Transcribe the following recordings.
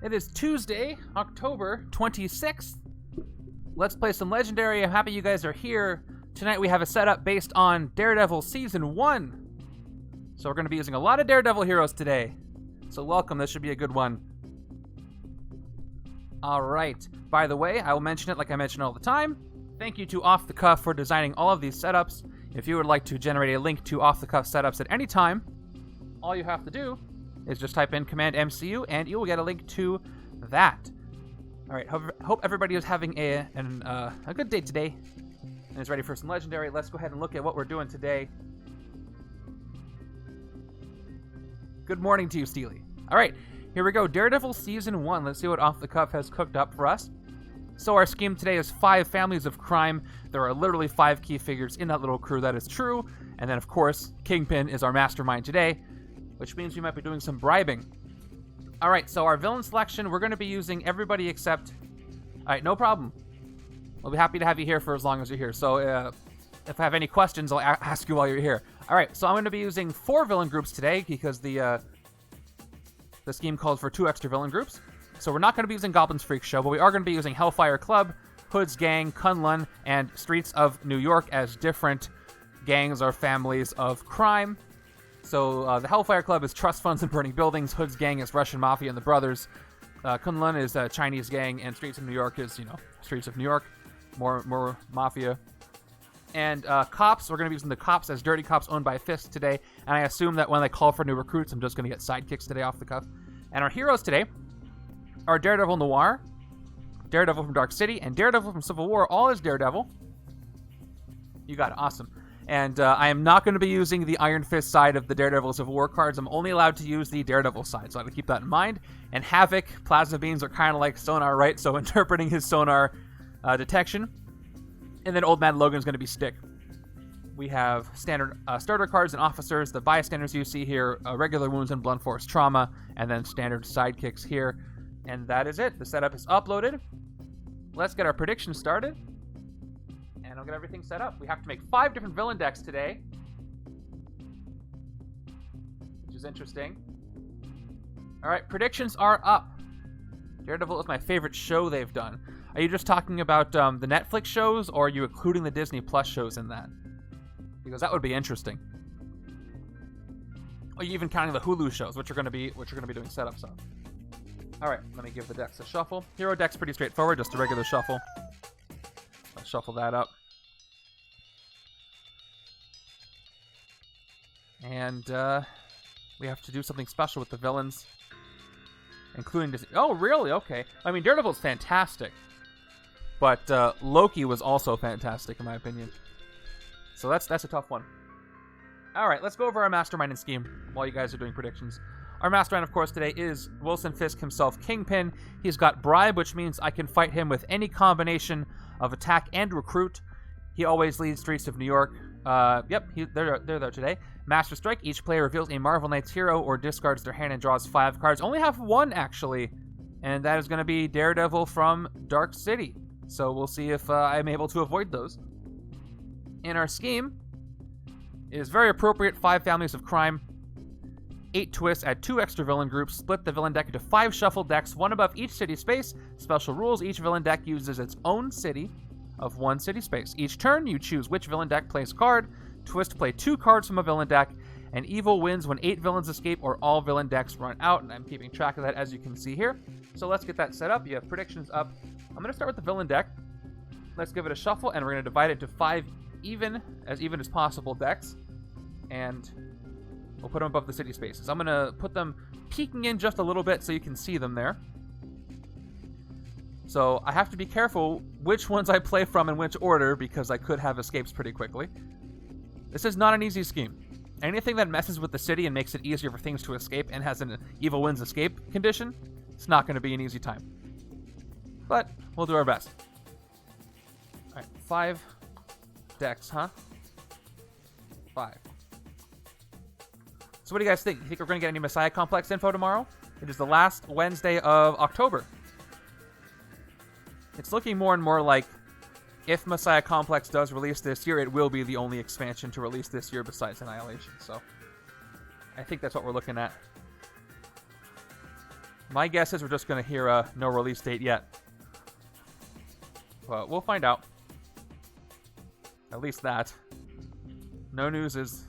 It is Tuesday, October 26th. Let's play some Legendary. I'm happy you guys are here. Tonight we have a setup based on Daredevil Season 1. So we're going to be using a lot of Daredevil heroes today. So welcome, this should be a good one. Alright, by the way, I will mention it like I mention all the time. Thank you to Off the Cuff for designing all of these setups. If you would like to generate a link to Off the Cuff setups at any time, all you have to do is just type in Command MCU and you will get a link to that. Alright, hope everybody is having a good day today and is ready for some Legendary. Let's go ahead and look at what we're doing today. Good morning to you, Steely. Alright, here we go. Daredevil Season 1. Let's see what Off the Cuff has cooked up for us. So our scheme today is 5 families of crime. There are literally 5 key figures in that little crew, that is true. And then, of course, Kingpin is our mastermind today, which means we might be doing some bribing. Alright, so our villain selection, we're going to be using everybody except... Alright, no problem. We'll be happy to have you here for as long as you're here. So if I have any questions, I'll ask you while you're here. Alright, so I'm going to be using 4 villain groups today because the scheme called for 2 extra villain groups. So we're not going to be using Goblin's Freak Show, but we are going to be using Hellfire Club, Hood's Gang, Kunlun, and Streets of New York as different gangs or families of crime. So the Hellfire Club is trust funds and burning buildings. Hood's Gang is Russian Mafia and the Brothers. Kunlun is a Chinese gang, and Streets of New York is, Streets of New York, more Mafia. And Cops, we're going to be using the Cops as Dirty Cops owned by Fisk today. And I assume that when they call for new recruits, I'm just going to get sidekicks today off the cuff. And our heroes today are Daredevil Noir, Daredevil from Dark City, and Daredevil from Civil War, all as Daredevil. You got it. Awesome. And I am not going to be using the Iron Fist side of the Daredevil Civil War cards. I'm only allowed to use the Daredevil side, so I have to keep that in mind. And Havok, Plasma Beams are kind of like sonar, right? So interpreting his sonar detection. And then Old Man Logan's going to be Stick. We have standard starter cards and officers, the bystanders you see here, regular wounds and blunt force trauma, and then standard sidekicks here. And that is it. The setup is uploaded. Let's get our predictions started. And I'll get everything set up. We have to make 5 different villain decks today, which is interesting. Alright, predictions are up. Daredevil is my favorite show they've done. Are you just talking about the Netflix shows, or are you including the Disney Plus shows in that? Because that would be interesting. Or are you even counting the Hulu shows, which are going to be doing setups of? Alright, let me give the decks a shuffle. Hero deck's pretty straightforward, just a regular shuffle. I'll shuffle that up. And we have to do something special with the villains, including Disney. Oh, really? Okay. I mean, Daredevil's fantastic, but Loki was also fantastic in my opinion. So that's a tough one. Alright, let's go over our Mastermind and scheme while you guys are doing predictions. Our Mastermind, of course, today is Wilson Fisk himself, Kingpin. He's got Bribe, which means I can fight him with any combination of attack and recruit. He always leads Streets of New York. Yep, they're there today. Master Strike, each player reveals a Marvel Knights hero or discards their hand and draws 5 cards. Only have 1, actually, and that is going to be Daredevil from Dark City. So we'll see if I'm able to avoid those. In our scheme, it is very appropriate 5 families of crime, 8 twists, add 2 extra villain groups, split the villain deck into 5 shuffled decks, 1 above each city space. Special rules, each villain deck uses its own city of 1 city space. Each turn, you choose which villain deck plays a card. Twist, play 2 cards from a villain deck. And Evil wins when 8 villains escape or all villain decks run out. And I'm keeping track of that, as you can see here. So let's get that set up. You have predictions up. I'm going to start with the villain deck. Let's give it a shuffle, and we're going to divide it into 5 even as possible decks. And we'll put them above the city spaces. I'm going to put them peeking in just a little bit so you can see them there. So I have to be careful which ones I play from in which order, because I could have escapes pretty quickly. This is not an easy scheme. Anything that messes with the city and makes it easier for things to escape and has an evil wins escape condition, it's not going to be an easy time. But we'll do our best. Alright, 5 decks, huh? 5. So what do you guys think? You think we're going to get any Messiah Complex info tomorrow? It is the last Wednesday of October. It's looking more and more like if Messiah Complex does release this year, it will be the only expansion to release this year besides Annihilation. So I think that's what we're looking at. My guess is we're just going to hear no release date yet. But we'll find out. At least that. No news is...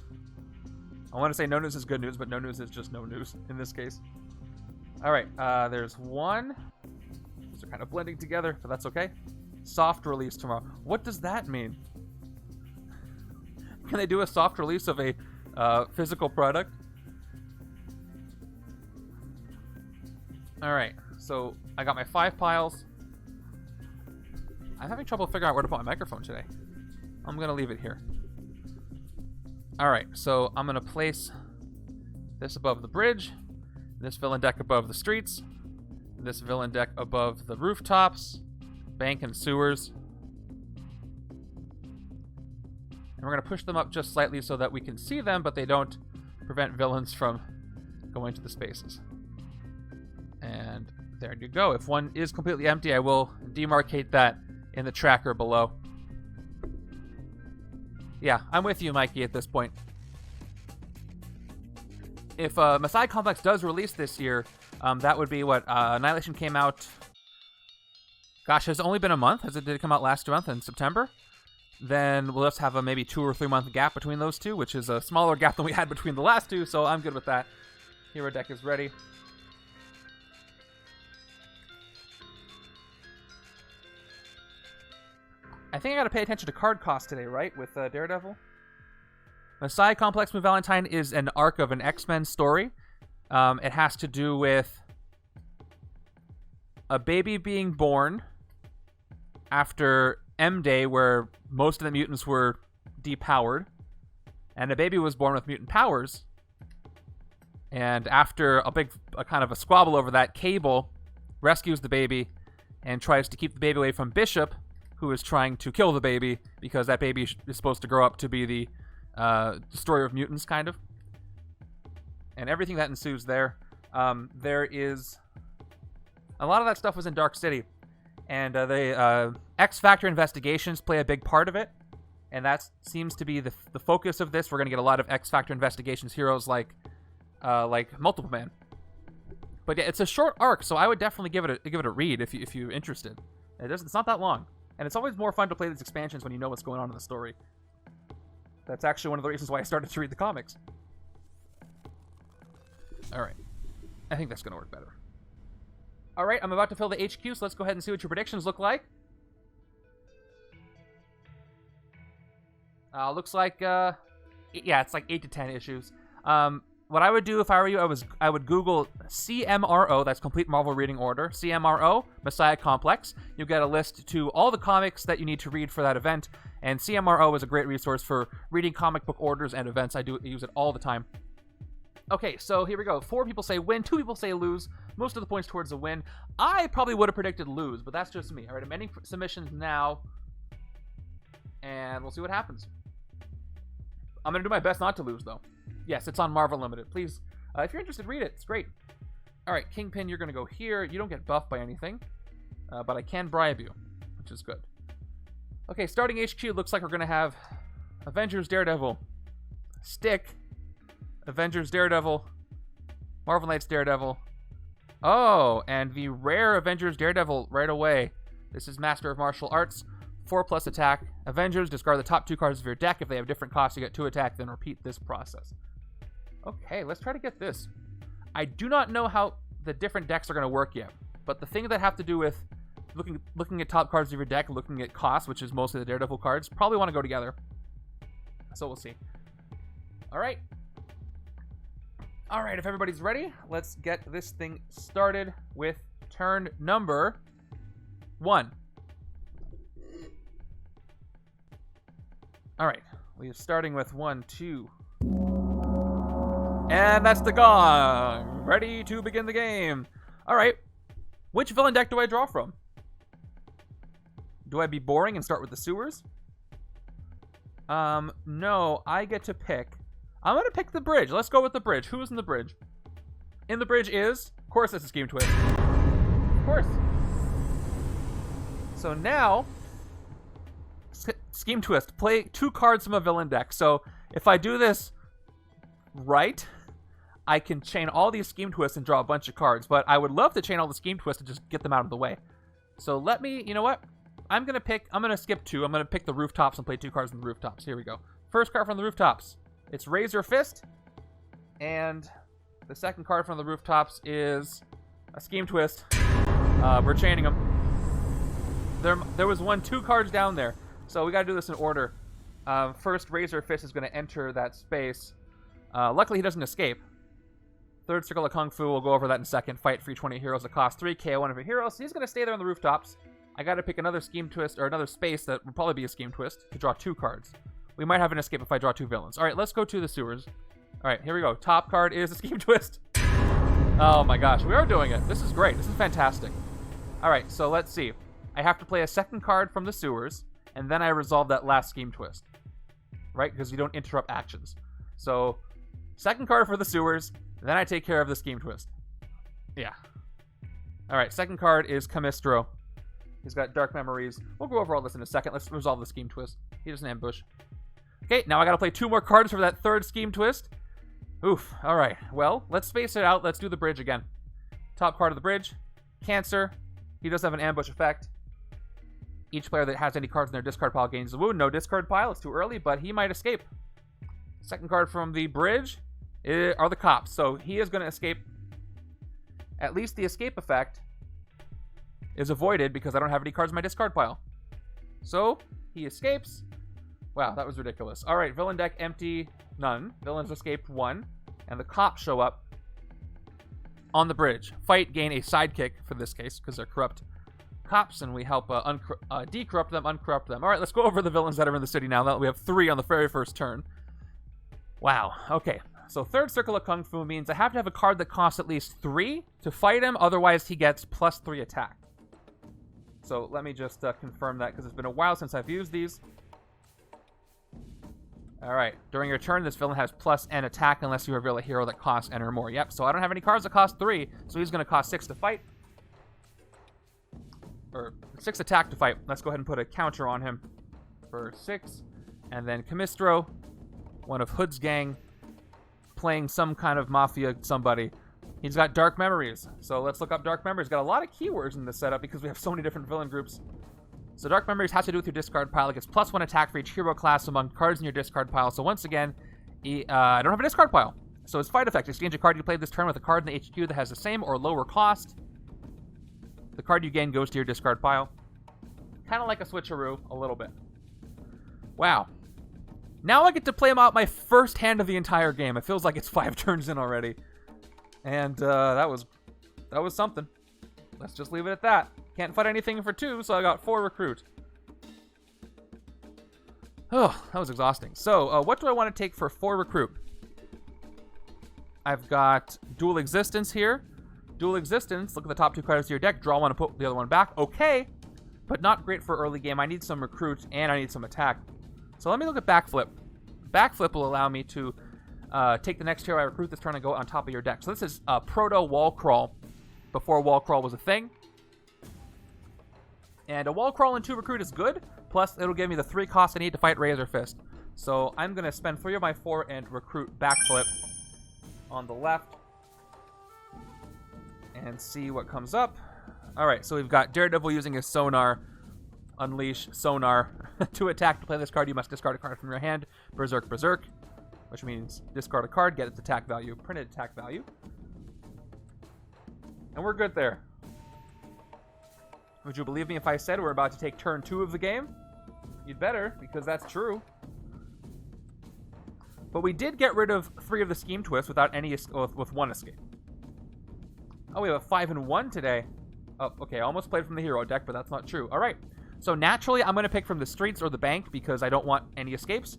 I want to say no news is good news, but no news is just no news in this case. Alright, there's one. These are kind of blending together, but that's okay. Soft release tomorrow. What does that mean? Can they do a soft release of a physical product? Alright, so I got my 5 piles. I'm having trouble figuring out where to put my microphone today. I'm going to leave it here. Alright, so I'm going to place this above the bridge, this villain deck above the streets, this villain deck above the rooftops, bank and sewers. And we're going to push them up just slightly so that we can see them, but they don't prevent villains from going to the spaces. And there you go. If one is completely empty, I will demarcate that in the tracker below. Yeah, I'm with you, Mikey, at this point. If Messiah Complex does release this year, that would be what? Annihilation came out... Gosh, has it only been a month? Did it come out last month in September? Then we'll just have a maybe 2 or 3 month gap between those two, which is a smaller gap than we had between the last two, so I'm good with that. Hero deck is ready. I think I gotta pay attention to card cost today, right? With Daredevil? Messiah Complex Move Valentine is an arc of an X-Men story. It has to do with a baby being born after M-Day, where most of the mutants were depowered. And a baby was born with mutant powers. And after a kind of a squabble over that, Cable rescues the baby and tries to keep the baby away from Bishop, who is trying to kill the baby because that baby is supposed to grow up to be the destroyer of mutants, kind of. And everything that ensues there. There is... A lot of that stuff was in Dark City. And the X-Factor investigations play a big part of it. And that seems to be the focus of this. We're going to get a lot of X-Factor investigations heroes like Multiple Man. But yeah, it's a short arc, so I would definitely give it a read if you're interested. It's not that long. And it's always more fun to play these expansions when you know what's going on in the story. That's actually one of the reasons why I started to read the comics. Alright. I think that's going to work better. Alright, I'm about to fill the HQ, so let's go ahead and see what your predictions look like. Looks like, yeah, it's like 8 to 10 issues. What I would do if I were you, I would Google CMRO, that's Complete Marvel Reading Order, CMRO, Messiah Complex. You'll get a list to all the comics that you need to read for that event, and CMRO is a great resource for reading comic book orders and events. I use it all the time. Okay, so here we go. 4 people say win, 2 people say lose. Most of the points towards a win. I probably would have predicted lose, but that's just me. All right, I'm ending submissions now, and we'll see what happens. I'm going to do my best not to lose, though. Yes, it's on Marvel Limited. Please, if you're interested, read it. It's great. All right, Kingpin, you're going to go here. You don't get buffed by anything, but I can bribe you, which is good. Okay, starting HQ, looks like we're going to have Avengers, Daredevil, Stick, Avengers, Daredevil, Marvel Knights, Daredevil. Oh, and the rare Avengers, Daredevil right away. This is Master of Martial Arts, 4+ attack. Avengers, discard the top 2 cards of your deck. If they have different costs, you get 2 attack, then repeat this process. Okay, let's try to get this. I do not know how the different decks are going to work yet, but the things that have to do with looking at top cards of your deck, looking at costs, which is mostly the Daredevil cards, probably want to go together. So we'll see. All right. All right, if everybody's ready, let's get this thing started with turn number 1. All right, we're starting with 1, 2. And that's the gong. Ready to begin the game. All right, which villain deck do I draw from? Do I be boring and start with the sewers? No, I get to pick. I'm going to pick the bridge. Let's go with the bridge. Who is in the bridge? In the bridge is, of course, it's a Scheme Twist. Of course. So now, Scheme Twist. Play 2 cards from a villain deck. So if I do this right, I can chain all these scheme twists and draw a bunch of cards, but I would love to chain all the scheme twists and just get them out of the way. So let me, you know what? I'm going to skip 2. I'm going to pick the rooftops and play 2 cards from the rooftops. Here we go. First card from the rooftops. It's Razor Fist. And the second card from the rooftops is a scheme twist. We're chaining them. There was 2 cards down there. So we got to do this in order. First, Razor Fist is going to enter that space. Luckily, he doesn't escape. Third Circle of Kung Fu, we'll go over that in a second. Fight free 20 heroes that cost 3, KO one of your heroes. So he's going to stay there on the rooftops. I got to pick another scheme twist, or another space that would probably be a scheme twist, to draw 2 cards. We might have an escape if I draw 2 villains. All right, let's go to the sewers. All right, here we go. Top card is a scheme twist. Oh my gosh, we are doing it. This is great. This is fantastic. All right, so let's see. I have to play a second card from the sewers, and then I resolve that last scheme twist. Right? Because you don't interrupt actions. So, second card for the sewers, then I take care of the scheme twist. Yeah. Alright, second card is Camistro. He's got Dark Memories. We'll go over all this in a second. Let's resolve the scheme twist. He doesn't ambush. Okay, now I gotta play 2 more cards for that third scheme twist. Oof. Alright, well, let's space it out. Let's do the bridge again. Top card of the bridge. Cancer. He does have an ambush effect. Each player that has any cards in their discard pile gains a wound. No discard pile. It's too early, but he might escape. Second card from the bridge are the cops. So he is going to escape. At least the escape effect is avoided because I don't have any cards in my discard pile. So he escapes. Wow, that was ridiculous. All right, villain deck empty. None. Villains escaped 1. And the cops show up on the bridge. Fight, gain a sidekick for this case because they're corrupt cops, and we help decorrupt them, uncorrupt them. All right, let's go over the villains that are in the city now. That we have 3 on the very first turn. Wow. Okay. So third Circle of Kung Fu means I have to have a card that costs at least 3 to fight him. Otherwise, he gets +3 attack. So let me just confirm that because it's been a while since I've used these. All right. During your turn, this villain has +N attack unless you reveal a hero that costs N or more. Yep. So I don't have any cards that cost 3, so he's going to cost 6 to fight. Or 6 attack to fight. Let's go ahead and put a counter on him for 6. And then Camistro, one of Hood's gang, playing some kind of mafia somebody. He's got Dark Memories. So let's look up Dark Memories. Got a lot of keywords in this setup because we have so many different villain groups. So Dark Memories has to do with your discard pile. It gets +1 attack for each hero class among cards in your discard pile. So once again, I don't have a discard pile. So his fight effect. Exchange a card you played this turn with a card in the HQ that has the same or lower cost. The card you gain goes to your discard pile. Kind of like a switcheroo, a little bit. Wow. Now I get to play him out my first hand of the entire game. It feels like it's 5 turns in already. And that was something. Let's just leave it at that. Can't fight anything for 2, so I got 4 recruit. Oh, that was exhausting. So, what do I want to take for 4 recruit? I've got Dual Existence here. Dual Existence, look at the top 2 cards of your deck, draw one and put the other one back. Okay, but not great for early game. I need some recruit and I need some attack. So let me look at Backflip. Backflip will allow me to take the next hero I recruit this turn and go on top of your deck. So this is Proto Wall Crawl, before Wall Crawl was a thing. And a Wall Crawl and 2 recruit is good, plus it'll give me the 3 costs I need to fight Razor Fist. So I'm going to spend 3 of my 4 and recruit Backflip on the left. And see what comes up. Alright, so we've got Daredevil using his sonar. Unleash sonar. To attack to play this card, you must discard a card from your hand. Berserk, Berserk. Which means discard a card, get its attack value, printed attack value. And we're good there. Would you believe me if I said we're about to take turn 2 of the game? You'd better, because that's true. But we did get rid of 3 of the scheme twists without any with 1 escape. Oh, we have a 5 and 1 today. Oh, okay, I almost played from the hero deck, but that's not true. All right, so naturally, I'm going to pick from the streets or the bank because I don't want any escapes.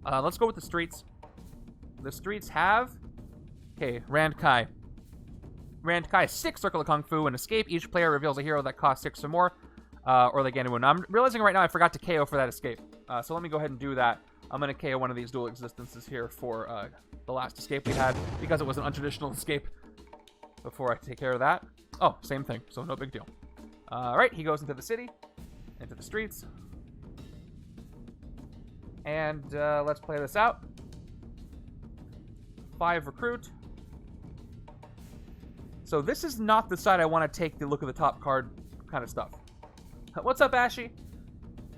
Let's go with the streets. The streets have... Okay, Rand Kai. Rand Kai, 6 Circle of Kung Fu and escape. Each player reveals a hero that costs 6 or more, or they gain a wound. Now, I'm realizing right now I forgot to KO for that escape. So let me go ahead and do that. I'm going to KO one of these dual existences here for the last escape we had because it was an untraditional escape. Before I take care of that. Oh, same thing, so no big deal. Alright, he goes into the city, into the streets. And let's play this out. 5 recruit. So this is not the side I want to take the look at the top card kind of stuff. What's up, Ashy?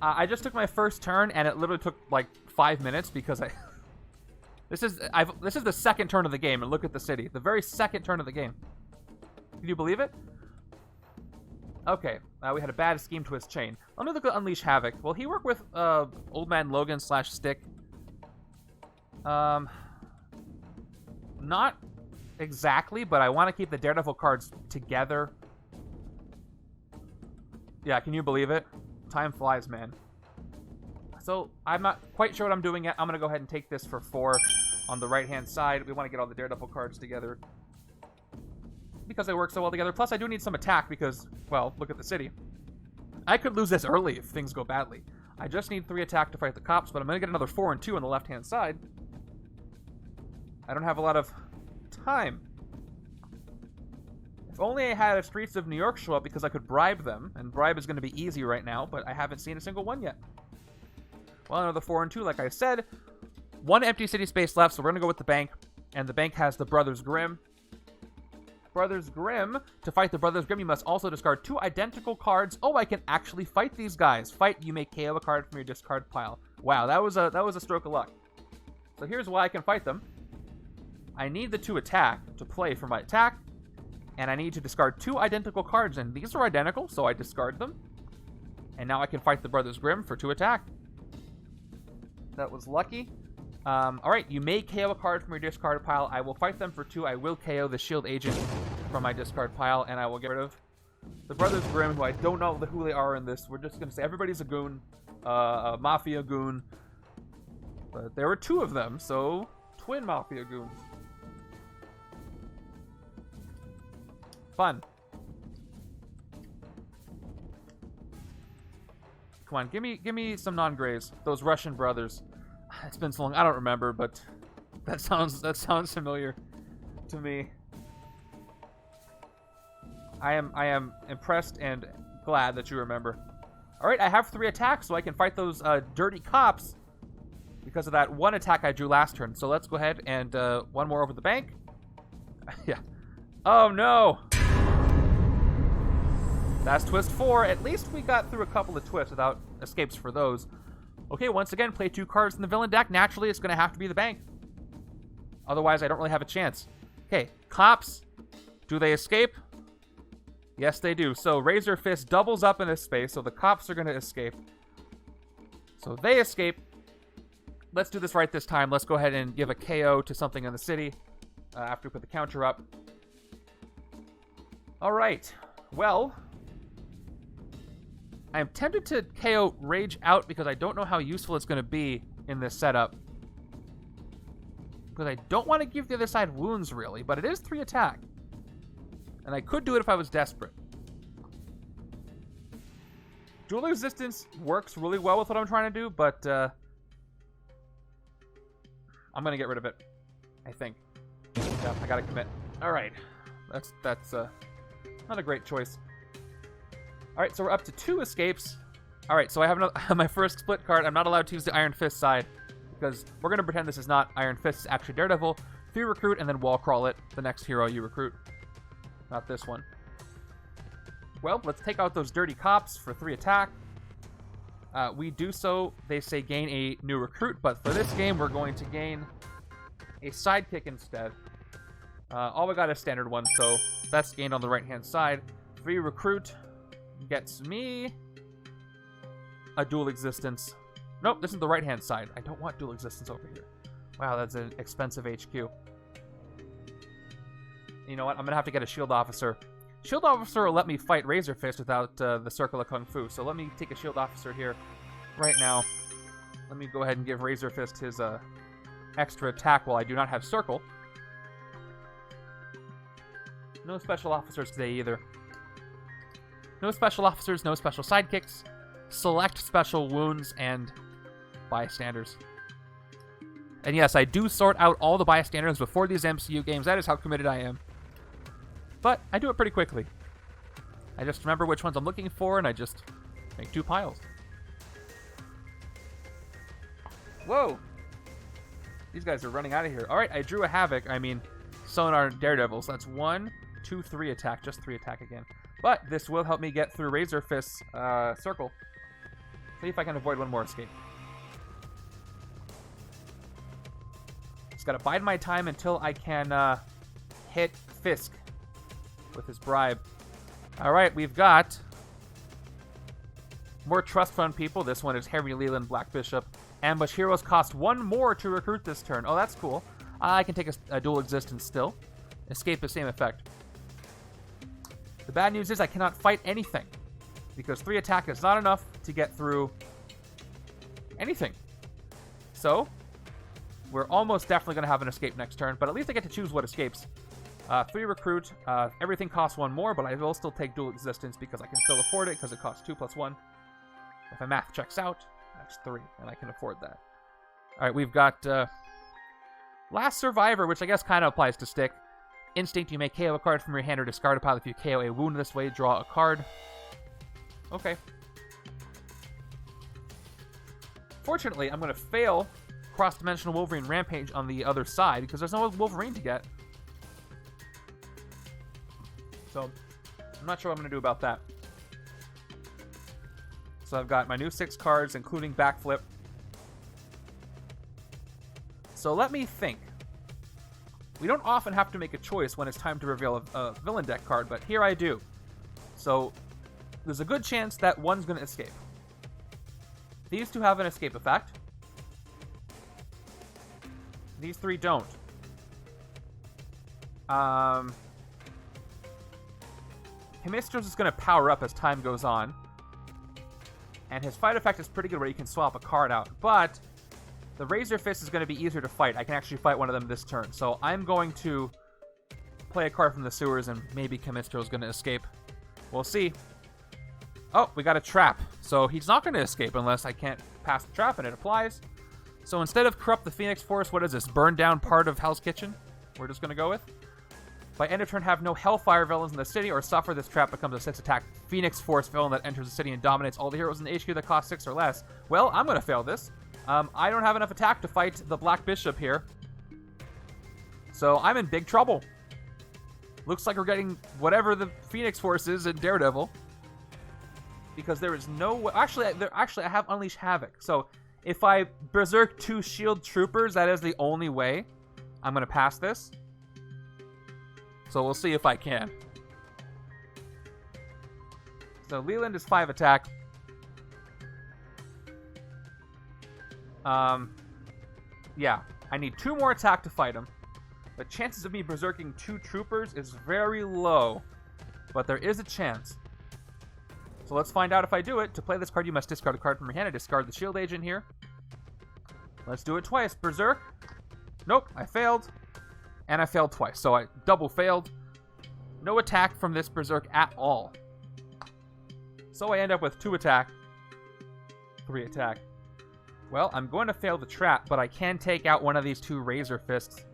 I just took my first turn, and it literally took like 5 minutes because this is the second turn of the game, and look at the city. The very second turn of the game. Can you believe it? Okay, we had a bad scheme twist chain. Let me look at Unleash Havok. Will he work with Old Man Logan / Stick? Not exactly, but I want to keep the Daredevil cards together. Yeah, can you believe it? Time flies, man. So, I'm not quite sure what I'm doing yet. I'm going to go ahead and take this for 4 on the right-hand side. We want to get all the Daredevil cards together because they work so well together. Plus, I do need some attack because, well, look at the city. I could lose this early if things go badly. I just need 3 attack to fight the cops, but I'm going to get another 4 and 2 on the left-hand side. I don't have a lot of time. If only I had a Streets of New York show up because I could bribe them, and bribe is going to be easy right now, but I haven't seen a single one yet. Well, another 4 and 2, like I said. 1 empty city space left, so we're going to go with the bank, and the bank has the Brothers Grimm. Brothers Grimm. To fight the Brothers Grimm, you must also discard 2 identical cards. Oh, I can actually fight these guys. Fight, you may KO a card from your discard pile. Wow, that was a stroke of luck. So here's why I can fight them. I need the 2 attack to play for my attack, and I need to discard 2 identical cards, and these are identical, so I discard them. And now I can fight the Brothers Grimm for 2 attack. That was lucky. Alright, you may KO a card from your discard pile. I will fight them for 2. I will KO the Shield Agent from my discard pile, and I will get rid of the Brothers Grimm, who I don't know who they are in this. We're just going to say everybody's a goon, a Mafia goon. But there were 2 of them, so twin Mafia goons. Fun. Come on, give me some non-grays. Those Russian brothers. It's been so long, I don't remember, but that sounds familiar to me. I am impressed and glad that you remember. All right, I have 3 attacks, so I can fight those dirty cops because of that 1 attack I drew last turn. So let's go ahead and 1 more over the bank. Yeah. Oh no. That's twist 4. At least we got through a couple of twists without escapes for those. Okay, once again, play 2 cards in the villain deck. Naturally, it's going to have to be the bank. Otherwise, I don't really have a chance. Okay, cops. Do they escape? Yes, they do. So Razor Fist doubles up in this space, so the cops are going to escape. So they escape. Let's do this right this time. Let's go ahead and give a KO to something in the city after we put the counter up. All right. Well, I am tempted to KO Rage Out because I don't know how useful it's going to be in this setup. Because I don't want to give the other side wounds, really, but it is 3 attack. And I could do it if I was desperate. Dual Resistance works really well with what I'm trying to do, but I'm going to get rid of it, I think. Yeah, I got to commit. All right. That's not a great choice. Alright, so we're up to 2 escapes. Alright, so I have my first split card. I'm not allowed to use the Iron Fist side because we're going to pretend this is not Iron Fist, it's actually Daredevil. 3 recruit, and then wall crawl it, the next hero you recruit. Not this one. Well, let's take out those dirty cops for 3 attack. We do so, they say gain a new recruit, but for this game, we're going to gain a sidekick instead. All we got is standard 1, so that's gained on the right-hand side. 3 recruit gets me a dual existence. Nope, this is the right-hand side. I don't want dual existence over here. Wow, that's an expensive HQ. You know what? I'm going to have to get a shield officer. Shield officer will let me fight Razor Fist without the Circle of Kung Fu. So let me take a shield officer here right now. Let me go ahead and give Razor Fist his extra attack while I do not have Circle. No special officers today either. No special officers, no special sidekicks. Select special wounds and bystanders. And yes, I do sort out all the bystanders before these MCU games. That is how committed I am. But I do it pretty quickly. I just remember which ones I'm looking for, and I just make 2 piles. Whoa! These guys are running out of here. Alright, I drew a Havok. I mean, sonar Daredevil. So that's 1, 2 3 attack, just 3 attack again. But this will help me get through Razor Fist's circle. See if I can avoid one more escape. Just gotta bide my time until I can hit Fisk with his bribe. Alright, we've got more trust fund people. This one is Harry Leland, Black Bishop. Ambush heroes cost 1 more to recruit this turn. Oh, that's cool. I can take a dual existence still. Escape the same effect. The bad news is I cannot fight anything, because 3 attack is not enough to get through anything. So, we're almost definitely going to have an escape next turn, but at least I get to choose what escapes. 3 recruit, everything costs 1 more, but I will still take dual existence because I can still afford it because it costs 2 + 1. If my math checks out, that's 3, and I can afford that. Alright, we've got Last Survivor, which I guess kind of applies to Stick. Instinct, you may KO a card from your hand or discard a pile. If you KO a wound this way, draw a card. Okay. Fortunately, I'm going to fail Cross-Dimensional Wolverine Rampage on the other side because there's no Wolverine to get. So, I'm not sure what I'm going to do about that. So I've got my new 6 cards, including Backflip. So let me think. We don't often have to make a choice when it's time to reveal a villain deck card, but here I do. So there's a good chance that one's going to escape. These 2 have an escape effect. These 3 don't. Hemistros is going to power up as time goes on. And his fight effect is pretty good where you can swap a card out. But the Razor Fist is going to be easier to fight. I can actually fight one of them this turn. So I'm going to play a card from the sewers and maybe Hemistros is going to escape. We'll see. Oh, we got a trap. So he's not going to escape unless I can't pass the trap and it applies. So instead of Corrupt the Phoenix Force, what is this? Burn down part of Hell's Kitchen? We're just going to go with. By end of turn, have no Hellfire villains in the city or suffer. This trap becomes a 6 attack Phoenix Force villain that enters the city and dominates all the heroes in the HQ that cost 6 or less. Well, I'm going to fail this. I don't have enough attack to fight the Black Bishop here. So I'm in big trouble. Looks like we're getting whatever the Phoenix Force is in Daredevil. Because there is no... Actually, I have Unleash Havok. So if I Berserk 2 Shield Troopers, that is the only way I'm going to pass this. So we'll see if I can. So Leland is 5 attack. Yeah, I need 2 more attack to fight him. The chances of me berserking 2 troopers is very low. But there is a chance. So let's find out if I do it. To play this card, you must discard a card from your hand. I discard the shield agent here. Let's do it twice. Berserk. Nope, I failed. And I failed twice, so I double failed. No attack from this Berserk at all. So I end up with 2 attack, 3 attack. Well, I'm going to fail the trap, but I can take out one of these 2 Razor Fists.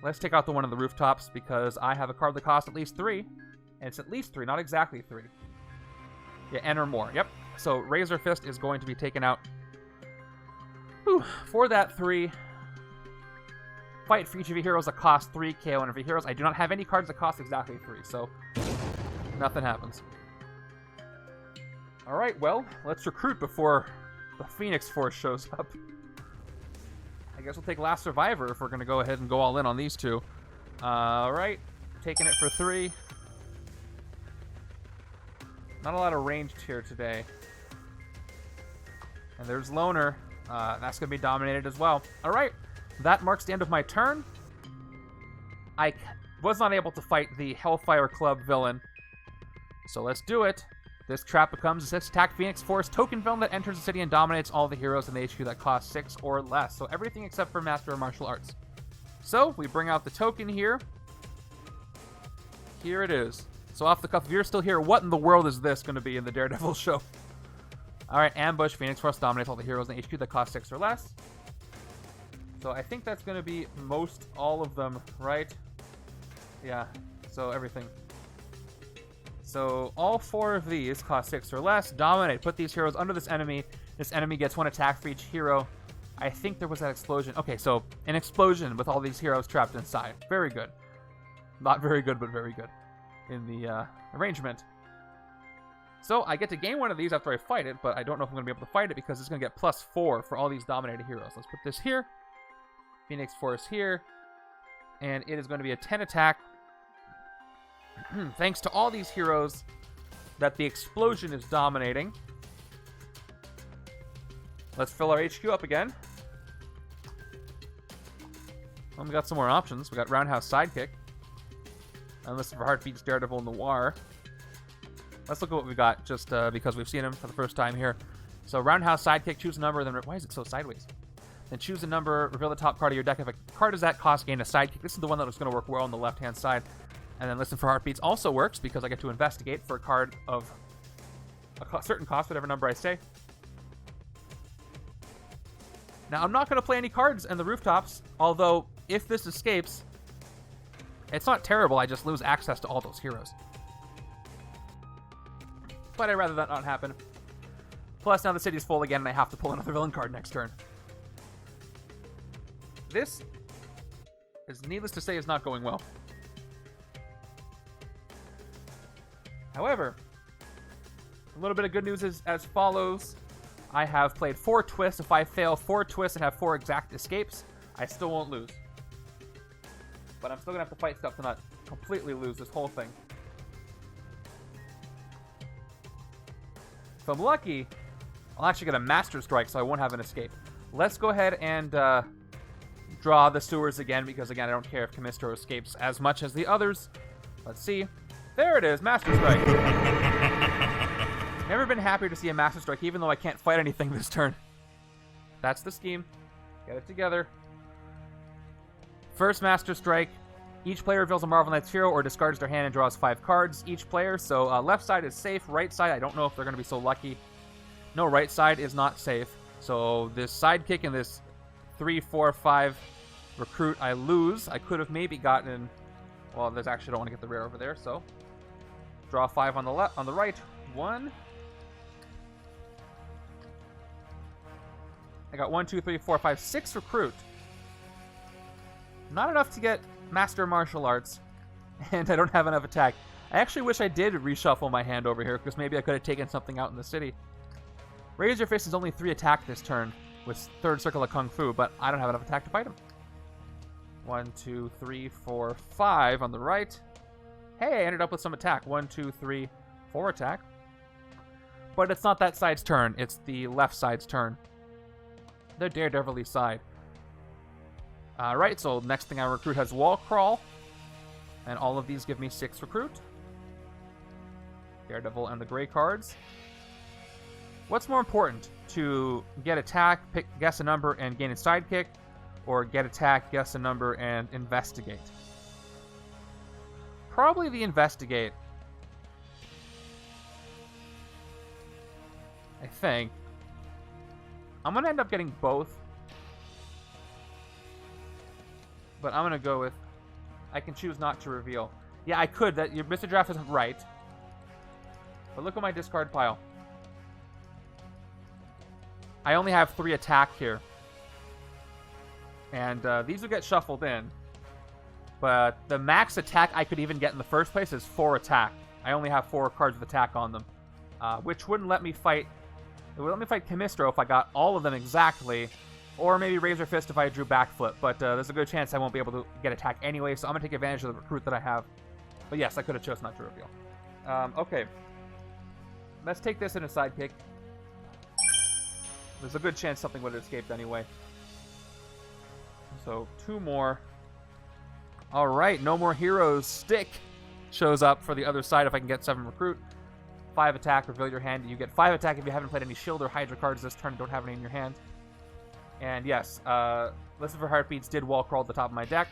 Let's take out the one on the rooftops, because I have a card that costs at least 3. And it's at least 3, not exactly 3. Yeah, and or more, yep. So Razor Fist is going to be taken out. Whew. For that 3... Fight for each of your heroes that cost 3 KO one of your heroes. I do not have any cards that cost exactly 3, so nothing happens. Alright, well, let's recruit before the Phoenix Force shows up. I guess we'll take Last Survivor if we're going to go ahead and go all in on these 2. Alright, taking it for 3. Not a lot of ranged here today. And there's Loner. That's going to be dominated as well. Alright. That marks the end of my turn. I was not able to fight the Hellfire Club villain. So let's do it. This trap becomes a 6 attack Phoenix Force token villain that enters the city and dominates all the heroes in the HQ that cost 6 or less. So everything except for Master of Martial Arts. So we bring out the token here. Here it is. So off the cuff, if you're still here, what in the world is this going to be in the Daredevil show? Alright, Ambush, Phoenix Force dominates all the heroes in the HQ that cost 6 or less. So I think that's going to be most all of them, right? Yeah, so everything. So all 4 of these cost 6 or less. Dominate. Put these heroes under this enemy. This enemy gets 1 attack for each hero. I think there was that explosion. Okay, so an explosion with all these heroes trapped inside. Very good. Not very good, but very good in the arrangement. So I get to gain one of these after I fight it, but I don't know if I'm going to be able to fight it because it's going to get +4 for all these dominated heroes. Let's put this here. Phoenix Force here. And it is going to be a 10 attack. Thanks to all these heroes that the explosion is dominating. Let's fill our HQ up again. Well, we got some more options. We got Roundhouse Sidekick. Unless for Heartbeats, Daredevil, Noir. Let's look at what we got, just because we've seen him for the first time here. So Roundhouse Sidekick, choose a number, then... Why is it so sideways? Then choose a number, reveal the top card of your deck. If a card is that cost, gain a Sidekick. This is the one that was going to work well on the left-hand side. And then Listen for Heartbeats also works, because I get to investigate for a card of a certain cost, whatever number I say. Now, I'm not going to play any cards in the rooftops, although if this escapes, it's not terrible. I just lose access to all those heroes. But I'd rather that not happen. Plus, now the city's full again, and I have to pull another villain card next turn. This, is needless to say, is not going well. However, a little bit of good news is as follows. I have played 4 twists. If I fail 4 twists and have 4 exact escapes, I still won't lose. But I'm still going to have to fight stuff to not completely lose this whole thing. If I'm lucky, I'll actually get a Master Strike, so I won't have an escape. Let's go ahead and draw the sewers again, because again, I don't care if Camistro escapes as much as the others. Let's see. There it is, Master Strike. Never been happier to see a Master Strike, even though I can't fight anything this turn. That's the scheme. Get it together. First Master Strike. Each player reveals a Marvel Knights hero or discards their hand and draws 5 cards. Each player, so left side is safe. Right side, I don't know if they're going to be so lucky. No, right side is not safe. So this Sidekick and this 3, 4, 5 recruit, I lose. I could have maybe gotten... Well, there's actually, I don't want to get the rare over there, so... Draw 5 on the left, on the right. 1. I got 1, 2, 3, 4, 5, 6 recruit. Not enough to get Master Martial Arts, and I don't have enough attack. I actually wish I did reshuffle my hand over here, because maybe I could have taken something out in the city. Razor Fist is only 3 attack this turn, with Third Circle of Kung Fu, but I don't have enough attack to fight him. 1, 2, 3, 4, 5 on the right. Hey, I ended up with some attack. 1, 2, 3, 4 attack. But it's not that side's turn, it's the left side's turn. The Daredevil-y side. Alright, so next thing I recruit has Wall Crawl. And all of these give me 6 recruit. Daredevil and the gray cards. What's more important? To get attack, guess a number, and gain a sidekick? Or get attack, guess a number, and investigate? Probably the investigate. I think. I'm going to end up getting both. But I'm going to go with... I can choose not to reveal. Yeah, I could. That your Mr. Draft isn't right. But look at my discard pile. I only have 3 attack here. And these will get shuffled in. But the max attack I could even get in the first place is 4 attack. I only have 4 cards with attack on them. Which wouldn't let me fight... It would let me fight Camistro if I got all of them exactly. Or maybe Razor Fist if I drew Backflip. But there's a good chance I won't be able to get attack anyway. So I'm going to take advantage of the recruit that I have. But yes, I could have chosen not to reveal. Okay. Let's take this in a sidekick. There's a good chance something would have escaped anyway. So 2 more. Alright, no more heroes. Stick shows up for the other side if I can get 7 recruit. 5 attack, reveal your hand. You get 5 attack if you haven't played any shield or Hydra cards this turn and don't have any in your hand. And yes, Listen for Heartbeats did wall crawl at the top of my deck.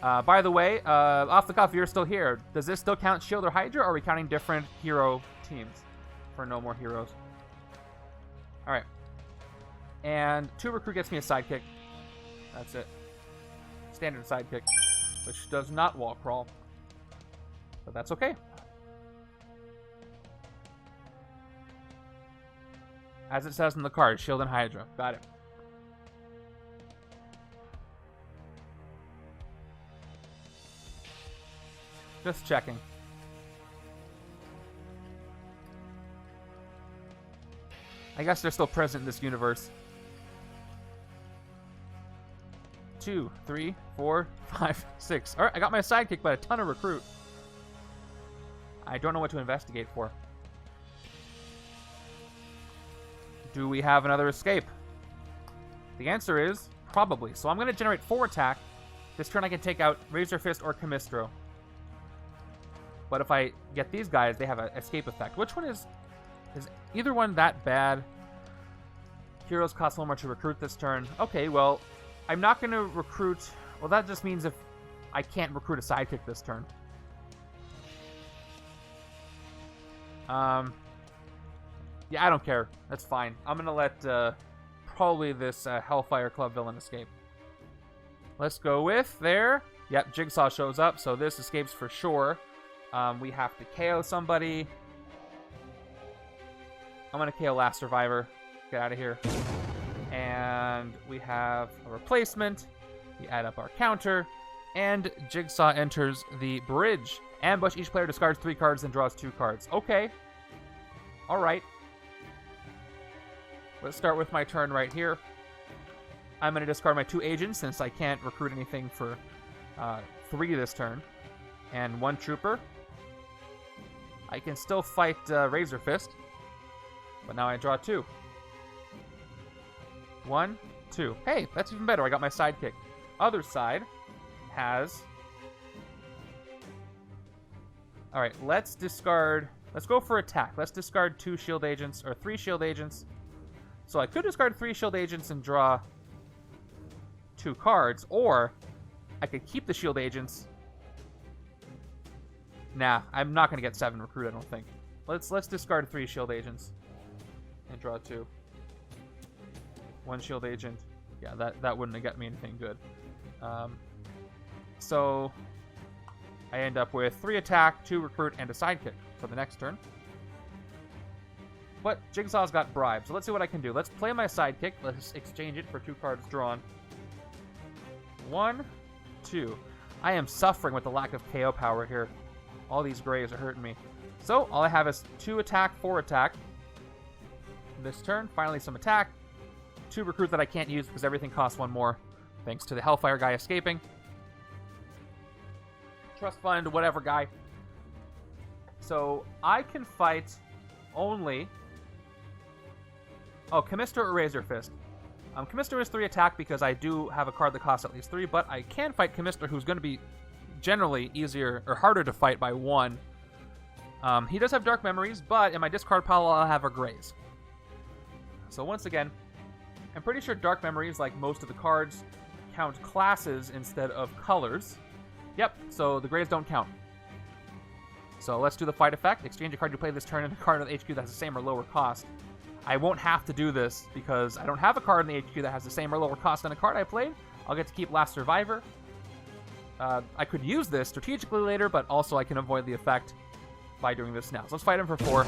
By the way, off the cuff, you're still here. Does this still count shield or Hydra, or are we counting different hero teams for no more heroes? Alright. And 2 recruit gets me a sidekick. That's it. Standard sidekick, which does not wall crawl. But that's okay. As it says in the card, Shield and Hydra. Got it. Just checking. I guess they're still present in this universe. 2, 3, 4, 5, 6. Alright, I got my sidekick, but a ton of recruit. I don't know what to investigate for. Do we have another escape? The answer is probably. So I'm going to generate 4 attack. This turn I can take out Razor Fist or Camistro. But if I get these guys, they have an escape effect. Which one is either one that bad? Heroes cost 1 more to recruit this turn. Okay, well, I'm not going to recruit... Well, that just means if I can't recruit a sidekick this turn. Yeah, I don't care. That's fine. I'm going to let probably this Hellfire Club villain escape. Let's go with there. Yep, Jigsaw shows up, so this escapes for sure. We have to KO somebody. I'm going to KO Last Survivor. Get out of here. And we have a replacement. We add up our counter. And Jigsaw enters the bridge. Ambush. Each player discards 3 cards and draws 2 cards. Okay. Alright. Let's start with my turn right here. I'm going to discard my 2 agents since I can't recruit anything for 3 this turn. And 1 trooper. I can still fight Razor Fist. But now I draw 2. 1, 2. Hey, that's even better. I got my sidekick. Other side has... Alright, let's discard... Let's go for attack. Let's discard 2 shield agents, or 3 shield agents. So I could discard 3 shield agents and draw 2 cards, or I could keep the shield agents. Nah, I'm not going to get 7 recruit, I don't think. Let's discard 3 shield agents and draw 2. 1 shield agent. Yeah, that wouldn't have got me anything good. So I end up with 3 attack, 2 recruit, and a sidekick for the next turn. But Jigsaw's got bribes, so let's see what I can do. Let's play my sidekick. Let's exchange it for 2 cards drawn. 1, 2. I am suffering with the lack of KO power here. All these grays are hurting me. So all I have is 2 attack, 4 attack. This turn, finally some attack. 2 recruit that I can't use because everything costs 1 more, thanks to the Hellfire guy escaping. Trust fund, whatever guy. So I can fight only... Oh, Camistro or Razor Fist. Camistro is 3 attack because I do have a card that costs at least 3, but I can fight Camistro, who's going to be generally easier or harder to fight by 1. He does have Dark Memories, but in my discard pile I'll have a Graze. So once again, I'm pretty sure Dark Memories, like most of the cards, count classes instead of colors. Yep, so the Grays don't count. So let's do the fight effect. Exchange a card you play this turn and a card on the HQ that has the same or lower cost. I won't have to do this because I don't have a card in the HQ that has the same or lower cost than a card I played. I'll get to keep Last Survivor. I could use this strategically later, but also I can avoid the effect by doing this now. So let's fight him for 4.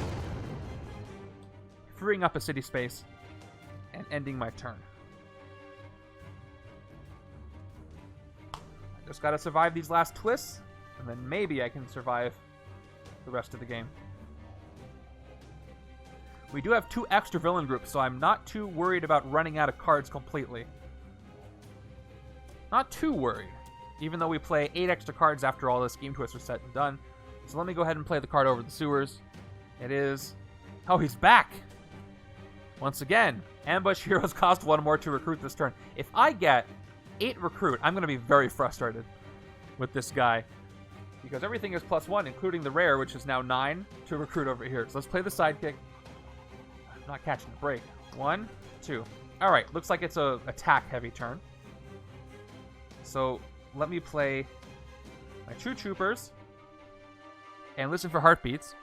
Freeing up a city space and ending my turn. I just gotta survive these last twists, and then maybe I can survive the rest of the game. We do have 2 extra villain groups, so I'm not too worried about running out of cards completely. Not too worried, even though we play 8 extra cards after all this game twists are said and done. So let me go ahead and play the card over the sewers. It is... Oh, he's back! Once again, ambush heroes cost 1 more to recruit this turn. If I get 8 recruit, I'm going to be very frustrated with this guy. Because everything is +1, including the rare, which is now 9 to recruit over here. So let's play the sidekick. I'm not catching the break. 1, 2. Alright, looks like it's a attack-heavy turn. So let me play my 2 troopers and listen for heartbeats.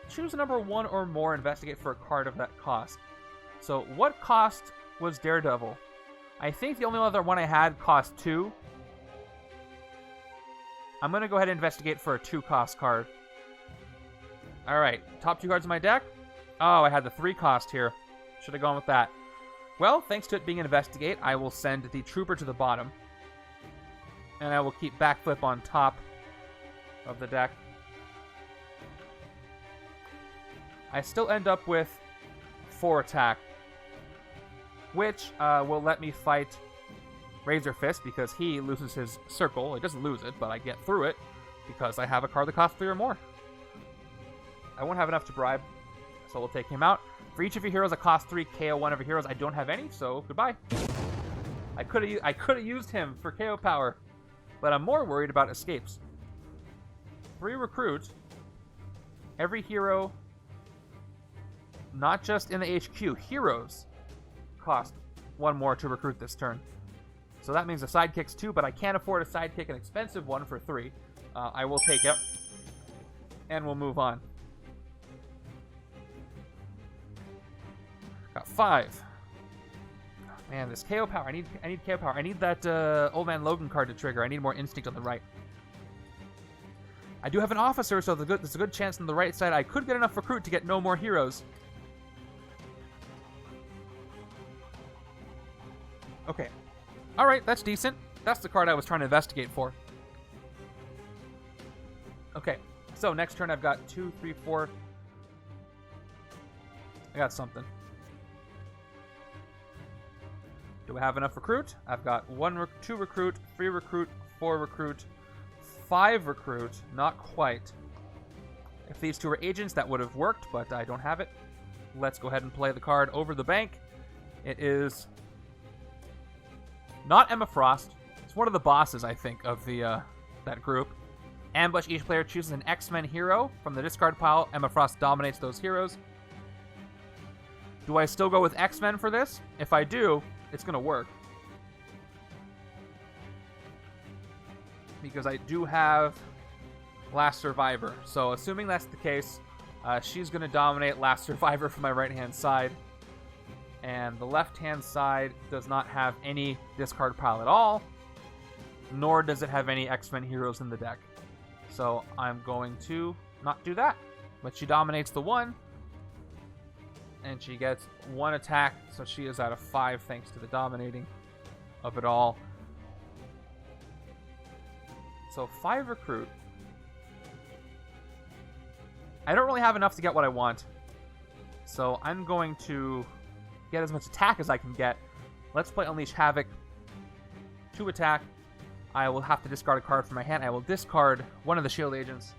Choose a number 1 or more, investigate for a card of that cost. So what cost was Daredevil? I think the only other one I had cost 2. I'm going to go ahead and investigate for a 2-cost card. Alright, top 2 cards in my deck. Oh, I had the 3 cost here. Should have gone with that. Well, thanks to it being an investigate, I will send the trooper to the bottom. And I will keep backflip on top of the deck. I still end up with 4 attack, which will let me fight Razor Fist because he loses his circle. He doesn't lose it, but I get through it because I have a card that costs 3 or more. I won't have enough to bribe, so we'll take him out. For each of your heroes that cost 3, KO one of your heroes. I don't have any, so goodbye. I could have used him for KO power, but I'm more worried about escapes. 3 recruit. Every hero, not just in the HQ, heroes cost 1 more to recruit this turn. So that means the sidekick's 2, but I can't afford a sidekick, an expensive one for 3. I will take it, and we'll move on. Got 5. Oh, man, this KO power. I need KO power. I need that Old Man Logan card to trigger. I need more instinct on the right. I do have an officer, so there's a good chance on the right side I could get enough recruit to get no more heroes. Okay. Alright, that's decent. That's the card I was trying to investigate for. Okay, so next turn I've got 2, 3, 4. I got something. Do I have enough recruit? I've got 2 recruit, 3 recruit, 4 recruit, 5 recruit. Not quite. If these 2 were agents, that would have worked, but I don't have it. Let's go ahead and play the card over the bank. It is not Emma Frost. It's one of the bosses, I think, of the that group. Ambush. Each player chooses an X-Men hero from the discard pile. Emma Frost dominates those heroes. Do I still go with X-Men for this? If I do, it's going to work. Because I do have Last Survivor. So assuming that's the case, she's going to dominate Last Survivor from my right-hand side. And the left-hand side does not have any discard pile at all, nor does it have any X-Men heroes in the deck. So I'm going to not do that. But she dominates the 1, and she gets 1 attack, so she is out of 5 thanks to the dominating of it all. So 5 recruit. I don't really have enough to get what I want, so I'm going to get as much attack as I can get. Let's play Unleash Havok. 2 attack. I will have to discard a card from my hand. I will discard one of the shield agents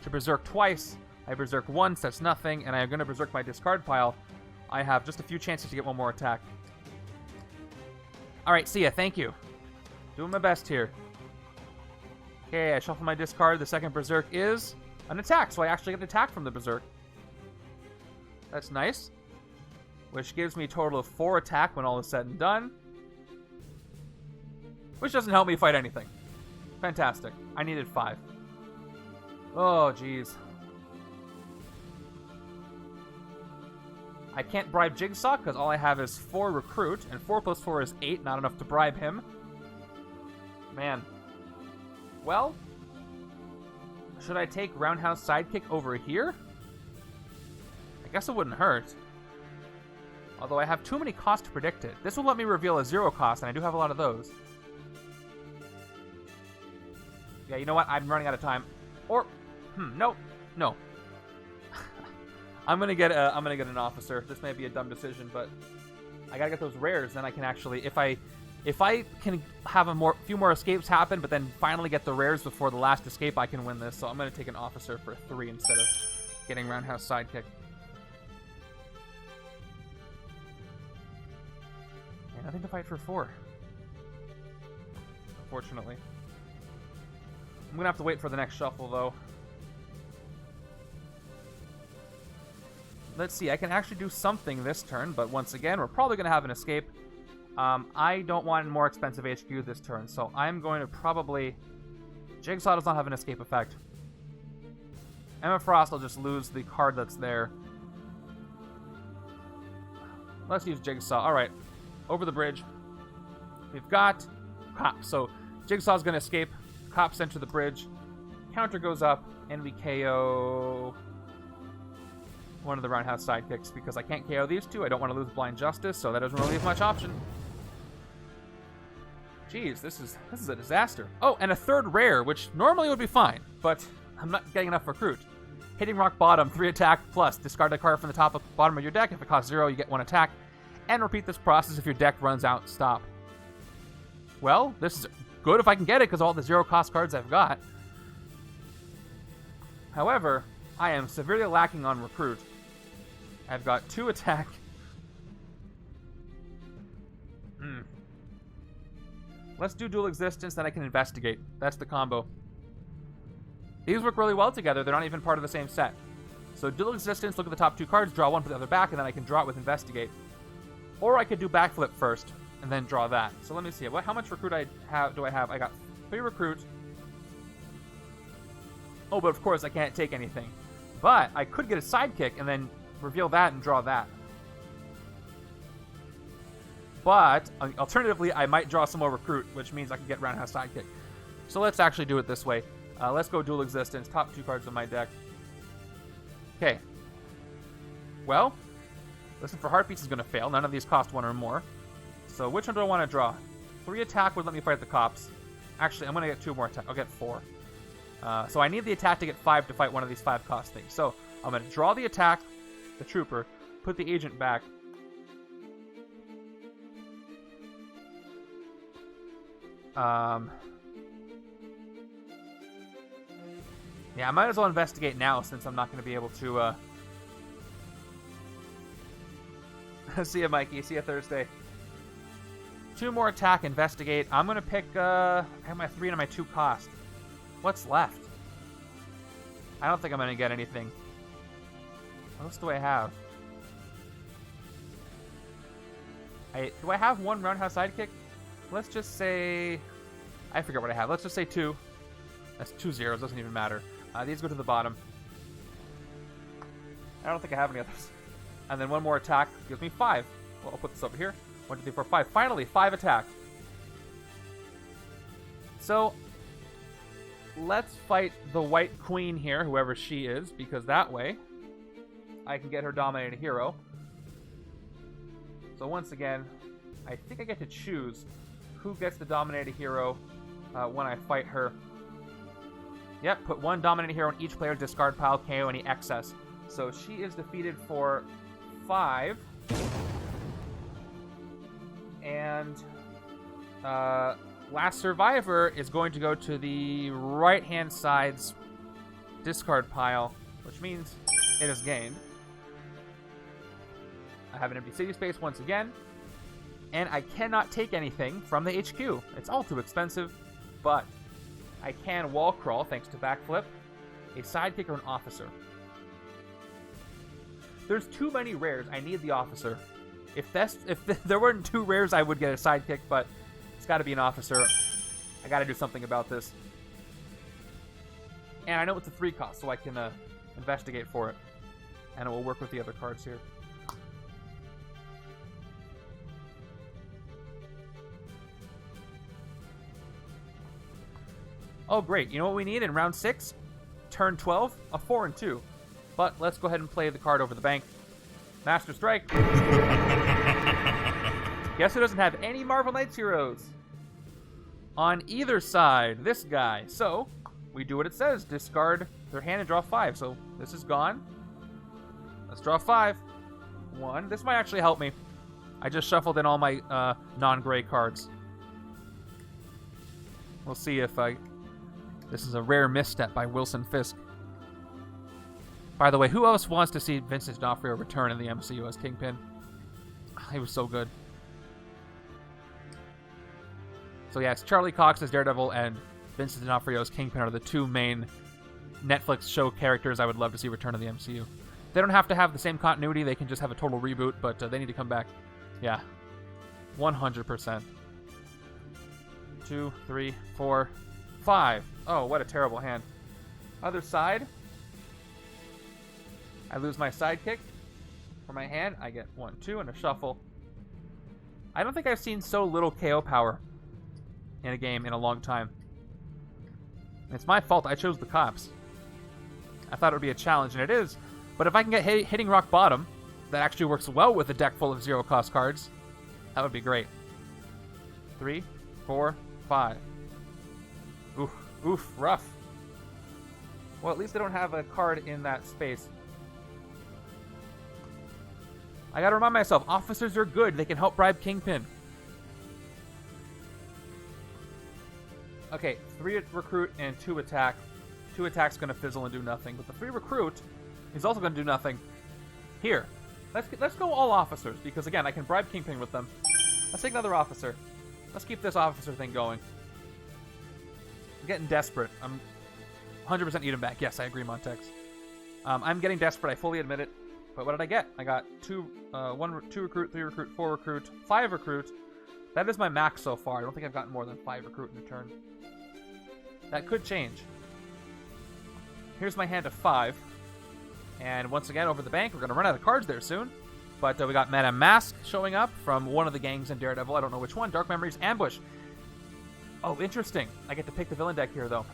to berserk twice. I berserk once, that's nothing, and I'm going to berserk my discard pile. I have just a few chances to get 1 more attack. Alright, see ya, thank you. Doing my best here. Okay, I shuffle my discard. The second berserk is an attack, so I actually get an attack from the berserk. That's nice. Which gives me a total of 4 attack when all is said and done. Which doesn't help me fight anything. Fantastic. I needed 5. Oh, jeez. I can't bribe Jigsaw because all I have is 4 recruit, and 4 plus 4 is 8, not enough to bribe him. Man. Well, should I take Roundhouse Sidekick over here? I guess it wouldn't hurt. Although I have too many costs to predict it. This will let me reveal a 0 cost, and I do have a lot of those. Yeah, you know what? I'm running out of time. Or, no. I'm gonna get an officer. This may be a dumb decision, but I gotta get those rares. Then I can actually, if I can have a few more escapes happen, but then finally get the rares before the last escape, I can win this. So I'm gonna take an officer for 3 instead of getting Roundhouse Sidekick. And nothing to fight for 4. Unfortunately. I'm going to have to wait for the next shuffle, though. Let's see. I can actually do something this turn, but once again, we're probably going to have an escape. I don't want more expensive HQ this turn, so I'm going to probably... Jigsaw does not have an escape effect. Emma Frost will just lose the card that's there. Let's use Jigsaw. Alright. Over the bridge. We've got Cops. So Jigsaw's going to escape. Cops enter the bridge. Counter goes up, and we KO one of the Roundhouse Sidekicks because I can't KO these 2. I don't want to lose Blind Justice, so that doesn't really leave much option. Jeez, this is a disaster. Oh, and a third rare, which normally would be fine, but I'm not getting enough recruit. Hitting rock bottom, 3 attack plus. Discard a card from the top of bottom of your deck. If it costs 0, you get 1 attack. And repeat this process if your deck runs out. Stop. Well, this is good if I can get it because all the 0 cost cards I've got. However, I am severely lacking on recruit. I've got 2 attack. Let's do dual existence, then I can investigate. That's the combo. These work really well together. They're not even part of the same set. So dual existence, look at the top 2 cards, draw 1 for the other back, and then I can draw it with investigate. Or I could do backflip first, and then draw that. So let me see. How much recruit do I have? I got 3 recruit. Oh, but of course I can't take anything. But I could get a sidekick and then reveal that and draw that. But alternatively, I might draw some more recruit, which means I can get roundhouse sidekick. So let's actually do it this way. Let's go dual existence. Top 2 cards of my deck. Okay. Well, listen for Heartbeats is going to fail. None of these cost 1 or more. So which one do I want to draw? 3 attack would let me fight the cops. Actually, I'm going to get 2 more attack. I'll get 4. So I need the attack to get 5 to fight one of these 5 cost things. So I'm going to draw the attack, the trooper, put the agent back. Yeah, I might as well investigate now since I'm not going to be able to, See ya, Mikey. See ya Thursday. 2 more attack, investigate. I'm going to pick, I have my 3 and my 2 cost. What's left? I don't think I'm going to get anything. What else do I have? Do I have 1 roundhouse sidekick? Let's just say... I forget what I have. Let's just say 2. That's 2 zeros. Doesn't even matter. These go to the bottom. I don't think I have any others. And then 1 more attack gives me 5. Well, I'll put this over here. 1, 2, 3, 4, 5. Finally, 5 attack. So, let's fight the White Queen here, whoever she is, because that way I can get her dominated hero. So once again, I think I get to choose who gets the dominated hero when I fight her. Yep, put 1 dominated hero in each player's discard pile, KO any excess. So she is defeated for 5. And Last Survivor is going to go to the right-hand side's discard pile, which means it is gained. I have an empty city space once again, and I cannot take anything from the HQ. It's all too expensive, but I can wall crawl thanks to backflip, a sidekick, or an officer. There's too many rares. I need the officer. If there weren't 2 rares, I would get a sidekick, but it's got to be an officer. I got to do something about this. And I know it's a 3 cost, so I can investigate for it. And it will work with the other cards here. Oh, great. You know what we need in round 6? Turn 12, a 4 and 2. But let's go ahead and play the card over the bank. Master Strike. Guess who doesn't have any Marvel Knights heroes? On either side, this guy. So, we do what it says. Discard their hand and draw 5. So, this is gone. Let's draw 5. 1. This might actually help me. I just shuffled in all my non-gray cards. We'll see if this is a rare misstep by Wilson Fisk. By the way, who else wants to see Vincent D'Onofrio return in the MCU as Kingpin? He was so good. So yeah, it's Charlie Cox as Daredevil and Vincent D'Onofrio as Kingpin are the 2 main Netflix show characters I would love to see return in the MCU. They don't have to have the same continuity. They can just have a total reboot, but they need to come back. Yeah. 100%. 2, 3, 4, 5. Oh, what a terrible hand. Other side. I lose my sidekick. For my hand, I get 1, 2, and a shuffle. I don't think I've seen so little KO power in a game in a long time. It's my fault. I chose the cops. I thought it would be a challenge, and it is. But if I can get hitting rock bottom, that actually works well with a deck full of 0 cost cards. That would be great. 3, 4, 5. Oof, oof, rough. Well, at least I don't have a card in that space. I gotta remind myself, officers are good. They can help bribe Kingpin. Okay, 3 recruit and 2 attack. 2 attack's gonna fizzle and do nothing, but the 3 recruit is also gonna do nothing. Here, let's go all officers, because again, I can bribe Kingpin with them. Let's take another officer. Let's keep this officer thing going. I'm getting desperate. I'm 100% need him back. Yes, I agree, Montex. I'm getting desperate. I fully admit it. But what did I get? I got 2 recruit, 3 recruit, 4 recruit, 5 recruit. That is my max so far. I don't think I've gotten more than 5 recruit in a turn. That could change. Here's my hand of 5. And once again, over the bank, we're going to run out of cards there soon. But we got Madame Mask showing up from one of the gangs in Daredevil. I don't know which one. Dark Memories, Ambush. Oh, interesting. I get to pick the villain deck here, though.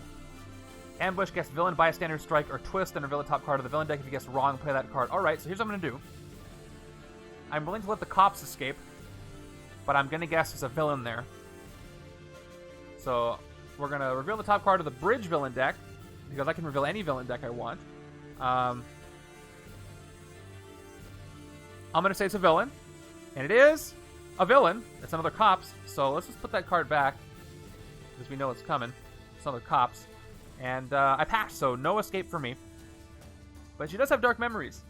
Ambush, guess villain, bystander, strike, or twist, and reveal the top card of the villain deck. If you guess wrong, play that card. Alright, so here's what I'm going to do. I'm willing to let the cops escape, but I'm going to guess there's a villain there. So we're going to reveal the top card of the bridge villain deck, because I can reveal any villain deck I want. I'm going to say it's a villain, and it is a villain. It's another cops, so let's just put that card back, because we know it's coming. It's another cops. And I passed, so no escape for me. But she does have Dark Memories.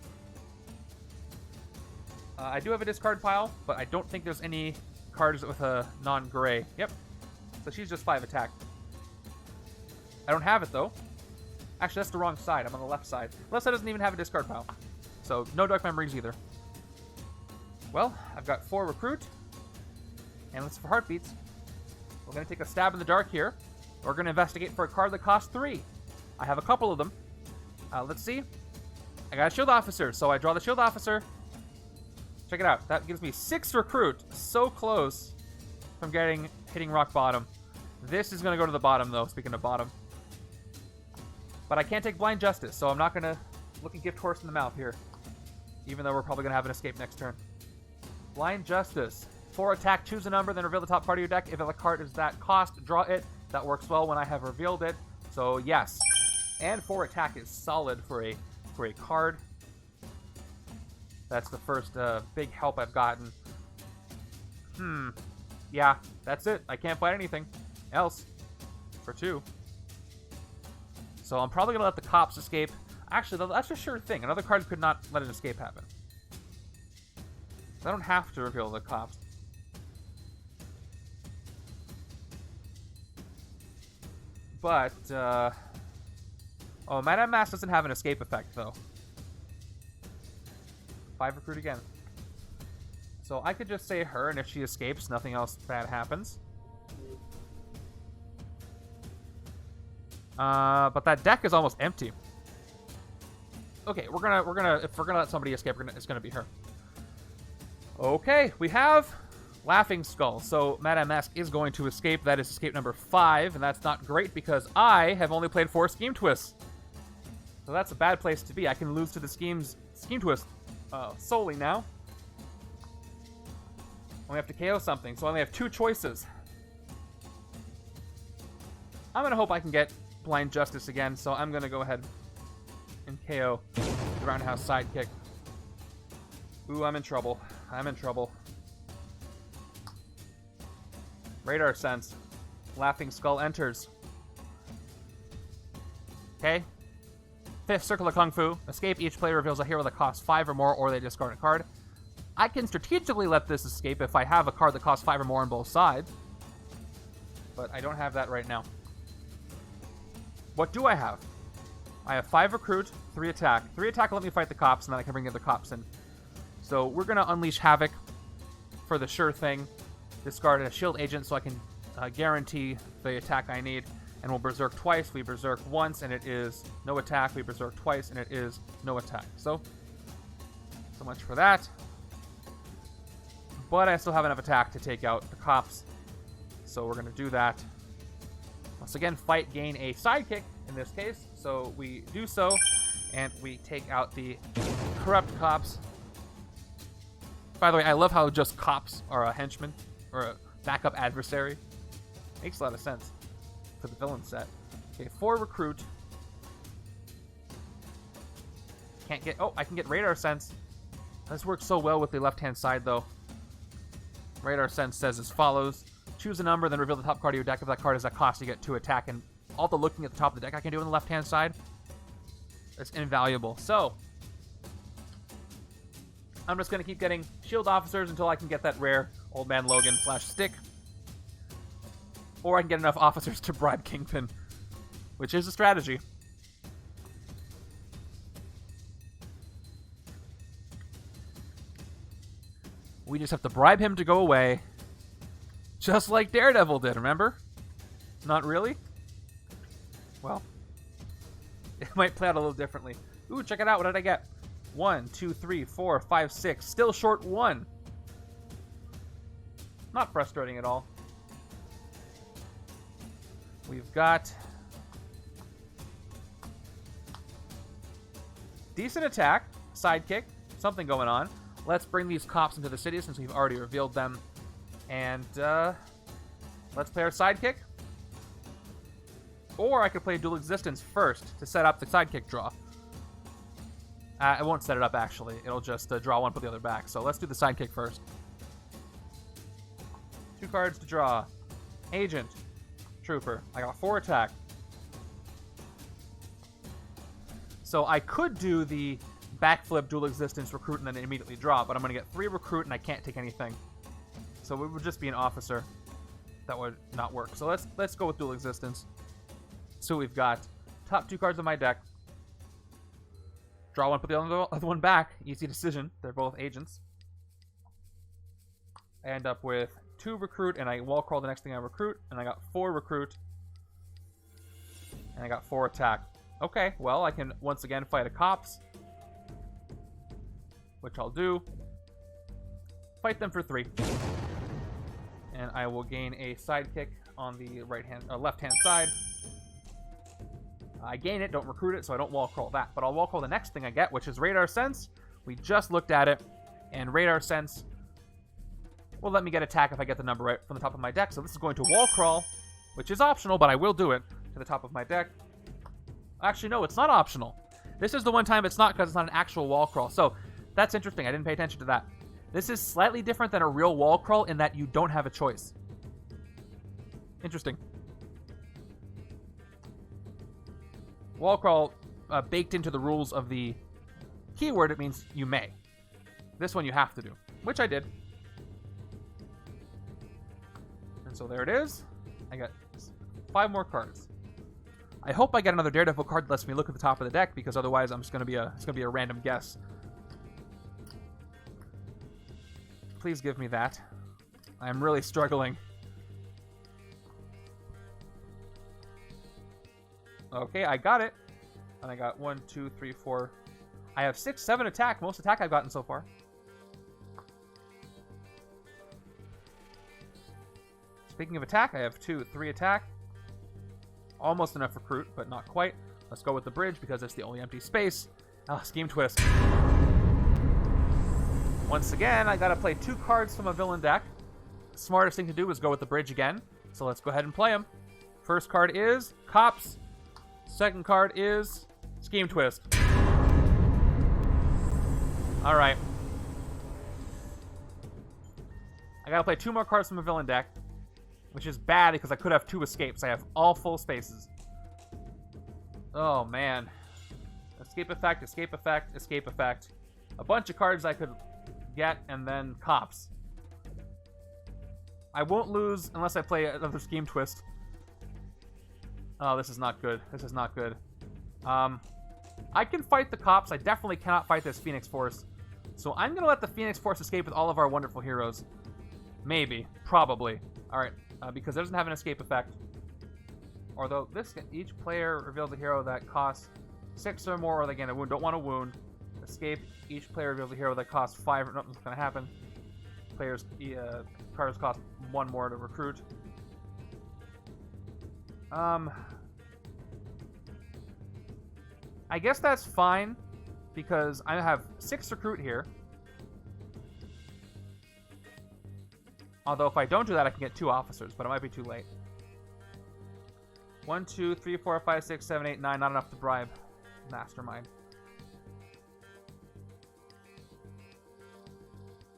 I do have a discard pile, but I don't think there's any cards with a non-gray. Yep. So she's just 5 attack. I don't have it, though. Actually, that's the wrong side. I'm on the left side. Unless I doesn't even have a discard pile. So no Dark Memories either. Well, I've got 4 recruit. And let's for heartbeats. We're going to take a stab in the dark here. We're going to investigate for a card that costs 3. I have a couple of them. Let's see. I got a shield officer, so I draw the shield officer. Check it out. That gives me 6 recruit. So close from hitting rock bottom. This is going to go to the bottom, though, speaking of bottom. But I can't take Blind Justice, so I'm not going to look a gift horse in the mouth here. Even though we're probably going to have an escape next turn. Blind Justice. 4 attack, choose a number, then reveal the top part of your deck. If the card is that cost, draw it. That works well when I have revealed it. So yes. And 4 attack is solid for a card. That's the first big help I've gotten. Yeah, that's it. I can't fight anything else for 2. So I'm probably going to let the cops escape. Actually, that's a sure thing. Another card could not let an escape happen. I don't have to reveal the cops. But, oh, Madame Mask doesn't have an escape effect, though. 5 recruit again. So I could just say her, and if she escapes, nothing else bad happens. But that deck is almost empty. Okay, if we're gonna let somebody escape, it's gonna be her. Okay, we have Laughing Skull. So Madame Mask is going to escape. That is escape number 5, and that's not great because I have only played 4 Scheme Twists. So that's a bad place to be. I can lose to the Scheme Twist solely now. Only have to KO something, so I only have 2 choices. I'm gonna hope I can get Blind Justice again, so I'm gonna go ahead and KO the Roundhouse Sidekick. Ooh, I'm in trouble. I'm in trouble. Radar Sense. Laughing Skull enters. Okay. 5th Circle of Kung Fu. Escape. Each player reveals a hero that costs 5 or more, or they discard a card. I can strategically let this escape if I have a card that costs 5 or more on both sides. But I don't have that right now. What do I have? I have 5 recruit, 3 attack. 3 attack will let me fight the cops, and then I can bring the other cops in. So we're going to unleash Havok for the sure thing. Discard a shield agent so I can guarantee the attack I need. And we'll berserk twice. We berserk once, and it is no attack. We berserk twice, and it is no attack. So much for that. But I still have enough attack to take out the cops. So we're going to do that. Once again, fight, gain a sidekick in this case. So we do so, and we take out the corrupt cops. By the way, I love how just cops are a henchman, or a backup adversary. Makes a lot of sense for the villain set. Okay, 4 recruit. Can't get... Oh, I can get radar sense. This works so well with the left-hand side, though. Radar sense says as follows. Choose a number, then reveal the top card of your deck. If that card is at cost, you get 2 attack. And all the looking at the top of the deck I can do on the left-hand side, it's invaluable. So, I'm just going to keep getting shield officers until I can get that rare Old Man Logan / stick. Or I can get enough officers to bribe Kingpin, which is a strategy. We just have to bribe him to go away. Just like Daredevil did, remember? Not really? Well, it might play out a little differently. Ooh, check it out. What did I get? 1, 2, 3, 4, 5, 6. Still short 1. Not frustrating at all. We've got decent attack, sidekick, something going on. Let's bring these cops into the city since we've already revealed them. And let's play our sidekick. Or I could play Dual Existence first to set up the sidekick draw. I won't set it up, actually. It'll just draw one, put the other back. So let's do the sidekick first. 2 cards to draw. Agent. Trooper. I got 4 attack. So I could do the backflip Dual Existence recruit and then immediately draw, but I'm going to get 3 recruit and I can't take anything. So it would just be an officer. That would not work. So let's go with Dual Existence. So we've got top 2 cards of my deck. Draw one, put the other one back. Easy decision. They're both agents. I end up with 2 recruit, and I wall crawl the next thing I recruit, and I got 4 recruit, and I got 4 attack. Okay, well, I can once again fight a cops, which I'll do. Fight them for 3. And I will gain a sidekick on the left-hand side. I gain it, don't recruit it, so I don't wall crawl that. But I'll wall crawl the next thing I get, which is Radar Sense. We just looked at it, and Radar Sense will let me get attack if I get the number right from the top of my deck. So this is going to wall crawl, which is optional, but I will do it to the top of my deck. Actually, no, it's not optional. This is the one time it's not because it's not an actual wall crawl. So that's interesting. I didn't pay attention to that. This is slightly different than a real wall crawl in that you don't have a choice. Interesting. Wall crawl, baked into the rules of the keyword, it means you may. This one you have to do, which I did. And so there it is. I got 5 more cards. I hope I get another Daredevil card that lets me look at the top of the deck, because otherwise it's gonna be a random guess. Please give me that. I'm really struggling. Okay, I got it. And I got 1, 2, 3, 4. I have 6, 7 attack. Most attack I've gotten so far. Speaking of attack, I have 2, 3 attack. Almost enough recruit, but not quite. Let's go with the bridge because it's the only empty space. Scheme twist. Once again, I gotta play 2 cards from a villain deck. The smartest thing to do is go with the bridge again. So let's go ahead and play them. First card is Cops. Second card is Scheme Twist. Alright. I gotta play 2 more cards from a villain deck, which is bad because I could have 2 escapes. I have all full spaces. Oh, man. Escape effect, escape effect, escape effect. A bunch of cards I could get, and then Cops. I won't lose unless I play another Scheme Twist. Oh, this is not good. This is not good. I can fight the Cops. I definitely cannot fight this Phoenix Force. So I'm going to let the Phoenix Force escape with all of our wonderful heroes. Maybe. Probably. Alright. Because it doesn't have an escape effect. Although, each player reveals a hero that costs 6 or more, or they gain a wound. Don't want a wound. Escape. Each player reveals a hero that costs 5. Nothing's going to happen. Cards cost 1 more to recruit. I guess that's fine, because I have 6 recruit here. Although if I don't do that, I can get 2 officers, but it might be too late. 1, 2, 3, 4, 5, 6, 7, 8, 9. Not enough to bribe Mastermind.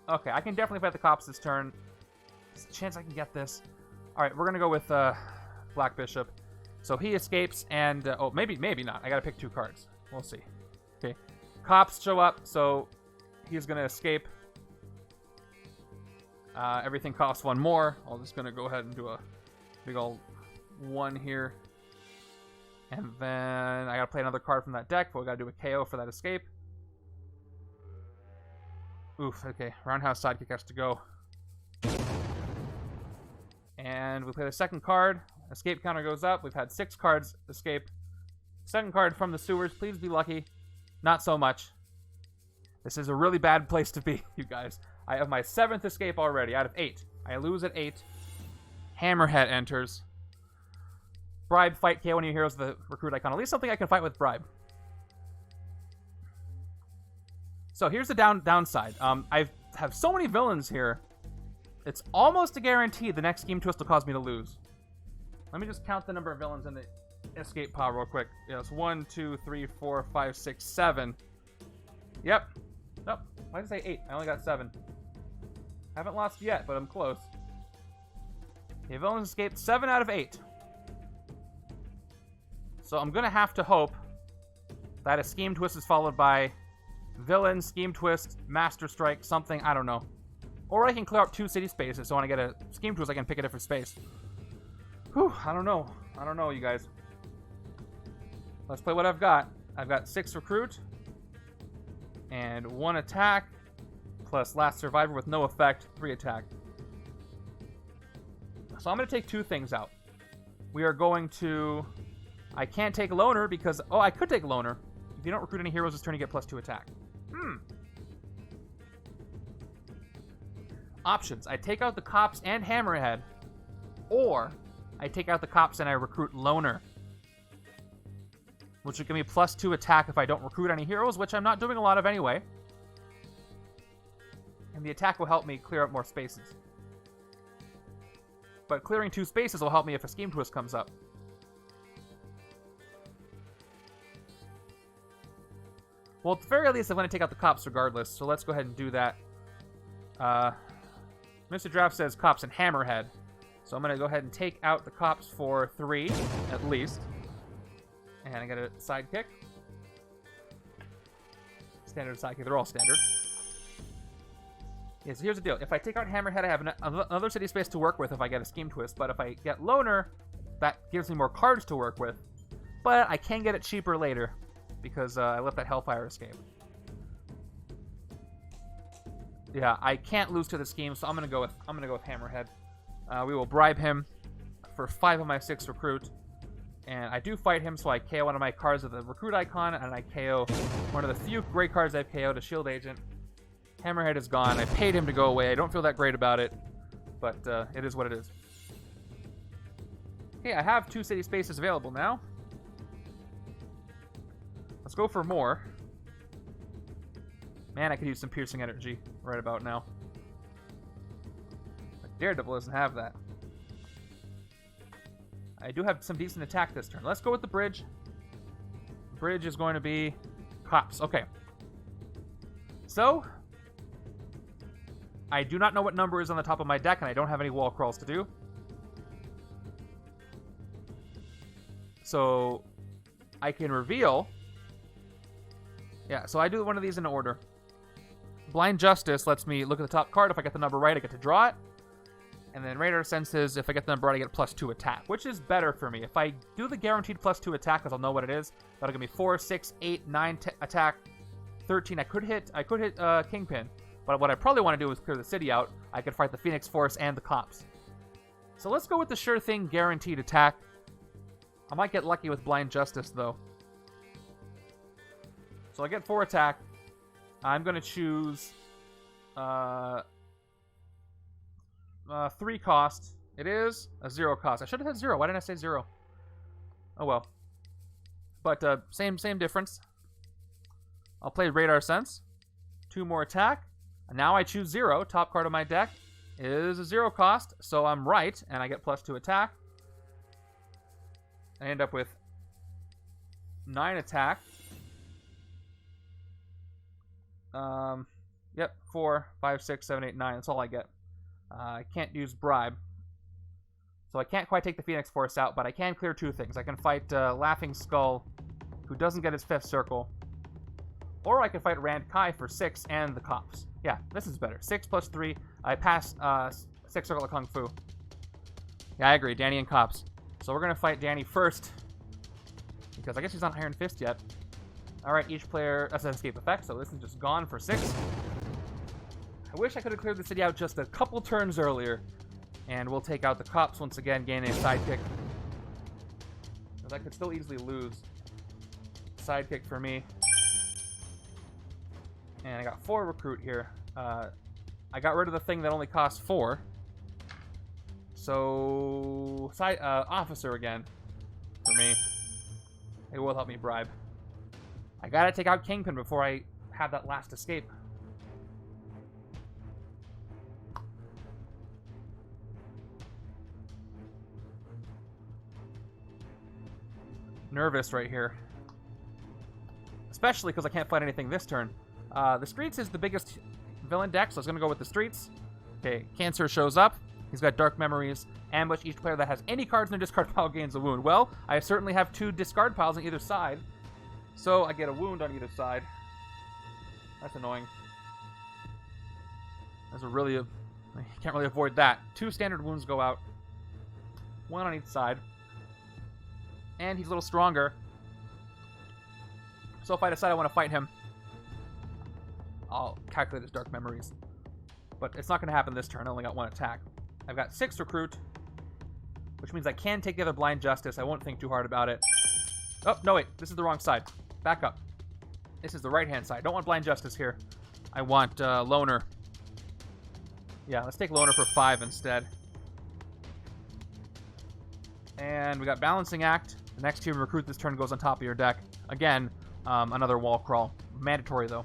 Okay, I can definitely fight the cops this turn. There's a chance I can get this. Alright, we're going to go with Black Bishop. So he escapes, and... oh, maybe not. I got to pick 2 cards. We'll see. Okay. Cops show up, so he's going to escape. Everything costs 1 more. I'm just going to go ahead and do a big old 1 here. And then I got to play another card from that deck, but we got to do a KO for that escape. Oof, okay. Roundhouse Sidekick has to go. And we play the second card. Escape counter goes up. We've had 6 cards escape. Second card from the sewers. Please be lucky. Not so much. This is a really bad place to be, you guys. I have my 7th escape already out of 8. I lose at 8. Hammerhead enters. Bribe, fight, KO any heroes of the recruit icon. At least something I can fight with Bribe. So here's the downside. I have so many villains here. It's almost a guarantee the next scheme twist will cause me to lose. Let me just count the number of villains in the escape pile real quick. Yeah, it's 1, 2, 3, 4, 5, 6, 7. Yep. Nope. Why did I say 8? I only got 7. Haven't lost yet, but I'm close. The villains escaped 7 out of 8. So I'm going to have to hope that a scheme twist is followed by villain, scheme twist, master strike, something, I don't know. Or I can clear up 2 city spaces, so when I get a scheme twist, I can pick a different space. Whew, I don't know. I don't know, you guys. Let's play what I've got. I've got 6 recruit, and 1 attack, plus last survivor with no effect, 3 attack. So I'm going to take 2 things out. We are going to... I can't take Loner because... oh, I could take Loner. If you don't recruit any heroes this turn, you get +2 attack. Options. I take out the cops and Hammerhead, or I take out the cops and I recruit Loner, which would give me +2 attack if I don't recruit any heroes, which I'm not doing a lot of anyway. And the attack will help me clear up more spaces. But clearing 2 spaces will help me if a scheme twist comes up. Well, at the very least, I'm going to take out the cops regardless, so let's go ahead and do that. Mr. Draft says cops and Hammerhead. So I'm going to go ahead and take out the cops for 3, at least. And I got a sidekick. Standard sidekick. They're all standard. Yeah, so here's the deal. If I take out Hammerhead, I have another city space to work with if I get a scheme twist. But if I get Loner, that gives me more cards to work with. But I can get it cheaper later, because I left that Hellfire escape. Yeah, I can't lose to the scheme, so I'm gonna go with Hammerhead. We will bribe him for 5 of my 6 recruit, and I do fight him, so I KO one of my cards with the recruit icon, and I KO one of the few great cards I've KO'd, a shield agent. Hammerhead is gone. I paid him to go away. I don't feel that great about it, but it is what it is. Okay, I have 2 city spaces available now. Let's go for more. Man, I could use some piercing energy right about now. But Daredevil doesn't have that. I do have some decent attack this turn. Let's go with the bridge. Bridge is going to be cops. Okay. So, I do not know what number is on the top of my deck, and I don't have any wall crawls to do. So, I can reveal... yeah, so I do one of these in order. Blind Justice lets me look at the top card. If I get the number right, I get to draw it. And then Radar Senses, if I get the number right, I get +2 attack, which is better for me. If I do the guaranteed +2 attack, because I'll know what it is, that'll give me 4, 6, 8, 9 attack, 13. I could hit Kingpin, but what I probably want to do is clear the city out. I could fight the Phoenix Force and the cops. So let's go with the sure thing guaranteed attack. I might get lucky with Blind Justice, though. So I get 4 attack. I'm going to choose 3 cost. It is a 0 cost. I should have had 0. Why didn't I say 0? Oh well. But same difference. I'll play Radar Sense. 2 more attack. And now I choose 0. Top card of my deck is a 0 cost. So I'm right, and I get +2 attack. I end up with 9 attack. Yep, 4, 5, 6, 7, 8, 9. That's all I get. I can't use bribe. So I can't quite take the Phoenix Force out, but I can clear 2 things. I can fight Laughing Skull, who doesn't get his 5th circle. Or I can fight Rand Kai for 6 and the cops. Yeah, this is better. 6 plus 3. I pass 6 circle of Kung Fu. Yeah, I agree. Danny and cops. So we're going to fight Danny first, because I guess he's not Iron Fist yet. Alright, each player... That's an escape effect, so this is just gone for 6. I wish I could have cleared the city out just a couple turns earlier. And we'll take out the cops once again, gaining a sidekick. Because I could still easily lose. Sidekick for me. And I got 4 recruit here. I got rid of the thing that only costs 4. So... officer again. For me. It will help me bribe. I gotta take out Kingpin before I have that last escape. Nervous right here. Especially because I can't fight anything this turn. The streets is the biggest villain deck, so I was going to go with the streets. Okay, Cancer shows up. He's got Dark Memories. Ambush. Each player that has any cards in their discard pile gains a wound. Well, I certainly have 2 discard piles on either side. So I get a wound on either side. That's annoying. That's a really... You can't really avoid that. 2 standard wounds go out. 1 on each side. And he's a little stronger. So if I decide I want to fight him, I'll calculate his Dark Memories. But it's not going to happen this turn. I only got 1 attack. I've got 6 recruit, which means I can take the other Blind Justice. I won't think too hard about it. Oh, no, wait. This is the wrong side. Back up. This is the right-hand side. Don't want Blind Justice here. I want Loner. Yeah, let's take Loner for 5 instead. And we got Balancing Act. The next team recruit this turn goes on top of your deck. Again, another wall crawl. Mandatory, though.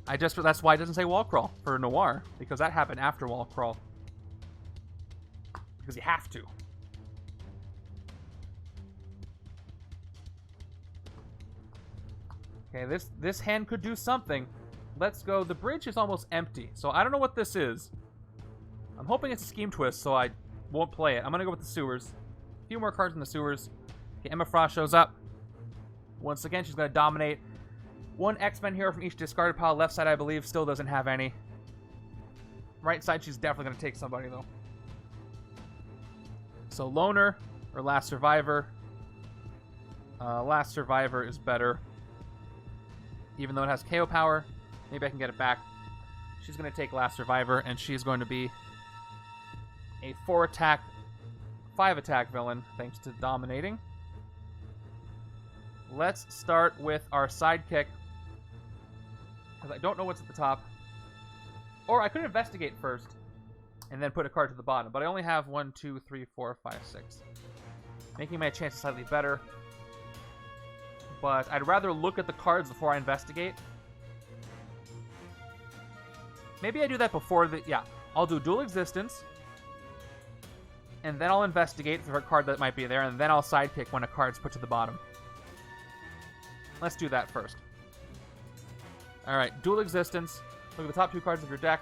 That's why it doesn't say wall crawl for Noir, because that happened after wall crawl. Because you have to. Okay, this hand could do something. Let's go. The bridge is almost empty, so I don't know what this is. I'm hoping it's a Scheme Twist, so I won't play it. I'm going to go with the sewers. A few more cards in the sewers. Okay, Emma Frost shows up. Once again, she's going to dominate. 1 X-Men hero from each discarded pile. Left side, I believe, still doesn't have any. Right side, she's definitely going to take somebody, though. So Loner, or Last Survivor. Last Survivor is better. Even though it has KO power, maybe I can get it back. She's going to take Last Survivor, and she's going to be a 4-attack, 5-attack villain, thanks to dominating. Let's start with our sidekick, because I don't know what's at the top. Or I could investigate first, and then put a card to the bottom, but I only have 1, 2, 3, 4, 5, 6. Making my chances slightly better. But I'd rather look at the cards before I investigate. Maybe I do that before the... Yeah, I'll do Dual Existence. And then I'll investigate for a card that might be there. And then I'll sidekick when a card's put to the bottom. Let's do that first. Alright, Dual Existence. Look at the top 2 cards of your deck.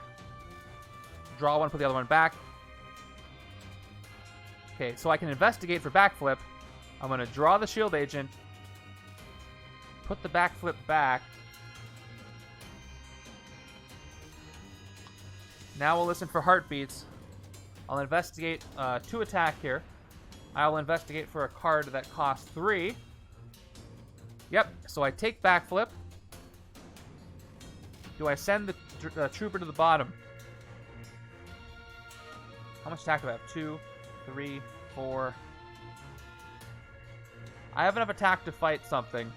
Draw 1, put the other one back. Okay, so I can investigate for backflip. I'm going to draw the Shield Agent. Put the backflip back. Now we'll listen for heartbeats. I'll investigate 2 attack here. I'll investigate for a card that costs 3. Yep, so I take backflip. Do I send the trooper to the bottom? How much attack do I have? 2, 3, 4. I have enough attack to fight something.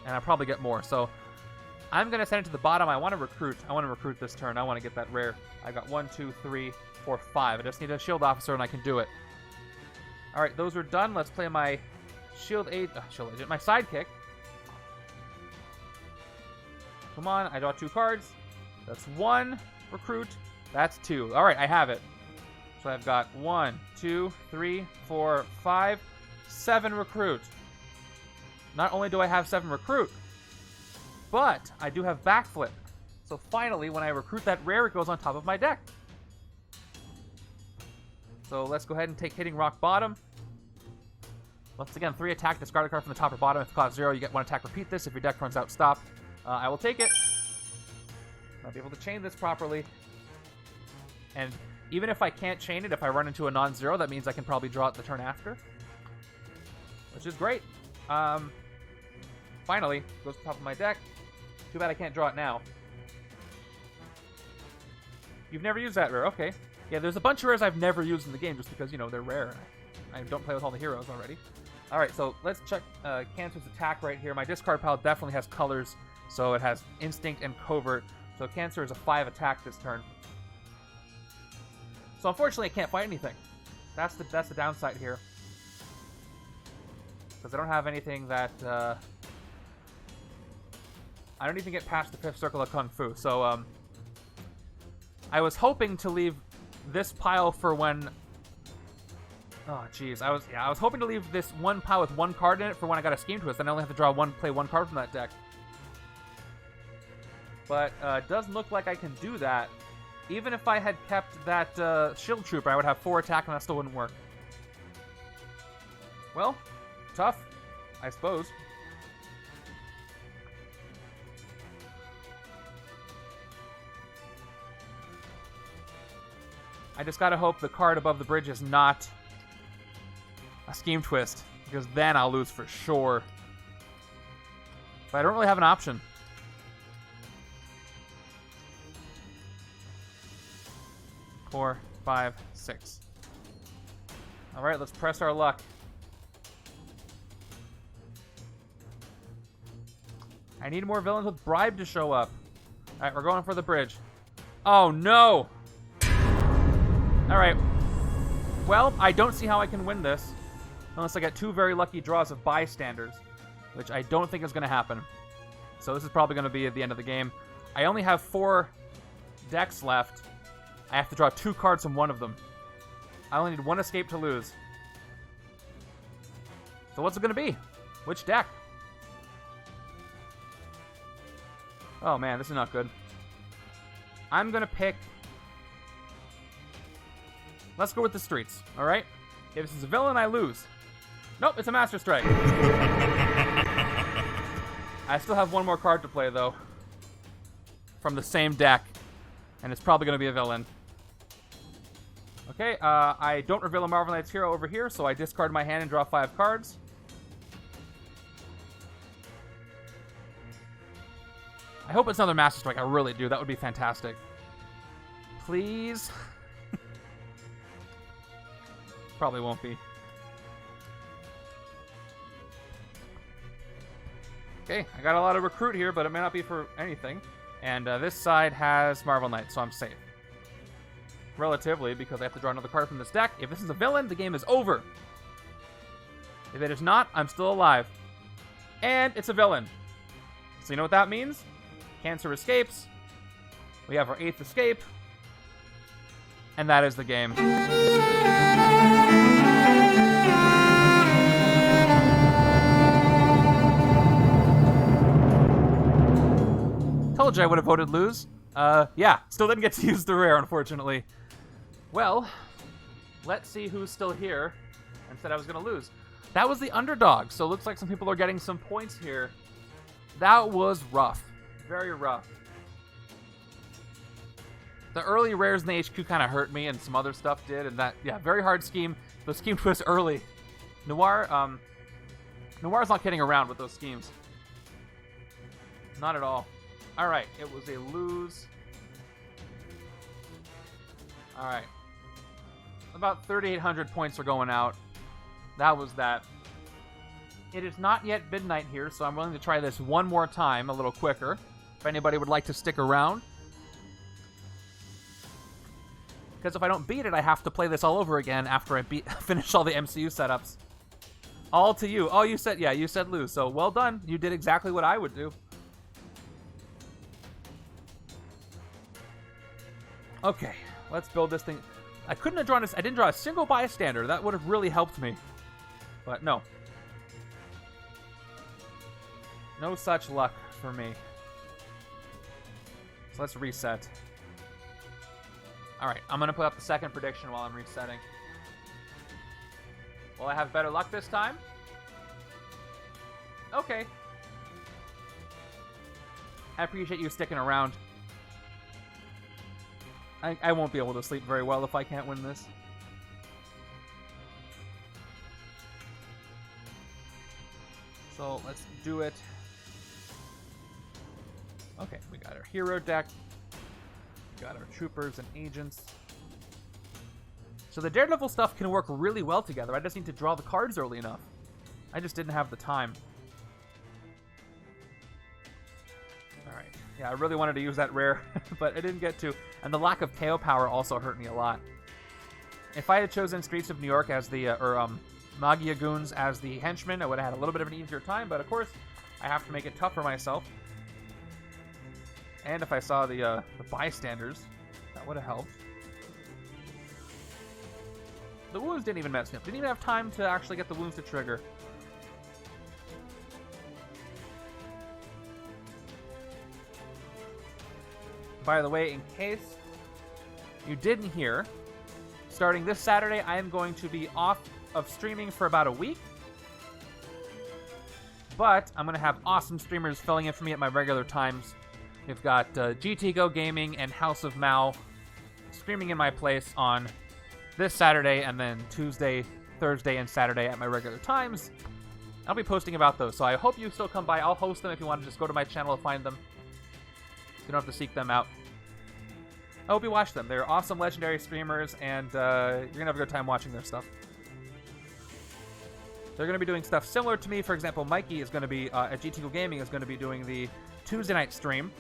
And I'll probably get more. So I'm going to send it to the bottom. I want to recruit. I want to recruit this turn. I want to get that rare. I got 1, 2, 3, 4, 5. I just need a shield officer and I can do it. All right, those are done. Let's play my shield agent, my sidekick. Come on, I draw 2 cards. That's 1 recruit. That's 2. All right, I have it. So I've got 1, 2, 3, 4, 5, 7 recruit. Not only do I have 7 recruit, but I do have backflip. So finally, when I recruit that rare, it goes on top of my deck. So let's go ahead and take hitting rock bottom. Once again, 3 attack, discard a card from the top or bottom. If it costs 0, you get 1 attack, repeat this. If your deck runs out, stop. I will take it. I'll be able to chain this properly. And even if I can't chain it, if I run into a non-zero, that means I can probably draw it the turn after. Which is great. Finally, goes to the top of my deck. Too bad I can't draw it now. You've never used that rare, okay. Yeah, there's a bunch of rares I've never used in the game just because, you know, they're rare. I don't play with all the heroes already. Alright, so let's check Cancer's attack right here. My discard pile definitely has colors, so it has Instinct and Covert. So Cancer is a 5 attack this turn. So unfortunately, I can't fight anything. That's the downside here. Because I don't have anything that... I don't even get past the 5th circle of Kung Fu. So, I was hoping to leave this pile for when... Oh, jeez. I was hoping to leave this one pile with 1 card in it for when I got a Scheme Twist. Then I only have to play 1 card from that deck. But it doesn't look like I can do that. Even if I had kept that Shield Trooper, I would have 4 attack and that still wouldn't work. Well, tough, I suppose. I just gotta hope the card above the bridge is not a Scheme Twist, because then I'll lose for sure. But I don't really have an option. Four, 5, 6. Alright, let's press our luck. I need more villains with bribe to show up. Alright, we're going for the bridge. Oh no! Alright. Well, I don't see how I can win this. Unless I get 2 very lucky draws of bystanders. Which I don't think is going to happen. So this is probably going to be at the end of the game. I only have 4 decks left. I have to draw 2 cards from one of them. I only need 1 escape to lose. So what's it going to be? Which deck? Oh man, this is not good. I'm going to pick... Let's go with the streets, alright? If this is a villain, I lose. Nope, it's a Master Strike. I still have 1 more card to play, though. From the same deck. And it's probably going to be a villain. Okay, I don't reveal a Marvel Knights hero over here, so I discard my hand and draw 5 cards. I hope it's another Master Strike. I really do. That would be fantastic. Please. Probably won't be. Okay, I got a lot of recruit here, but it may not be for anything. And this side has Marvel Knight, so I'm safe. Relatively, because I have to draw another card from this deck. If this is a villain, the game is over. If it is not, I'm still alive. And it's a villain. So you know what that means? Cancer escapes. We have our 8th escape. And that is the game. Told you I would have voted lose. Yeah, still didn't get to use the rare, unfortunately. Well, let's see who's still here and said I was going to lose. That was the underdog, so it looks like some people are getting some points here. That was rough. Very rough. The early rares in the HQ kind of hurt me, and some other stuff did, and that, yeah, very hard scheme. Those scheme twists early. Noir's not kidding around with those schemes. Not at all. Alright, it was a lose. Alright. About 3,800 points are going out. That was that. It is not yet midnight here, so I'm willing to try this one more time, a little quicker. If anybody would like to stick around. Because if I don't beat it, I have to play this all over again after I finish all the MCU setups. All to you. Oh, you said, yeah, you said lose. So, well done. You did exactly what I would do. Okay, let's build this thing. I couldn't have drawn this. I didn't draw a single bystander. That would have really helped me. But no. No such luck for me. So let's reset. Alright, I'm going to put up the second prediction while I'm resetting. Will I have better luck this time? Okay. I appreciate you sticking around. I won't be able to sleep very well if I can't win this. So let's do it. Okay, we got our hero deck. We got our troopers and agents. So the Daredevil stuff can work really well together. I just need to draw the cards early enough. I just didn't have the time. Alright. Yeah, I really wanted to use that rare, but I didn't get to. And the lack of KO power also hurt me a lot. If I had chosen Streets of New York as the, Magia Goons as the henchmen, I would have had a little bit of an easier time, but of course, I have to make it tough for myself. And if I saw the bystanders, that would have helped. The wounds didn't even mess me up. Didn't even have time to actually get the wounds to trigger. By the way, in case you didn't hear, starting this Saturday, I am going to be off of streaming for about a week. But I'm going to have awesome streamers filling in for me at my regular times. We've got GT Go Gaming and House of Mal streaming in my place on this Saturday, and then Tuesday, Thursday, and Saturday at my regular times. I'll be posting about those, so I hope you still come by. I'll host them if you want to just go to my channel and find them. You don't have to seek them out. I hope you watch them. They're awesome, legendary streamers, and you're going to have a good time watching their stuff. They're going to be doing stuff similar to me. For example, Mikey is going to be, at GT Go Gaming, is going to be doing the Tuesday night stream.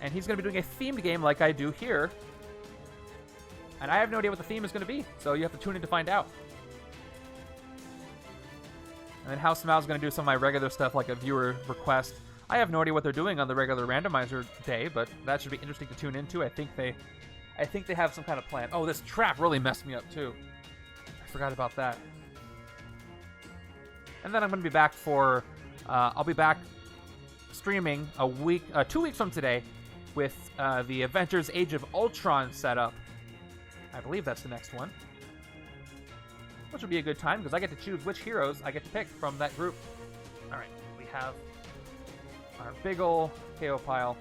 And he's going to be doing a themed game like I do here. And I have no idea what the theme is going to be, so you have to tune in to find out. And then House of Mal is going to do some of my regular stuff like a viewer request. I have no idea what they're doing on the regular randomizer day, but that should be interesting to tune into. I think they have some kind of plan. Oh, this trap really messed me up too. I forgot about that. And then I'm going to be back for, I'll be back streaming 2 weeks from today with the Avengers Age of Ultron setup. I believe that's the next one. Which will be a good time, because I get to choose which heroes I get to pick from that group. Alright, we have our big ol' KO pile.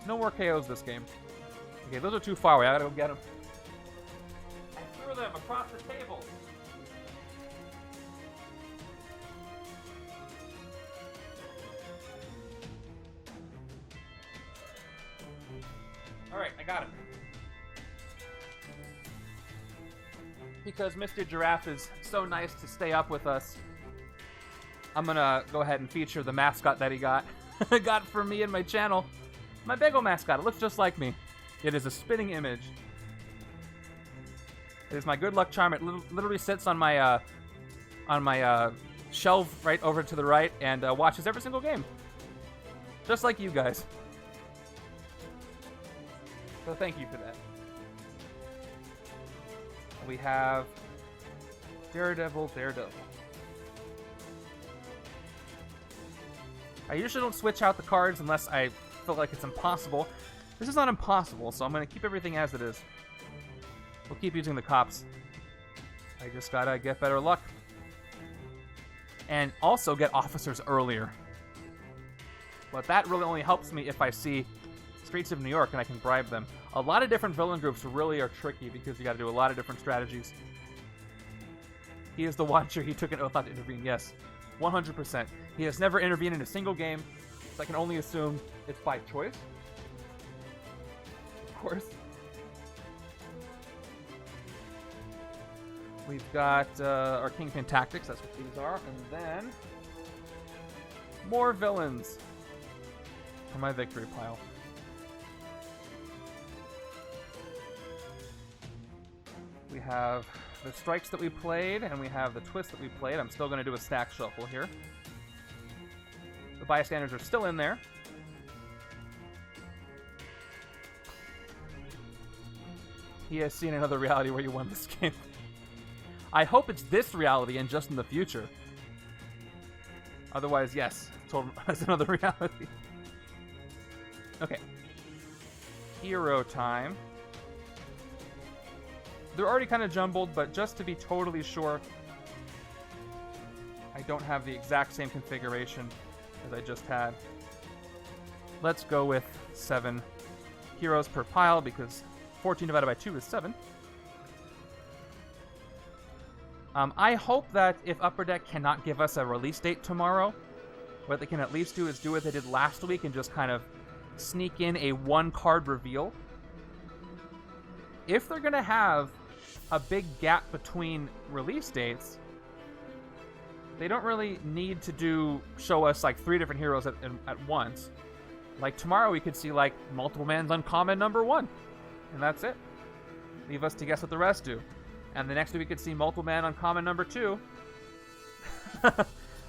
No more KOs this game. Okay, those are too far away. I gotta go get them. I threw them across the table. Alright, I got it. Because Mr. Giraffe is so nice to stay up with us, I'm gonna go ahead and feature the mascot that he got. got for me and my channel. My bagel mascot. It looks just like me. It is a spinning image. It is my good luck charm. It literally sits on my shelf right over to the right and watches every single game. Just like you guys. So thank you for that. We have Daredevil. I usually don't switch out the cards unless I feel like it's impossible. This is not impossible, so I'm going to keep everything as it is. We'll keep using the cops. I just gotta get better luck. And also get officers earlier. But that really only helps me if I see Streets of New York and I can bribe them. A lot of different villain groups really are tricky because you gotta do a lot of different strategies. He is the Watcher. He took an oath not to intervene. Yes, 100%. He has never intervened in a single game, so I can only assume it's by choice. Of course. We've got our Kingpin tactics. That's what these are. And then more villains for my victory pile. We have the strikes that we played, and we have the twists that we played. I'm still going to do a stack shuffle here. The bystanders are still in there. He has seen another reality where you won this game. I hope it's this reality and just in the future. Otherwise, yes, it's another reality. Okay. Hero time. They're already kind of jumbled, but just to be totally sure, I don't have the exact same configuration as I just had. Let's go with 7 heroes per pile, because 14 divided by 2 is 7. I hope that if Upper Deck cannot give us a release date tomorrow, what they can at least do is do what they did last week and just kind of sneak in a 1-card reveal. If they're going to have a big gap between release dates, they don't really need to show us like 3 different heroes at once. Like tomorrow we could see like Multiple Man's Uncommon #1, and that's it. Leave us to guess what the rest do. And the next week we could see Multiple Man Uncommon #2.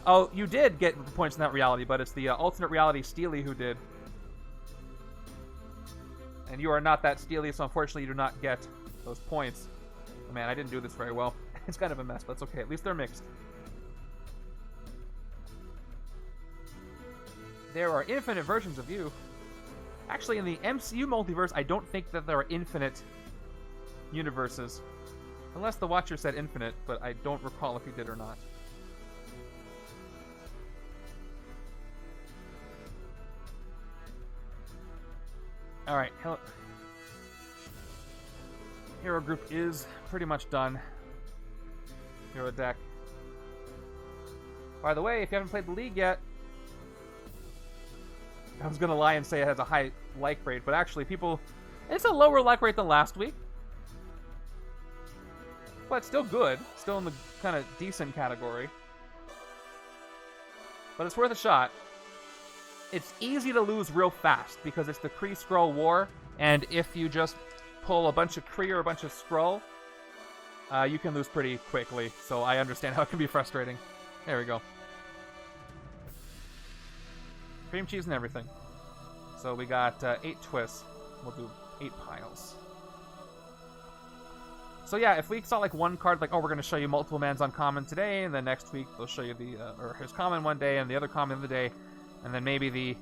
Oh, you did get the points in that reality, but it's the alternate reality Steely who did. And you are not that Steely, so unfortunately you do not get those points. Oh, man, I didn't do this very well. It's kind of a mess, but it's okay. At least they're mixed. There are infinite versions of you. Actually, in the MCU multiverse, I don't think that there are infinite universes. Unless the Watcher said infinite, but I don't recall if he did or not. Alright, hero group is pretty much done. Hero deck. By the way, if you haven't played the League yet, I was going to lie and say it has a high like rate, but actually it's a lower like rate than last week. But still good. Still in the kind of decent category. But it's worth a shot. It's easy to lose real fast because it's the Kree-Skrull War, and if you just pull a bunch of Kree or a bunch of Skrull, you can lose pretty quickly. So I understand how it can be frustrating. There we go. Cream cheese and everything. So we got 8 twists. We'll do 8 piles. So yeah, if we saw like one card, like, oh, we're going to show you Multiple Man's Uncommon today, and then next week they'll show you or his common one day, and the other common the day, and then maybe the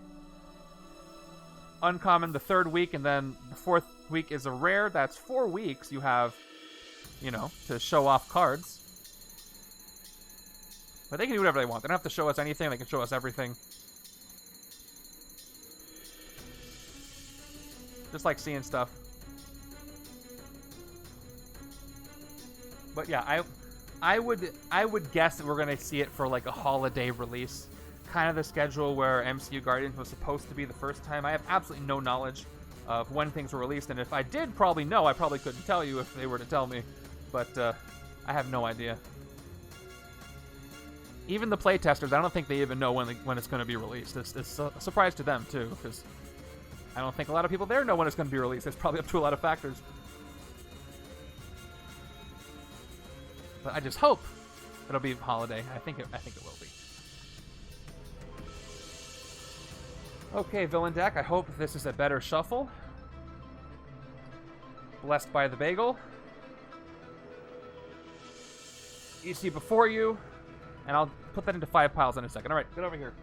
uncommon the 3rd week, and then the 4th week is a rare. That's 4 weeks you have, to show off cards. But they can do whatever they want. They don't have to show us anything. They can show us everything. Just like seeing stuff. But yeah, I would guess that we're gonna see it for like a holiday release, kind of the schedule where MCU Guardians was supposed to be the first time. I have absolutely no knowledge of when things were released, and if I did probably know, I probably couldn't tell you if they were to tell me. But I have no idea. Even the playtesters, I don't think they even know when it's going to be released. It's a surprise to them too, because I don't think a lot of people there know when it's going to be released. It's probably up to a lot of factors. But I just hope it'll be holiday. I think it will be. Okay, villain deck. I hope this is a better shuffle. Blessed by the bagel. You see before you, and I'll put that into 5 piles in a second. All right, get over here.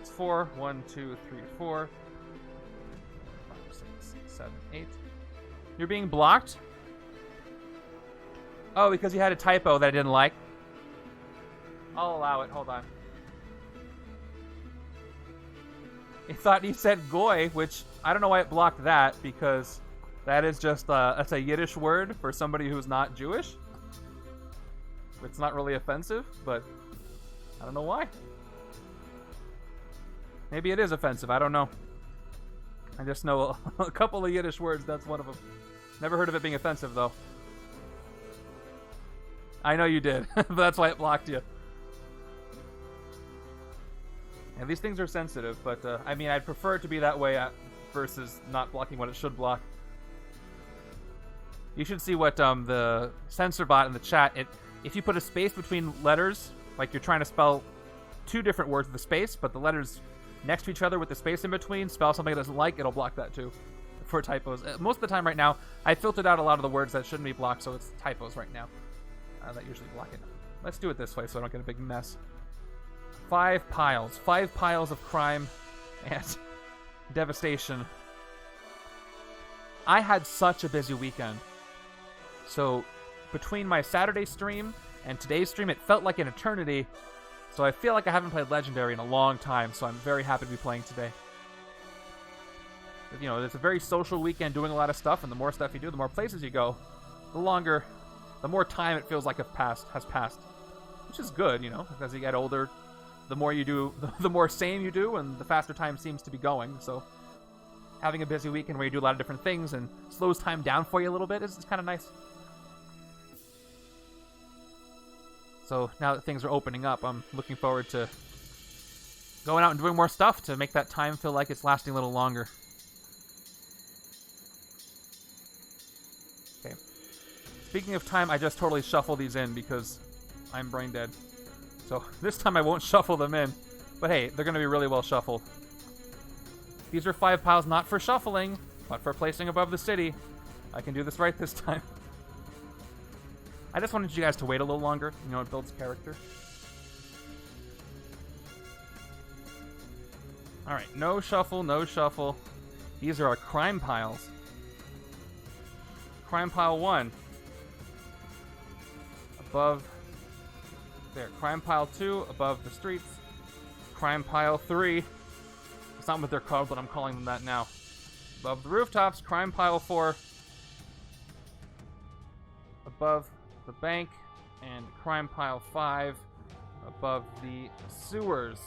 It's 4. 1, 2, 3, 4. 5, 6, 7, 8. You're being blocked? Oh, because you had a typo that I didn't like. I'll allow it. Hold on. It thought you said goy, which I don't know why it blocked that, because that is just that's a Yiddish word for somebody who's not Jewish. It's not really offensive, but I don't know why. Maybe it is offensive. I don't know. I just know a couple of Yiddish words. That's one of them. Never heard of it being offensive, though. I know you did, but that's why it blocked you. And these things are sensitive, but I mean, I'd prefer it to be that way versus not blocking what it should block. You should see what the censor bot in the chat. If you put a space between letters, like you're trying to spell 2 different words with a space, but the letters next to each other with the space in between, spell something it doesn't like, it'll block that too for typos. Most of the time right now, I filtered out a lot of the words that shouldn't be blocked, so it's typos right now that usually block it. Let's do it this way so I don't get a big mess. 5 piles. 5 piles of crime and devastation. I had such a busy weekend. So between my Saturday stream and today's stream, it felt like an eternity. So I feel like I haven't played Legendary in a long time, so I'm very happy to be playing today. You know, it's a very social weekend, doing a lot of stuff, and the more stuff you do, the more places you go, the more time it feels like has passed. Which is good, you know, as you get older, the more you do, the more same you do, and the faster time seems to be going. So having a busy weekend where you do a lot of different things and slows time down for you a little bit is kind of nice. So now that things are opening up, I'm looking forward to going out and doing more stuff to make that time feel like it's lasting a little longer. Okay. Speaking of time, I just totally shuffle these in because I'm brain dead. So this time I won't shuffle them in. But hey, they're going to be really well shuffled. These are 5 piles not for shuffling, but for placing above the city. I can do this right this time. I just wanted you guys to wait a little longer. You know, it builds character. Alright, no shuffle, no shuffle. These are our crime piles. Crime pile 1. Above... There. Crime pile 2, above the streets. Crime pile 3. It's not what they're called, but I'm calling them that now. Above the rooftops. Crime pile 4. Above the bank. And crime pile 5. Above the sewers.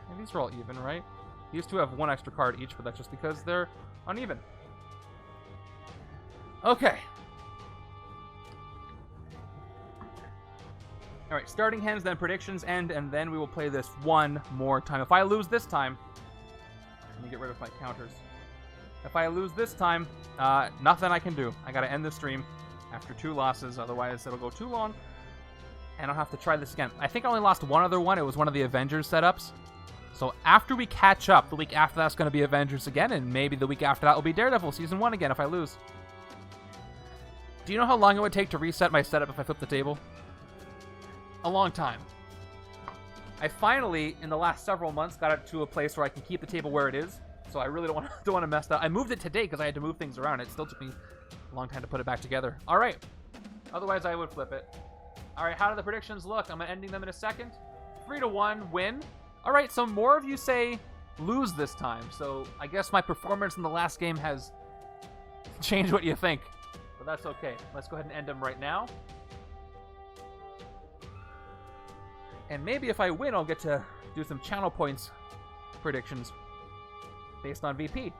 And these are all even, right? These two have 1 extra card each, but that's just because they're uneven. Okay. Alright, starting hands, then predictions end, and then we will play this one more time. If I lose this time... Let me get rid of my counters. If I lose this time, nothing I can do. I gotta end the stream after 2 losses, otherwise it'll go too long. And I'll have to try this again. I think I only lost one other one. It was one of the Avengers setups. So after we catch up, the week after that's going to be Avengers again, and maybe the week after that will be Daredevil Season 1 again if I lose. Do you know how long it would take to reset my setup if I flip the table? A long time. I finally, in the last several months, got it to a place where I can keep the table where it is. So I really don't want to mess that up. I moved it today because I had to move things around. It still took me a long time to put it back together. All right. Otherwise, I would flip it. All right, how do the predictions look? I'm ending them in a second. 3-1, win. All right, so more of you say lose this time. So I guess my performance in the last game has changed what you think. But that's okay. Let's go ahead and end them right now. And maybe if I win, I'll get to do some channel points predictions based on VP.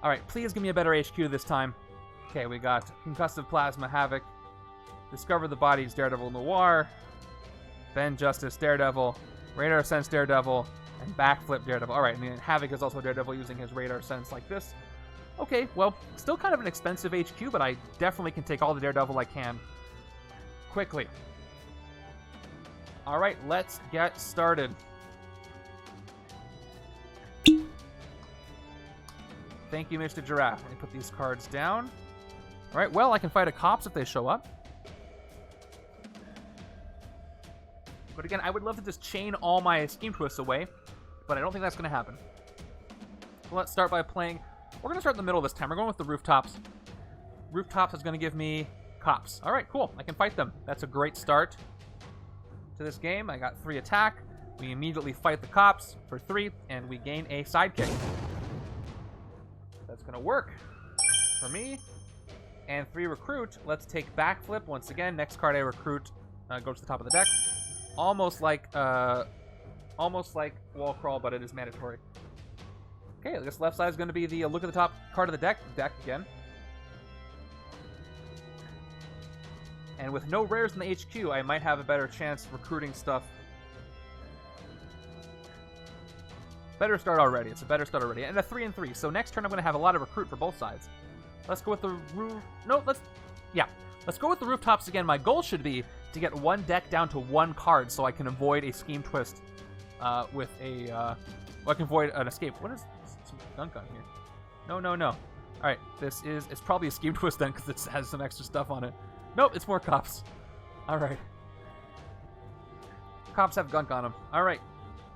All right, please give me a better HQ this time. Okay, we got Concussive Plasma, Havok, Discover the Bodies, Daredevil, Noir, Ben Justice, Daredevil, Radar Sense, Daredevil, and Backflip, Daredevil. All right, and then Havok is also Daredevil using his Radar Sense like this. Okay, well, still kind of an expensive HQ, but I definitely can take all the Daredevil I can quickly. All right, let's get started. Thank you, Mr. Giraffe. Let me put these cards down. All right, well, I can fight a cops if they show up. But again, I would love to just chain all my scheme twists away, but I don't think that's going to happen. Well, let's start by playing... We're going to start in the middle this time. We're going with the rooftops. Rooftops is going to give me cops. All right, cool. I can fight them. That's a great start to this game. I got 3 attack. We immediately fight the cops for 3, and we gain a sidekick. That's going to work for me. And 3 recruit. Let's take Backflip once again. Next card I recruit goes to the top of the deck. Almost like Wall Crawl, but it is mandatory. Okay, this left side is going to be the look at the top card of the deck again. And with no rares in the HQ, I might have a better chance recruiting stuff. Better start already. It's a better start already. And a 3 and 3. So next turn I'm going to have a lot of recruit for both sides. Let's go with the roof. No, let's go with the rooftops again. My goal should be to get one deck down to 1 card so I can avoid a scheme twist with a, well, I can avoid an escape. What is some gunk on here? No, no, no. Alright, it's probably a scheme twist then because it has some extra stuff on it. Nope, it's more cops. Alright. Cops have gunk on them. Alright.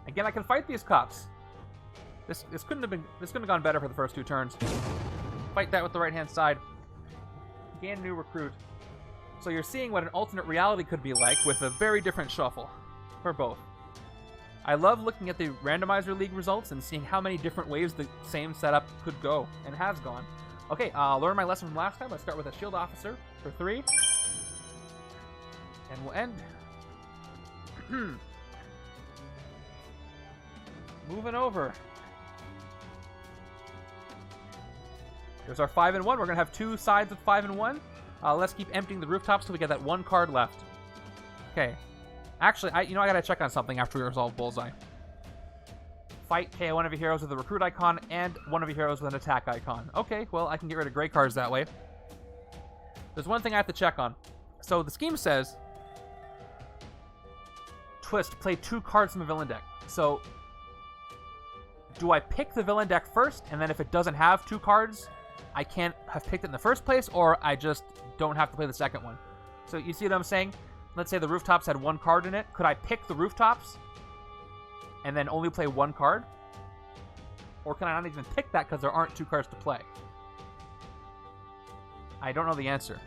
Again, I can fight these cops. This couldn't have gone better for the first 2 turns. Fight that with the right-hand side. Gain new recruit. So you're seeing what an alternate reality could be like with a very different shuffle for both. I love looking at the randomizer league results and seeing how many different ways the same setup could go and has gone. Okay, I'll learn my lesson from last time. Let's start with a shield officer for 3. And we'll end. Moving over. There's our 5 and 1. We're going to have 2 sides with 5 and 1. Let's keep emptying the rooftops till we get that 1 card left. Okay. Actually, I gotta check on something after we resolve Bullseye. Fight, KO one of your heroes with a recruit icon and one of your heroes with an attack icon. Okay, well, I can get rid of gray cards that way. There's one thing I have to check on. So the scheme says, twist, play 2 cards from the villain deck. So, do I pick the villain deck first, and then if it doesn't have 2 cards, I can't have picked it in the first place, or I just don't have to play the second one? So you see what I'm saying? Let's say the rooftops had 1 card in it. Could I pick the rooftops and then only play 1 card? Or can I not even pick that because there aren't 2 cards to play? I don't know the answer.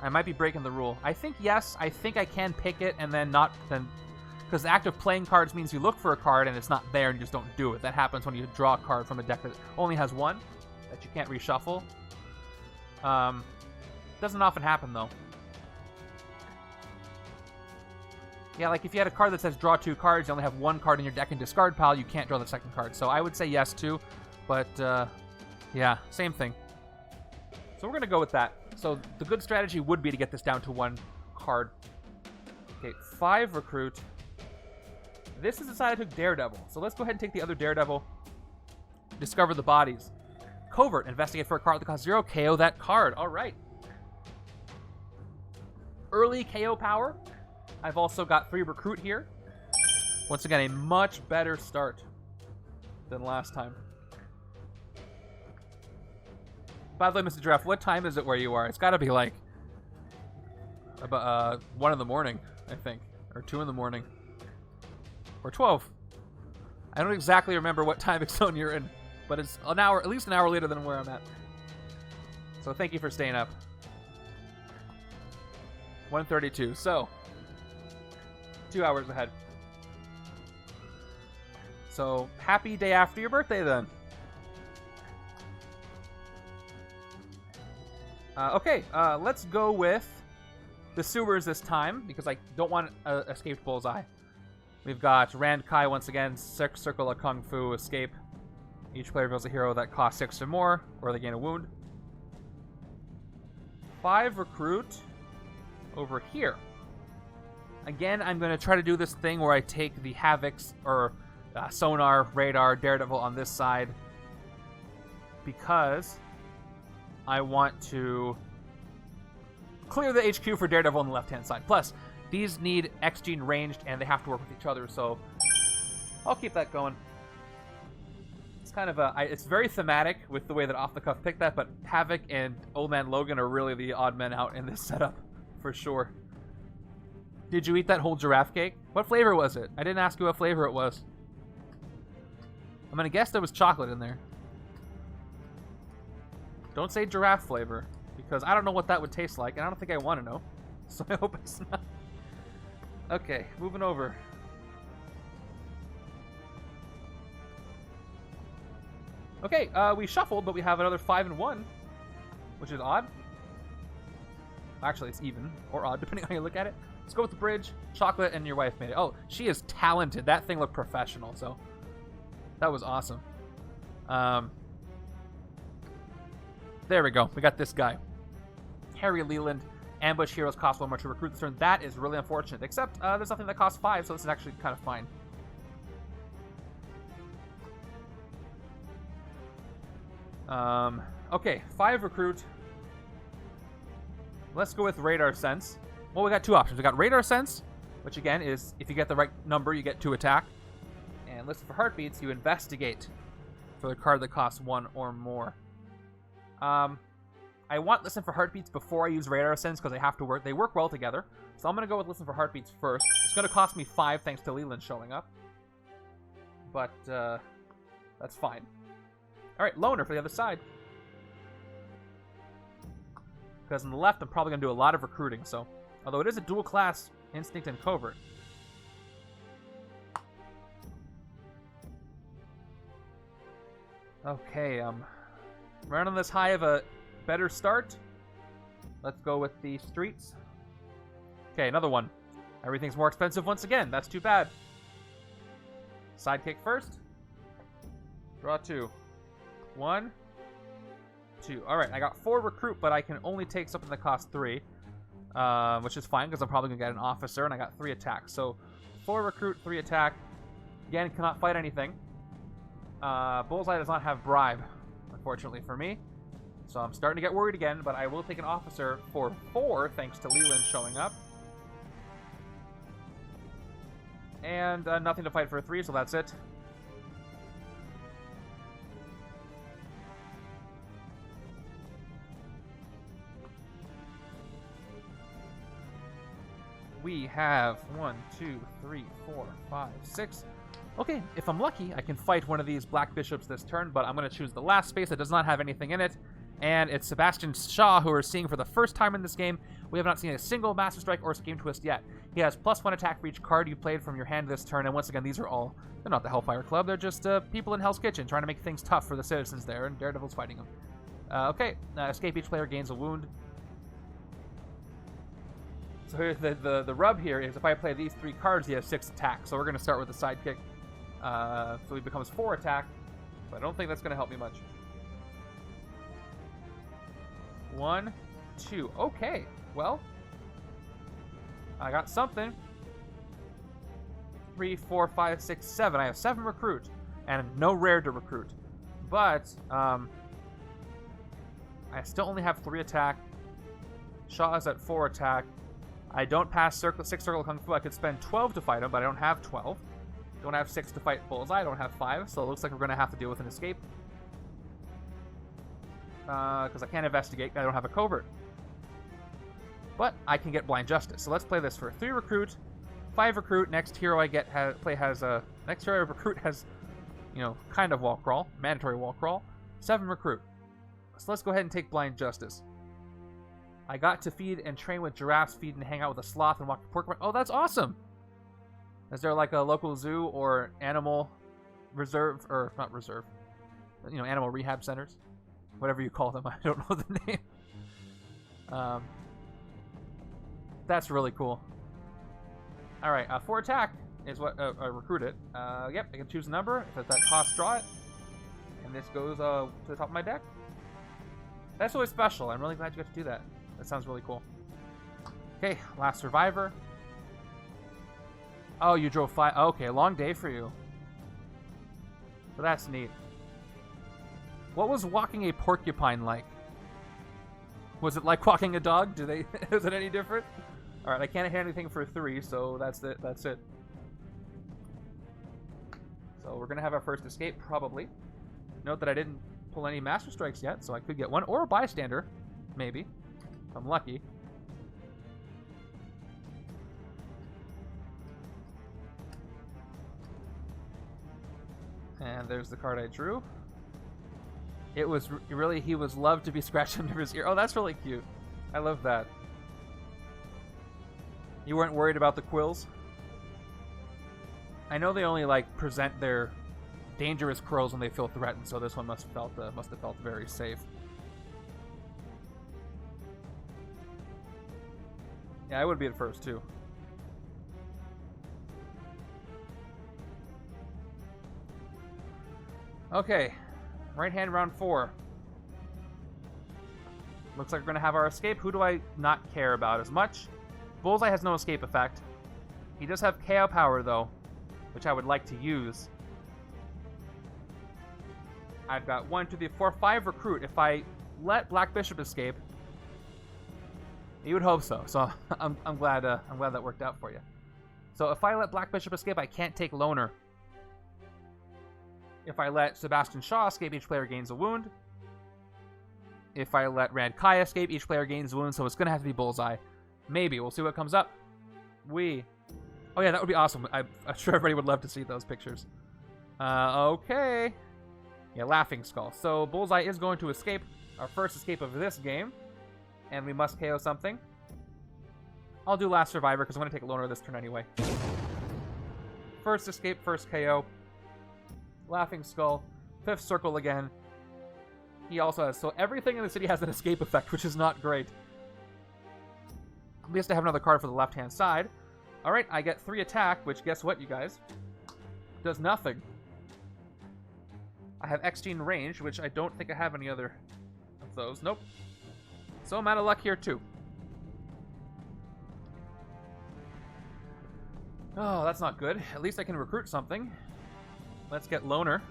I might be breaking the rule. I think yes. I think I can pick it and then not... Because the act of playing cards means you look for a card and it's not there and you just don't do it. That happens when you draw a card from a deck that only has 1 that you can't reshuffle. Doesn't often happen though. Yeah, like if you had a card that says draw 2 cards, you only have 1 card in your deck and discard pile, you can't draw the second card. So I would say yes too, but yeah, same thing. So we're going to go with that. So the good strategy would be to get this down to 1 card. Okay, 5 recruit. This is the side I took Daredevil. So let's go ahead and take the other Daredevil. Discover the bodies. Covert, investigate for a card that costs 0, KO that card. All right. Early KO power. I've also got 3 recruit here. Once again, a much better start than last time. By the way, Mr. Giraffe, what time is it where you are? It's got to be like about 1 in the morning, I think, or 2 in the morning, or 12. I don't exactly remember what time zone you're in, but it's an hour, at least an hour later than where I'm at. So thank you for staying up. 1:32. So 2 hours ahead. So, happy day after your birthday, then. Okay, let's go with the sewers this time, because I don't want escaped Bullseye. We've got Rand Kai once again, Circle of Kung Fu, escape. Each player builds a hero that costs 6 or more, or they gain a wound. 5 recruit over here. Again, I'm going to try to do this thing where I take the Havok's, or sonar, radar, Daredevil on this side, because I want to clear the HQ for Daredevil on the left-hand side. Plus, these need XG and ranged, and they have to work with each other, so I'll keep that going. It's kind of it's very thematic with the way that Off the Cuff picked that, but Havok and Old Man Logan are really the odd men out in this setup, for sure. Did you eat that whole giraffe cake? What flavor was it? I didn't ask you what flavor it was. I'm gonna guess there was chocolate in there. Don't say giraffe flavor, because I don't know what that would taste like, and I don't think I want to know. So I hope it's not. Okay, moving over. Okay, we shuffled, but we have another 5 and 1, which is odd. Actually, it's even, or odd, depending on how you look at it. Let's go with the bridge. Chocolate and your wife made it. Oh, she is talented. That thing looked professional, so that was awesome. There we go. We got this guy. Harry Leland. Ambush heroes cost 1 more to recruit this turn. That is really unfortunate. Except there's nothing that costs 5, so this is actually kind of fine. Okay, 5 recruit. Let's go with Radar Sense. Well, we got 2 options. We got Radar Sense, which again is if you get the right number, you get 2 attack. And listen for heartbeats, you investigate for the card that costs 1 or more. I want listen for heartbeats before I use radar sense because they work well together. So I'm going to go with listen for heartbeats first. It's going to cost me 5 thanks to Leland showing up. But that's fine. Alright, loner for the other side. Because on the left, I'm probably going to do a lot of recruiting, so... Although it is a dual class, instinct and covert. Okay, running on this high of a better start. Let's go with the streets. Okay, another one. Everything's more expensive once again. That's too bad. Sidekick first. Draw 2. 1, 2. Alright, I got 4 recruit, but I can only take something that costs 3. Which is fine, because I'm probably going to get an officer, and I got 3 attacks. So, 4 recruit, 3 attack. Again, cannot fight anything. Bullseye does not have bribe, unfortunately for me. So I'm starting to get worried again, but I will take an officer for 4, thanks to Leland showing up. And nothing to fight for 3, so that's it. We have 1, 2, 3, 4, 5, 6. Okay, if I'm lucky, I can fight one of these Black Bishops this turn, but I'm going to choose the last space that does not have anything in it. And it's Sebastian Shaw, who we're seeing for the first time in this game. We have not seen a single Master Strike or Scheme Twist yet. He has +1 attack for each card you played from your hand this turn, and once again, they're not the Hellfire Club, they're just people in Hell's Kitchen trying to make things tough for the citizens there, and Daredevil's fighting them. Okay, escape each player gains a wound. So here's the rub here is if I play these 3 cards, he has 6 attacks. So we're going to start with the sidekick. So he becomes 4 attack, but I don't think that's going to help me much. 1, 2. Okay, well, I got something. 3, 4, 5, 6, 7. I have 7 recruit, and no rare to recruit. But I still only have 3 attack. Shaw is at 4 attack. I don't pass 6 Circle Kung Fu. I could spend 12 to fight him, but I don't have 12. Don't have 6 to fight Bullseye. I don't have 5, so it looks like we're going to have to deal with an escape. Because I can't investigate. I don't have a covert. But I can get Blind Justice. So let's play this for 3 recruit, 5 recruit. Next hero I get next hero I recruit has, kind of wall crawl, mandatory wall crawl. 7 recruit. So let's go ahead and take Blind Justice. I got to feed and train with giraffes, feed and hang out with a sloth, and walk to porcupine. Oh, that's awesome! Is there like a local zoo or animal reserve, or not reserve, animal rehab centers? Whatever you call them, I don't know the name. That's really cool. Alright, 4 attack is what I recruited. Yep, I can choose a number. If it's that cost, draw it. And this goes to the top of my deck. That's really special. I'm really glad you got to do that. That sounds really cool. Okay, last survivor. Oh, you drove 5. Okay, long day for you. But that's neat. What was walking a porcupine like? Was it like walking a dog? Is it any different? Alright, I can't hit anything for 3, so that's it. So we're going to have our first escape, probably. Note that I didn't pull any Master Strikes yet, so I could get one. Or a Bystander, maybe. If I'm lucky. And there's the card I drew. It was really, he was loved to be scratched under his ear. Oh, that's really cute. I love that. You weren't worried about the quills? I know they only, present their dangerous quills when they feel threatened, so this one must have felt very safe. Yeah, I would be at first, too. Okay. Right hand, round 4. Looks like we're going to have our escape. Who do I not care about as much? Bullseye has no escape effect. He does have KO power, though, which I would like to use. I've got 1, 2, 3, 4, 5 recruit. If I let Black Bishop escape, you would hope so. So I'm glad that worked out for you. So if I let Black Bishop escape, I can't take Loner. If I let Sebastian Shaw escape, each player gains a wound. If I let Rand Kai escape, each player gains a wound, so it's going to have to be Bullseye. Maybe. We'll see what comes up. Oh yeah, that would be awesome. I'm sure everybody would love to see those pictures. Okay. Yeah, Laughing Skull. So Bullseye is going to escape. Our first escape of this game. And we must KO something. I'll do Last Survivor because I'm going to take Loner this turn anyway. First escape, first KO. Laughing Skull. Fifth circle again. He also has... So everything in the city has an escape effect, which is not great. He has to have another card for the left-hand side. Alright, I get 3 attack, which guess what, you guys? Does nothing. I have X-Gene range, which I don't think I have any other of those. Nope. So I'm out of luck here, too. Oh, that's not good. At least I can recruit something. Let's get Loner,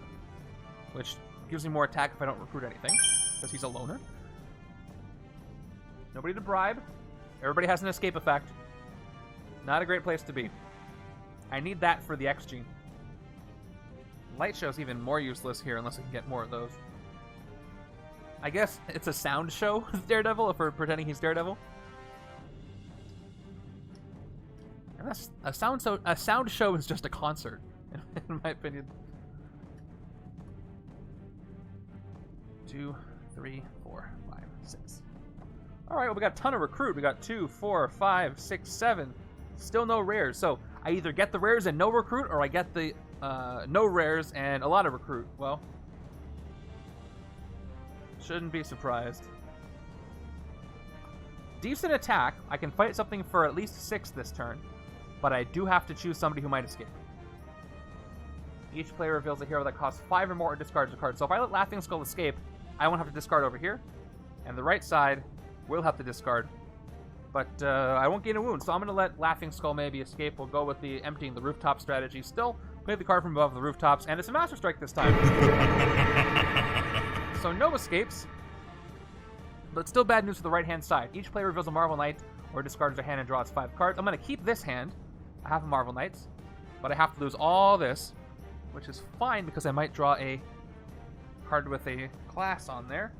which gives me more attack if I don't recruit anything, because he's a Loner. Nobody to bribe. Everybody has an escape effect. Not a great place to be. I need that for the X-Gene. Light Show's even more useless here unless I can get more of those. I guess it's a sound show with Daredevil if we're pretending he's Daredevil. And that's a sound show is just a concert, in my opinion. 2, 3, 4, 5, 6. Alright, well, we got a ton of recruit. We got 2, 4, 5, 6, 7. Still no rares. So I either get the rares and no recruit, or I get the no rares and a lot of recruit. Well, shouldn't be surprised. Decent attack. I can fight something for at least 6 this turn, but I do have to choose somebody who might escape. Each player reveals a hero that costs 5 or more or discards a card. So if I let Laughing Skull escape, I won't have to discard over here, and the right side will have to discard. But I won't gain a wound, so I'm going to let Laughing Skull maybe escape. We'll go with the emptying the rooftop strategy. Still, play the card from above the rooftops, and it's a Master Strike this time. So no escapes, but still bad news for the right-hand side. Each player reveals a Marvel Knight or discards their hand and draws 5 cards. I'm going to keep this hand. I have a Marvel Knights, but I have to lose all this, which is fine because I might draw a card with a class on there.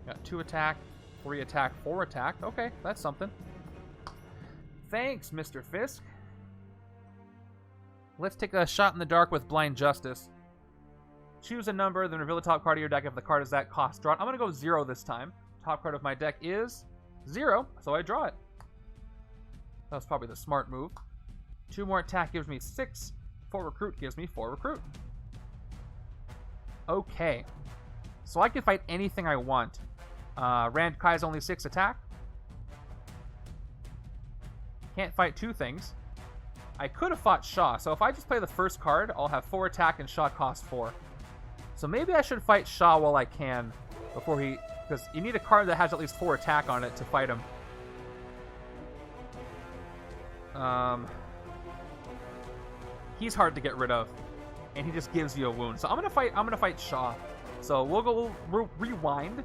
Got 2 attack, 3 attack, 4 attack. Okay, that's something. Thanks, Mr. Fisk. Let's take a shot in the dark with Blind Justice. Choose a number, then reveal the top card of your deck if the card is that cost drawn. I'm going to go 0 this time. Top card of my deck is 0, so I draw it. That was probably the smart move. 2 more attack gives me 6. 4 recruit gives me 4 recruit. Okay. So I can fight anything I want. Rand Kai's only 6 attack. Can't fight 2 things. I could have fought Shaw, so if I just play the first card, I'll have 4 attack and Shaw costs 4. So maybe I should fight Shaw while I can, before he... Because you need a card that has at least 4 attack on it to fight him. He's hard to get rid of, and he just gives you a wound. So I'm gonna fight Shaw. So we'll go rewind.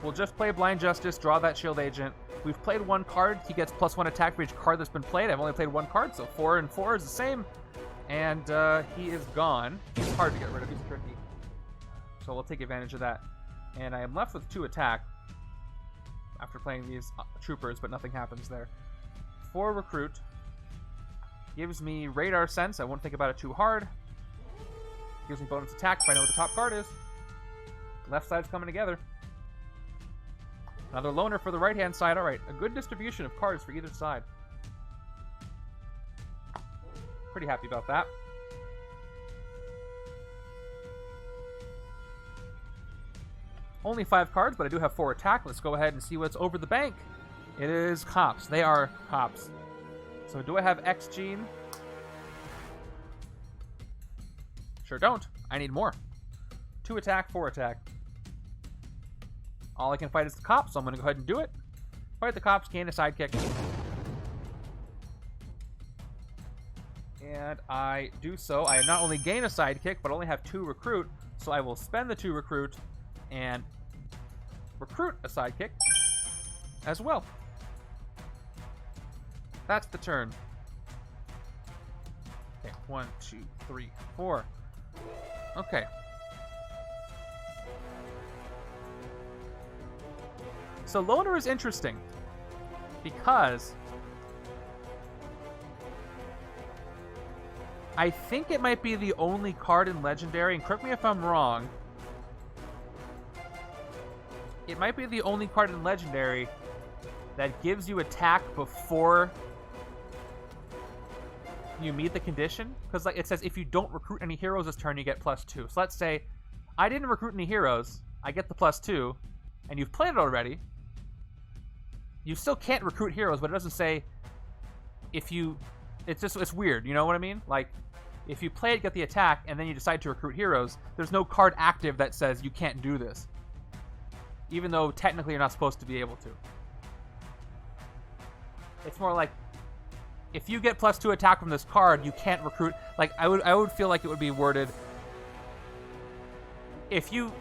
We'll just play Blind Justice, draw that Shield Agent. We've played 1 card. He gets +1 attack for each card that's been played. I've only played 1 card, so 4 and 4 is the same. And he is gone. He's hard to get rid of. He's tricky. So we'll take advantage of that. And I am left with 2 attack after playing these troopers, but nothing happens there. 4 recruit. Gives me Radar Sense. I won't think about it too hard. Gives me bonus attack if I know what the top card is. Left side's coming together. Another Loner for the right-hand side. Alright, a good distribution of cards for either side. Pretty happy about that. Only 5 cards, but I do have 4 attack. Let's go ahead and see what's over the bank. It is Cops. They are Cops. So do I have X-Gene? Sure don't. I need more. 2 attack, 4 attack. All I can fight is the Cops, so I'm going to go ahead and do it. Fight the Cops, gain a sidekick. And I do so. I not only gain a sidekick, but only have 2 recruit, so I will spend the 2 recruit and recruit a sidekick as well. That's the turn. Okay. 1, 2, 3, 4. Okay. So Loner is interesting because I think it might be the only card in Legendary, and correct me if I'm wrong, it might be the only card in Legendary that gives you attack before you meet the condition. Because like it says, if you don't recruit any heroes this turn, you get +2. So let's say I didn't recruit any heroes, I get the +2, and you've played it already. You still can't recruit heroes, but it doesn't say if you... It's weird, you know what I mean? Like, if you play it, get the attack, and then you decide to recruit heroes, there's no card active that says you can't do this. Even though technically you're not supposed to be able to. It's more like, if you get +2 attack from this card, you can't recruit... Like, I would feel like it would be worded... If you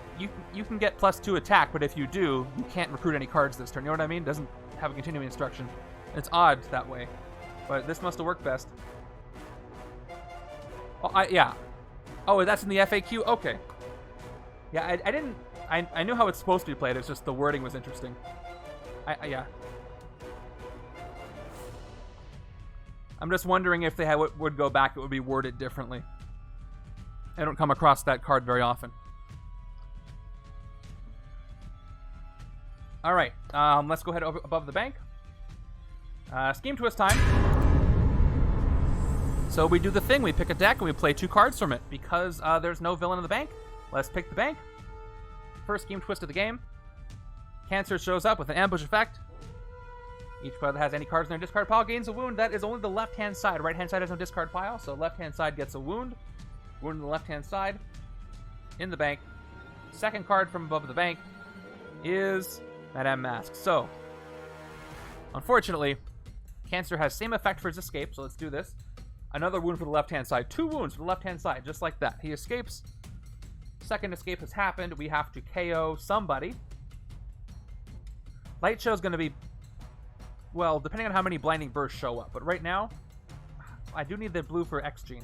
can get +2 attack, but if you do, you can't recruit any cards this turn. You know what I mean? It doesn't have a continuing instruction. It's odd that way. But this must have worked best. Oh, yeah. Oh, that's in the FAQ? Okay. Yeah, I didn't... I knew how it's supposed to be played. It's just the wording was interesting. Yeah. I'm just wondering if they would go back, it would be worded differently. I don't come across that card very often. All right, let's go ahead above the bank. Scheme twist time. So we do the thing. We pick a deck and we play 2 cards from it. Because there's no villain in the bank, let's pick the bank. First scheme twist of the game. Cancer shows up with an ambush effect. Each player that has any cards in their discard pile gains a wound. That is only the left-hand side. Right-hand side has no discard pile, so left-hand side gets a wound. Wound on the left-hand side. In the bank. Second card from above the bank is Madame Mask. So, unfortunately, Cancer has same effect for his escape, so let's do this. Another wound for the left-hand side. 2 wounds for the left-hand side, just like that. He escapes. Second escape has happened. We have to KO somebody. Light Show is going to be, well, depending on how many Blinding Bursts show up. But right now, I do need the blue for X-Gene. You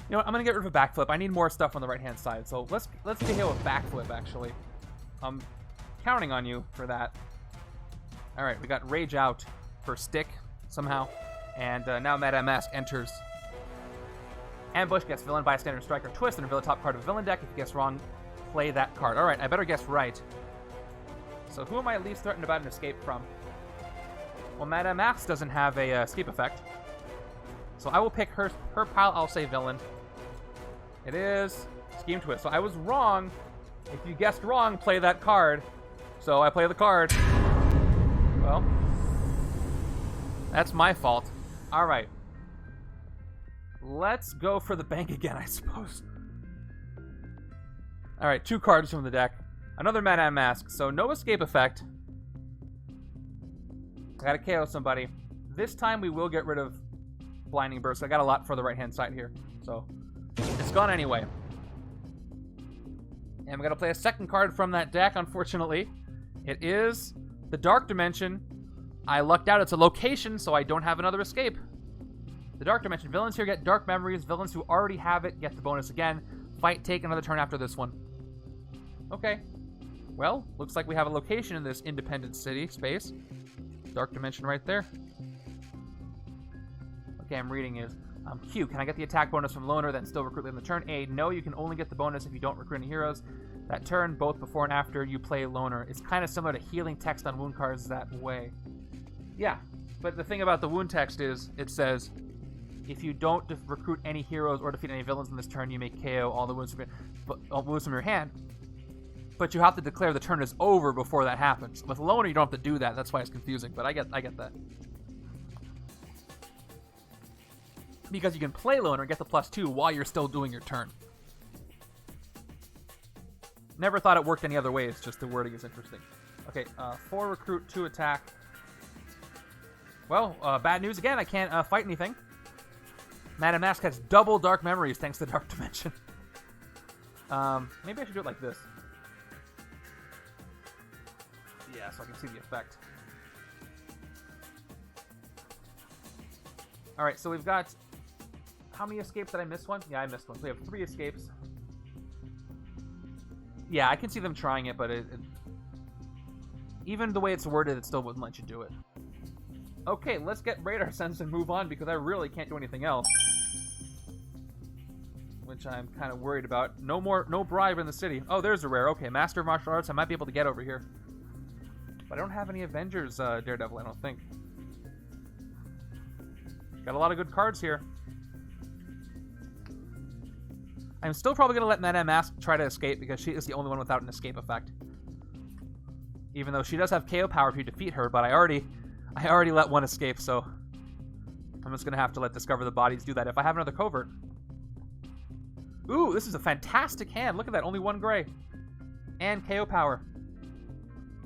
know what? I'm going to get rid of a backflip. I need more stuff on the right-hand side. So let's get hit with backflip, actually. I'm counting on you for that. All right, we got Rage out for Stick somehow. And now Madame Mask enters. Ambush gets villain by a standard striker twist and reveal the top card of a villain deck. If you guess wrong, play that card. All right, I better guess right. So who am I least threatened about an escape from? Well, Madame Mask doesn't have a escape effect. So I will pick her pile. I'll say villain. It is Scheme Twist. So I was wrong. If you guessed wrong, play that card. So I play the card. Well, that's my fault. All right. Let's go for the bank again, I suppose. All right, 2 cards from the deck. Another Madame Mask, so no escape effect. I gotta KO somebody. This time we will get rid of Blinding Burst. I got a lot for the right-hand side here, so it's gone anyway. And we're gonna play a second card from that deck, unfortunately. It is the Dark Dimension. I lucked out. It's a location, so I don't have another escape. The Dark Dimension. Villains here get Dark Memories. Villains who already have it get the bonus again. Fight, take another turn after this one. Okay. Well, looks like we have a location in this independent city space. Dark Dimension right there. Okay, I'm reading is Q. Can I get the attack bonus from Loner, then still recruit in the turn? A. No, you can only get the bonus if you don't recruit any heroes. That turn, both before and after you play Loner. It's kind of similar to healing text on wound cards that way. Yeah, but the thing about the wound text is it says, if you don't recruit any heroes or defeat any villains in this turn, you may KO all the wounds from your hand. But you have to declare the turn is over before that happens. With Loner, you don't have to do that. That's why it's confusing, but I get that. Because you can play Loner and get the +2 while you're still doing your turn. Never thought it worked any other way. It's just the wording is interesting. Okay, 4 recruit, 2 attack. Well, bad news again. I can't fight anything. Madame Mask has double Dark Memories thanks to Dark Dimension. Maybe I should do it like this. Yeah, so I can see the effect. Alright, so we've got... how many escapes did I miss one? Yeah, I missed one. So we have 3 escapes. Yeah, I can see them trying it, but even the way it's worded, it still wouldn't let you do it. Okay, let's get radar sense and move on because I really can't do anything else. Which I'm kind of worried about. No bribe in the city. Oh, there's a rare. Okay, Master of Martial Arts. I might be able to get over here. But I don't have any Avengers Daredevil, I don't think. Got a lot of good cards here. I'm still probably going to let Madame Mask try to escape because she is the only one without an escape effect. Even though she does have KO power if you defeat her, but I already let one escape, so I'm just going to have to let Discover the Bodies do that if I have another covert. Ooh, this is a fantastic hand. Look at that, only 1 gray. And KO power.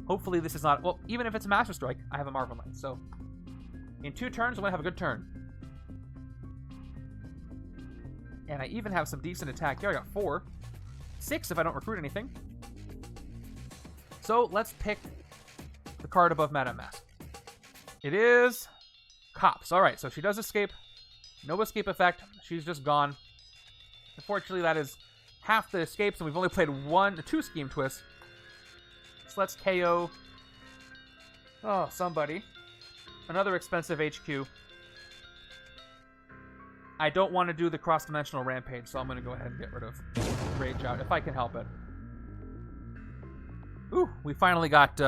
Hopefully this is not... Well, even if it's a Master Strike, I have a Marvel Knight, so... In 2 turns, I'm going to have a good turn. And I even have some decent attack here. I got 4. 6 if I don't recruit anything. So, let's pick the card above Madame Mask. It is... Cops. Alright, so she does escape. No escape effect. She's just gone. Unfortunately, that is half the escapes, and we've only played 2 Scheme Twists. So let's KO... Oh, somebody. Another expensive HQ. I don't want to do the cross-dimensional rampage, so I'm going to go ahead and get rid of Rage Out, if I can help it. Ooh, we finally got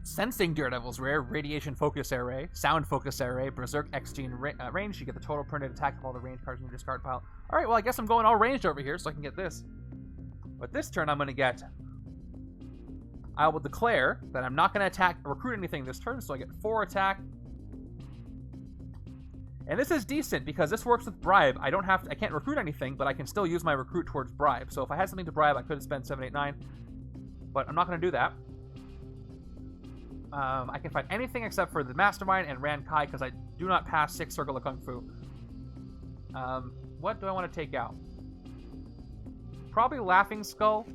Sensing Daredevil's rare, Radiation Focus Array, Sound Focus Array, Berserk XG range. You get the total printed attack of all the range cards in your discard pile. Alright, well I guess I'm going all ranged over here so I can get this. But this turn I'm going to get... I will declare that I'm not going to attack or recruit anything this turn, so I get 4 attack. And this is decent because this works with bribe. I can't recruit anything, but I can still use my recruit towards bribe. So if I had something to bribe, I could have spent 7, 8, 9. But I'm not going to do that. I can fight anything except for the Mastermind and Ran Kai because I do not pass 6 Circle of Kung Fu. What do I want to take out? Probably Laughing Skull,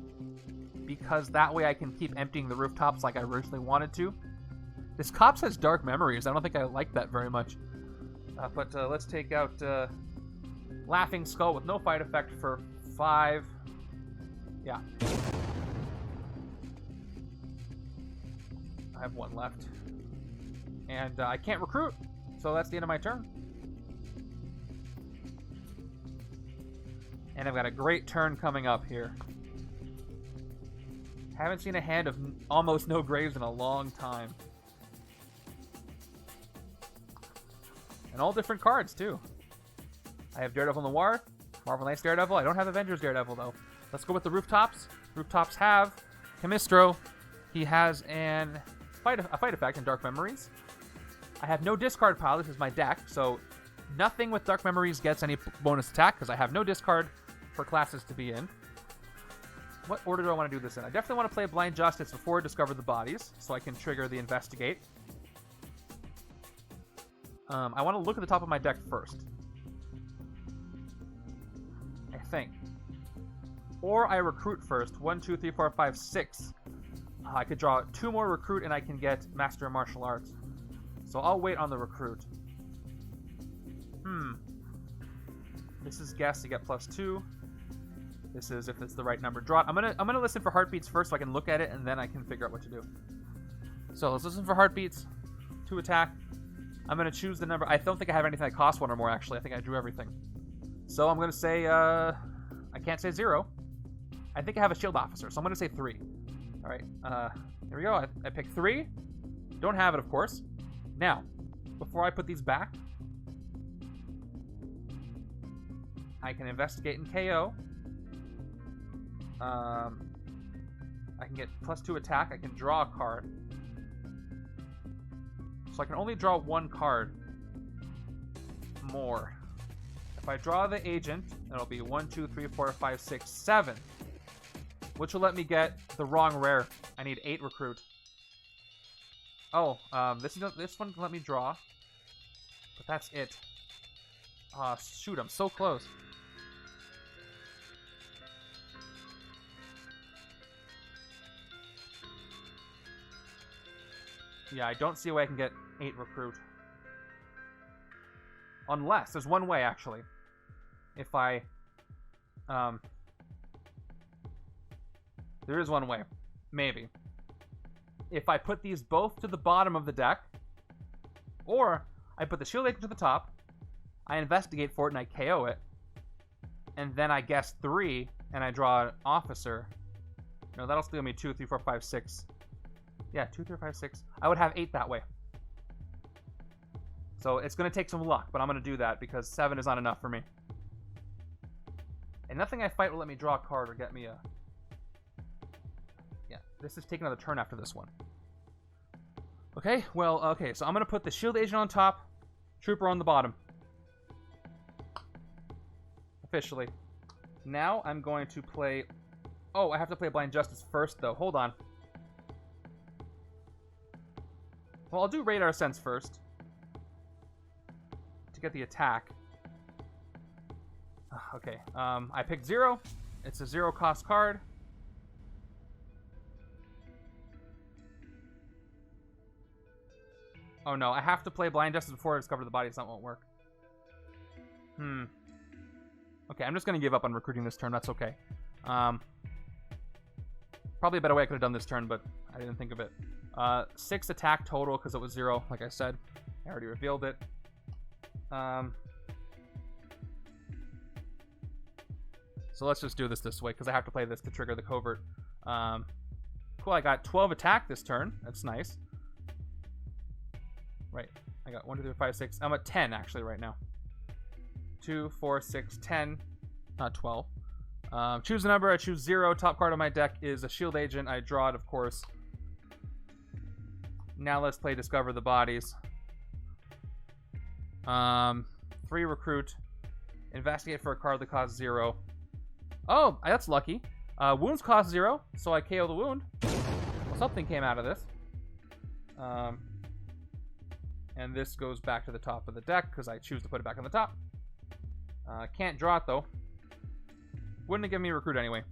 because that way I can keep emptying the rooftops like I originally wanted to. This Cops has Dark Memories. I don't think I like that very much. But let's take out Laughing Skull with no fight effect for 5. Yeah. I have 1 left. And I can't recruit, so that's the end of my turn. And I've got a great turn coming up here. Haven't seen a hand of almost no graves in a long time. And all different cards, too. I have Daredevil Noir, Marvel Knights Daredevil. I don't have Avengers Daredevil, though. Let's go with the Rooftops. Rooftops have Chemistro. He has a fight effect in Dark Memories. I have no discard pile. This is my deck, so nothing with Dark Memories gets any bonus attack because I have no discard for classes to be in. What order do I want to do this in? I definitely want to play Blind Justice before I discover the bodies, so I can trigger the Investigate. I want to look at the top of my deck first. I think. Or I recruit first. 1, 2, 3, 4, 5, 6. I could draw 2 more recruit and I can get Master of Martial Arts. So I'll wait on the recruit. This is guess to get +2. This is if it's the right number. Draw it. I'm gonna listen for heartbeats first so I can look at it and then I can figure out what to do. So let's listen for heartbeats. 2 attack. I'm gonna choose the number. I don't think I have anything that costs 1 or more actually. I think I drew everything. So I'm gonna say I can't say 0. I think I have a shield officer, so I'm gonna say 3. Alright, here we go. I picked 3. Don't have it, of course. Now, before I put these back, I can investigate and KO. I can get +2 attack. I can draw a card. So I can only draw 1 card more. If I draw the agent, it'll be 1, 2, 3, 4, 5, 6, 7. Which will let me get the wrong rare. I need 8 recruit. Oh, this one can let me draw. But that's it. Shoot, I'm so close. Yeah, I don't see a way I can get 8 recruit. Unless, there's one way, actually. if I... there is one way. Maybe. If I put these both to the bottom of the deck, or I put the shield agent to the top, I investigate for it and I KO it, and then I guess 3, and I draw an officer. No, that'll still give me 2, 3, 4, 5, 6. Yeah, 2, 3, 5, 6. I would have 8 that way. So it's going to take some luck, but I'm going to do that because 7 is not enough for me. And nothing I fight will let me draw a card or get me a... Yeah, this is taking another turn after this one. Okay, well, okay, so I'm going to put the shield agent on top, trooper on the bottom. Officially. Now I'm going to play... Oh, I have to play Blind Justice first, though. Hold on. Well, I'll do Radar Sense first. To get the attack. Okay, I picked 0. It's a 0-cost card. Oh no, I have to play Blind Justice before I discover the body, so that won't work. Okay, I'm just going to give up on recruiting this turn. That's okay. Probably a better way I could have done this turn, but I didn't think of it. 6 attack total because it was 0, like I said. I already revealed it. So let's just do this way because I have to play this to trigger the covert. Cool, I got 12 attack this turn. That's nice. Right, I got 1, 2, 3, 5, 6. I'm at 10 actually right now. 2, 4, 6, 10. Not 12. Choose a number. I choose 0. Top card on my deck is a shield agent. I draw it, of course. Now let's play Discover the Bodies. 3 recruit. Investigate for a card that costs 0. Oh, that's lucky. Wounds cost 0, so I KO the wound. Well, something came out of this. And this goes back to the top of the deck because I choose to put it back on the top. Can't draw it though. Wouldn't have given me recruit anyway.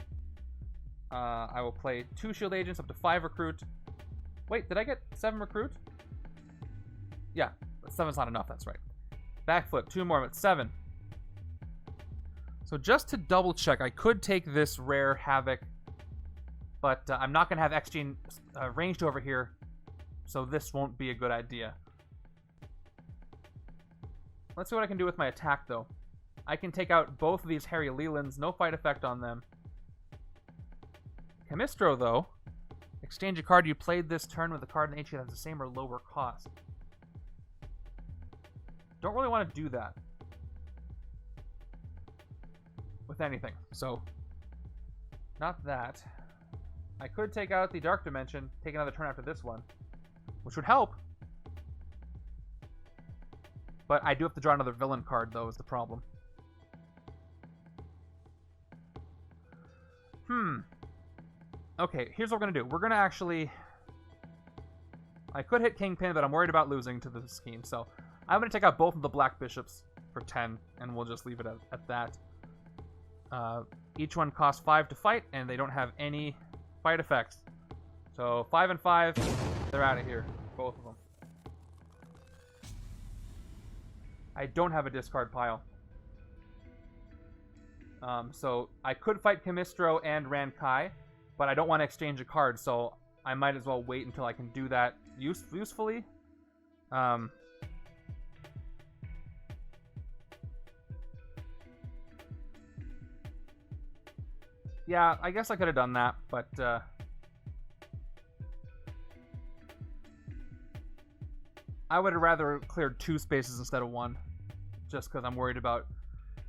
I will play 2 shield agents up to 5 recruit. Wait, did I get 7 recruit? Yeah, but 7's not enough, that's right. Backflip, 2 more, but 7. So just to double check, I could take this rare Havok, but I'm not going to have X-Gene ranged over here, so this won't be a good idea. Let's see what I can do with my attack, though. I can take out both of these Harry Lelands, no fight effect on them. Chemistro, though. Exchange a card you played this turn with a card in HQ that has the same or lower cost. Don't really want to do that with anything, so not that. I could take out the Dark Dimension, take another turn after this one, which would help. But I do have to draw another villain card, though, is the problem. Okay, here's what we're going to do. We're going to actually... I could hit Kingpin, but I'm worried about losing to the scheme, so I'm going to take out both of the Black Bishops for 10, and we'll just leave it at that. Each one costs 5 to fight, and they don't have any fight effects. So 5 and 5, they're out of here, both of them. I don't have a discard pile. So I could fight Chemistro and Rankai, but I don't want to exchange a card, so I might as well wait until I can do that usefully. Yeah, I guess I could have done that, but I would have rather cleared 2 spaces instead of 1, just because I'm worried about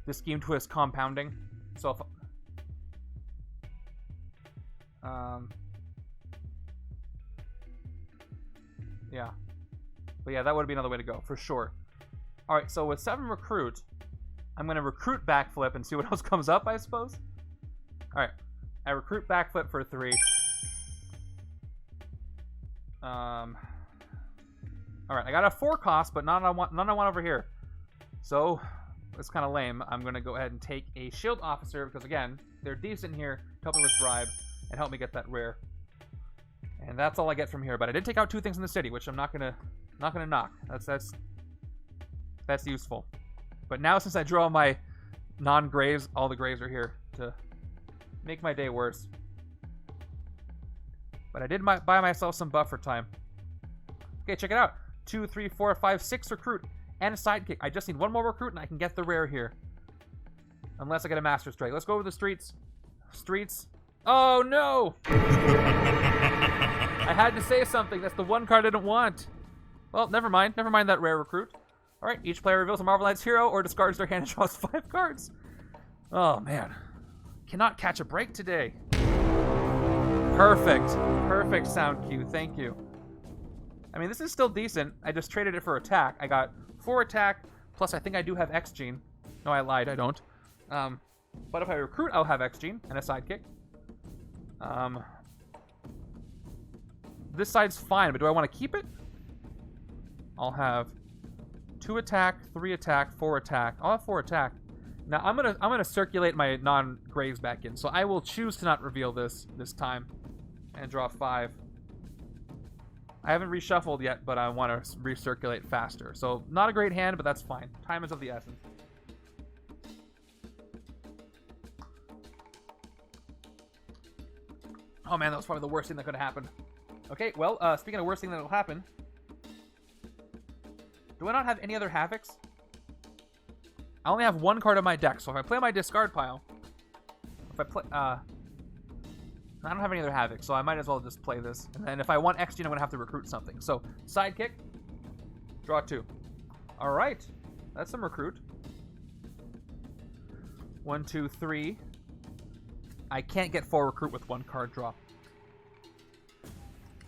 the scheme twist compounding. So if yeah, but yeah, that would be another way to go for sure. All right, so with 7 recruit, I'm gonna recruit backflip and see what else comes up, I suppose. All right, I recruit backflip for 3. All right, I got a 4 cost, but none I want over here. So it's kind of lame. I'm gonna go ahead and take a shield officer because again, they're decent here to help me with bribe and help me get that rare. And that's all I get from here. But I did take out 2 things in the city, which I'm not gonna knock. That's useful. But now since I draw my non-graves. All the graves are here to make my day worse. But I did buy myself some buffer time. Okay, check it out. 2, 3, 4, 5, 6 recruit and a sidekick. I just need one more recruit and I can get the rare here. Unless I get a Master Strike. Let's go over the streets. Streets. Oh, no! I had to say something. That's the one card I didn't want. Well, never mind. Never mind that rare recruit. All right, each player reveals a Marvel Knights hero or discards their hand and draws 5 cards. Oh, man. Cannot catch a break today. Perfect. Perfect sound cue. Thank you. I mean, this is still decent. I just traded it for attack. I got 4 attack, plus I think I do have X-Gene. No, I lied. I don't. But if I recruit, I'll have X-Gene and a sidekick. This side's fine, but do I want to keep it? I'll have 2 attack, 3 attack, 4 attack. I'll have 4 attack. Now I'm gonna circulate my non-graves back in. So I will choose to not reveal this time and draw 5. I haven't reshuffled yet, but I want to recirculate faster. So not a great hand, but that's fine. Time is of the essence. Oh man, that was probably the worst thing that could have happened. Okay, well, speaking of worst thing that will happen, do I not have any other Havocs? I only have 1 card on my deck, so if I play my discard pile, if I play, I don't have any other Havocs, so I might as well just play this. And then if I want X-Gene, I'm going to have to recruit something. So, sidekick, draw 2. All right, that's some recruit. 1, 2, 3. I can't get 4 recruit with 1 card draw.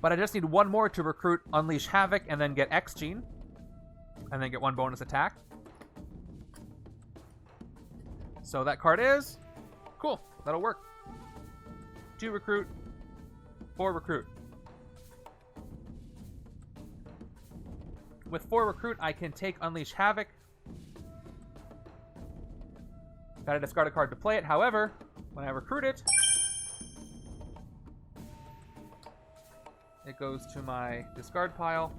But I just need 1 more to recruit Unleash Havok and then get X-Gene. And then get 1 bonus attack. So that card is... Cool, that'll work. 2 recruit, 4 recruit. With 4 recruit, I can take Unleash Havok. Gotta discard a card to play it. However, when I recruit it, it goes to my discard pile.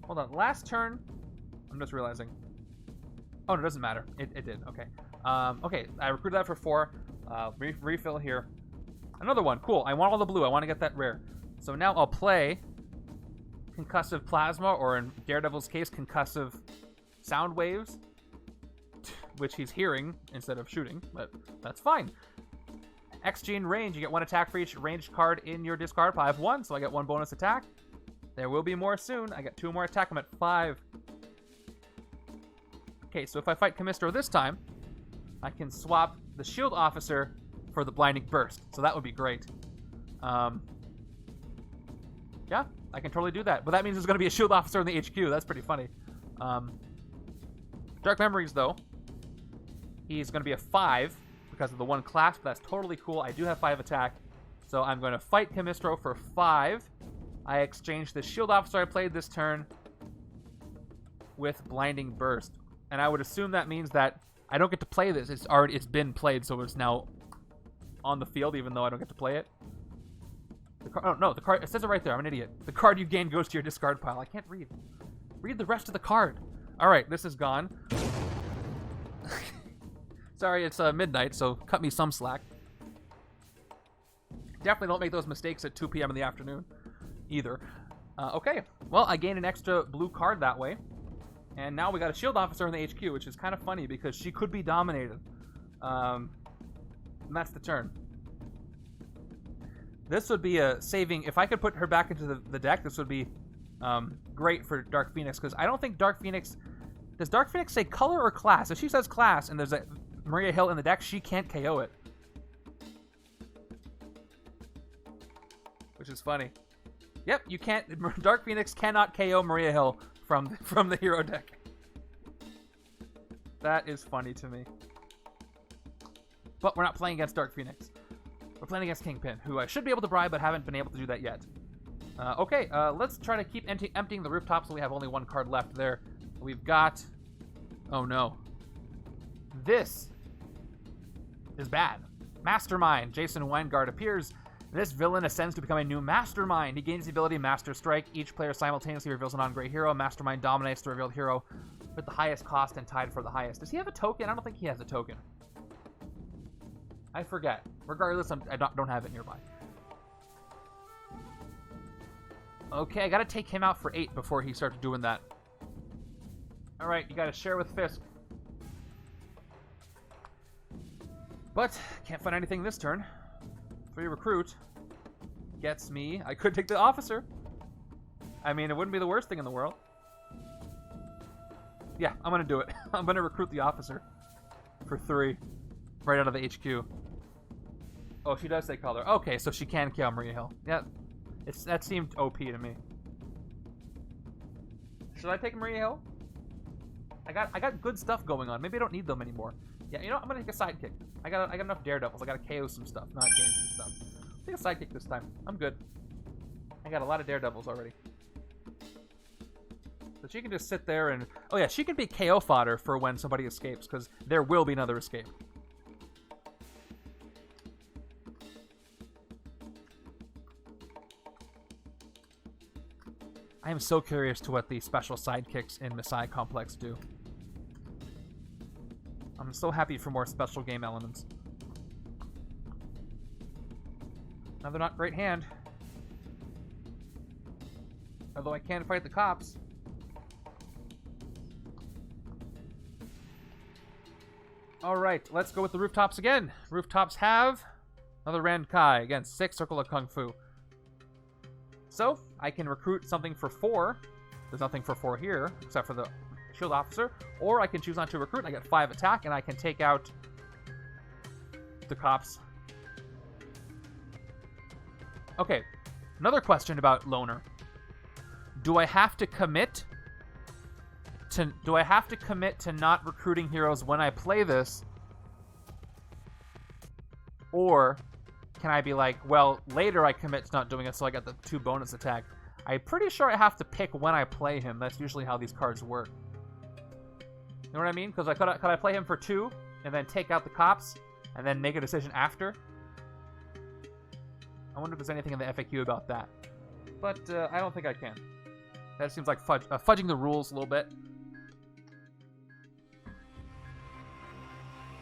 Hold on. Last turn, I'm just realizing. Oh, no, it doesn't matter. It did. Okay. Okay, I recruited that for 4. Refill here. Another one. Cool. I want all the blue. I want to get that rare. So now I'll play Concussive Plasma, or in Daredevil's case, Concussive Sound Waves, which he's hearing instead of shooting, but that's fine. X-Gene range. You get 1 attack for each ranged card in your discard pile. I have 1, so I get 1 bonus attack. There will be more soon. I get 2 more attack. I'm at 5. Okay, so if I fight Camistro this time, I can swap the Shield Officer for the Blinding Burst. So that would be great. Yeah, I can totally do that. But that means there's going to be a Shield Officer in the HQ. That's pretty funny. Dark Memories, though. He's going to be a 5 because of the 1 clasp. That's totally cool. I do have 5 attack. So I'm going to fight Camistro for 5. I exchange the Shield Officer I played this turn with Blinding Burst. And I would assume that means that I don't get to play this. It's been played, so it's now on the field, even though I don't get to play it. Oh, no, the card, it says it right there. I'm an idiot. The card you gain goes to your discard pile. I can't read. Read the rest of the card. All right, this is gone. Sorry, it's midnight, so cut me some slack. Definitely don't make those mistakes at 2 p.m. in the afternoon either. Okay, well, I gained an extra blue card that way. And now we got a Shield Officer in the HQ, which is kind of funny because she could be dominated. And that's the turn. This would be a saving. If I could put her back into the deck, this would be great for Dark Phoenix, because I don't think Dark Phoenix... Does Dark Phoenix say color or class? If she says class and there's a Maria Hill in the deck, she can't KO it. Which is funny. Yep, you can't... Dark Phoenix cannot KO Maria Hill from the hero deck. That is funny to me. But we're not playing against Dark Phoenix. We're playing against Kingpin, who I should be able to bribe, but haven't been able to do that yet. Okay, let's try to keep emptying the rooftop so we have only 1 card left there. We've got... Oh, no. This is bad. Mastermind. Jason Weingart appears This villain ascends to become a new Mastermind. He gains the ability Master Strike. Each player simultaneously reveals a non-great hero. Mastermind dominates the revealed hero with the highest cost and tied for the highest. Does he have a token? I don't think he has a token. I forget. Regardless, I don't have it nearby. Okay, I gotta take him out for 8 before he starts doing that. Alright, you gotta share with Fisk. But, can't find anything this turn. 3 recruit gets me. I could take the officer. I mean, it wouldn't be the worst thing in the world. Yeah, I'm gonna do it. I'm gonna recruit the officer for 3 right out of the HQ. Oh, she does say color. Okay, so she can kill Maria Hill. Yeah, that seemed OP to me. Should I take Maria Hill? I got good stuff going on. Maybe I don't need them anymore. Yeah, you know what? I'm gonna take a sidekick. I got enough Daredevils. I gotta KO some stuff, not gain some stuff. I'll take a sidekick this time. I'm good. I got a lot of Daredevils already. So she can just sit there and... Oh yeah, she can be KO fodder for when somebody escapes, because there will be another escape. I am so curious to what the special sidekicks in Messiah Complex do. I'm so happy for more special game elements. Another not great hand. Although I can fight the cops. Alright, let's go with the rooftops again. Rooftops have another Rand Kai. Again, 6 Circle of Kung Fu. So, I can recruit something for 4. There's nothing for 4 here, except for the shield officer. Or I can choose not to recruit, and I get 5 attack, and I can take out the cops. Okay, another question about Loner. Do I have to commit to not recruiting heroes when I play this? Or can I be like, well, later I commit to not doing it so I get the 2 bonus attack? I'm pretty sure I have to pick when I play him. That's usually how these cards work. You know what I mean? Because could I play him for 2 and then take out the cops and then make a decision after? I wonder if there's anything in the FAQ about that. But I don't think I can. That seems like fudging the rules a little bit.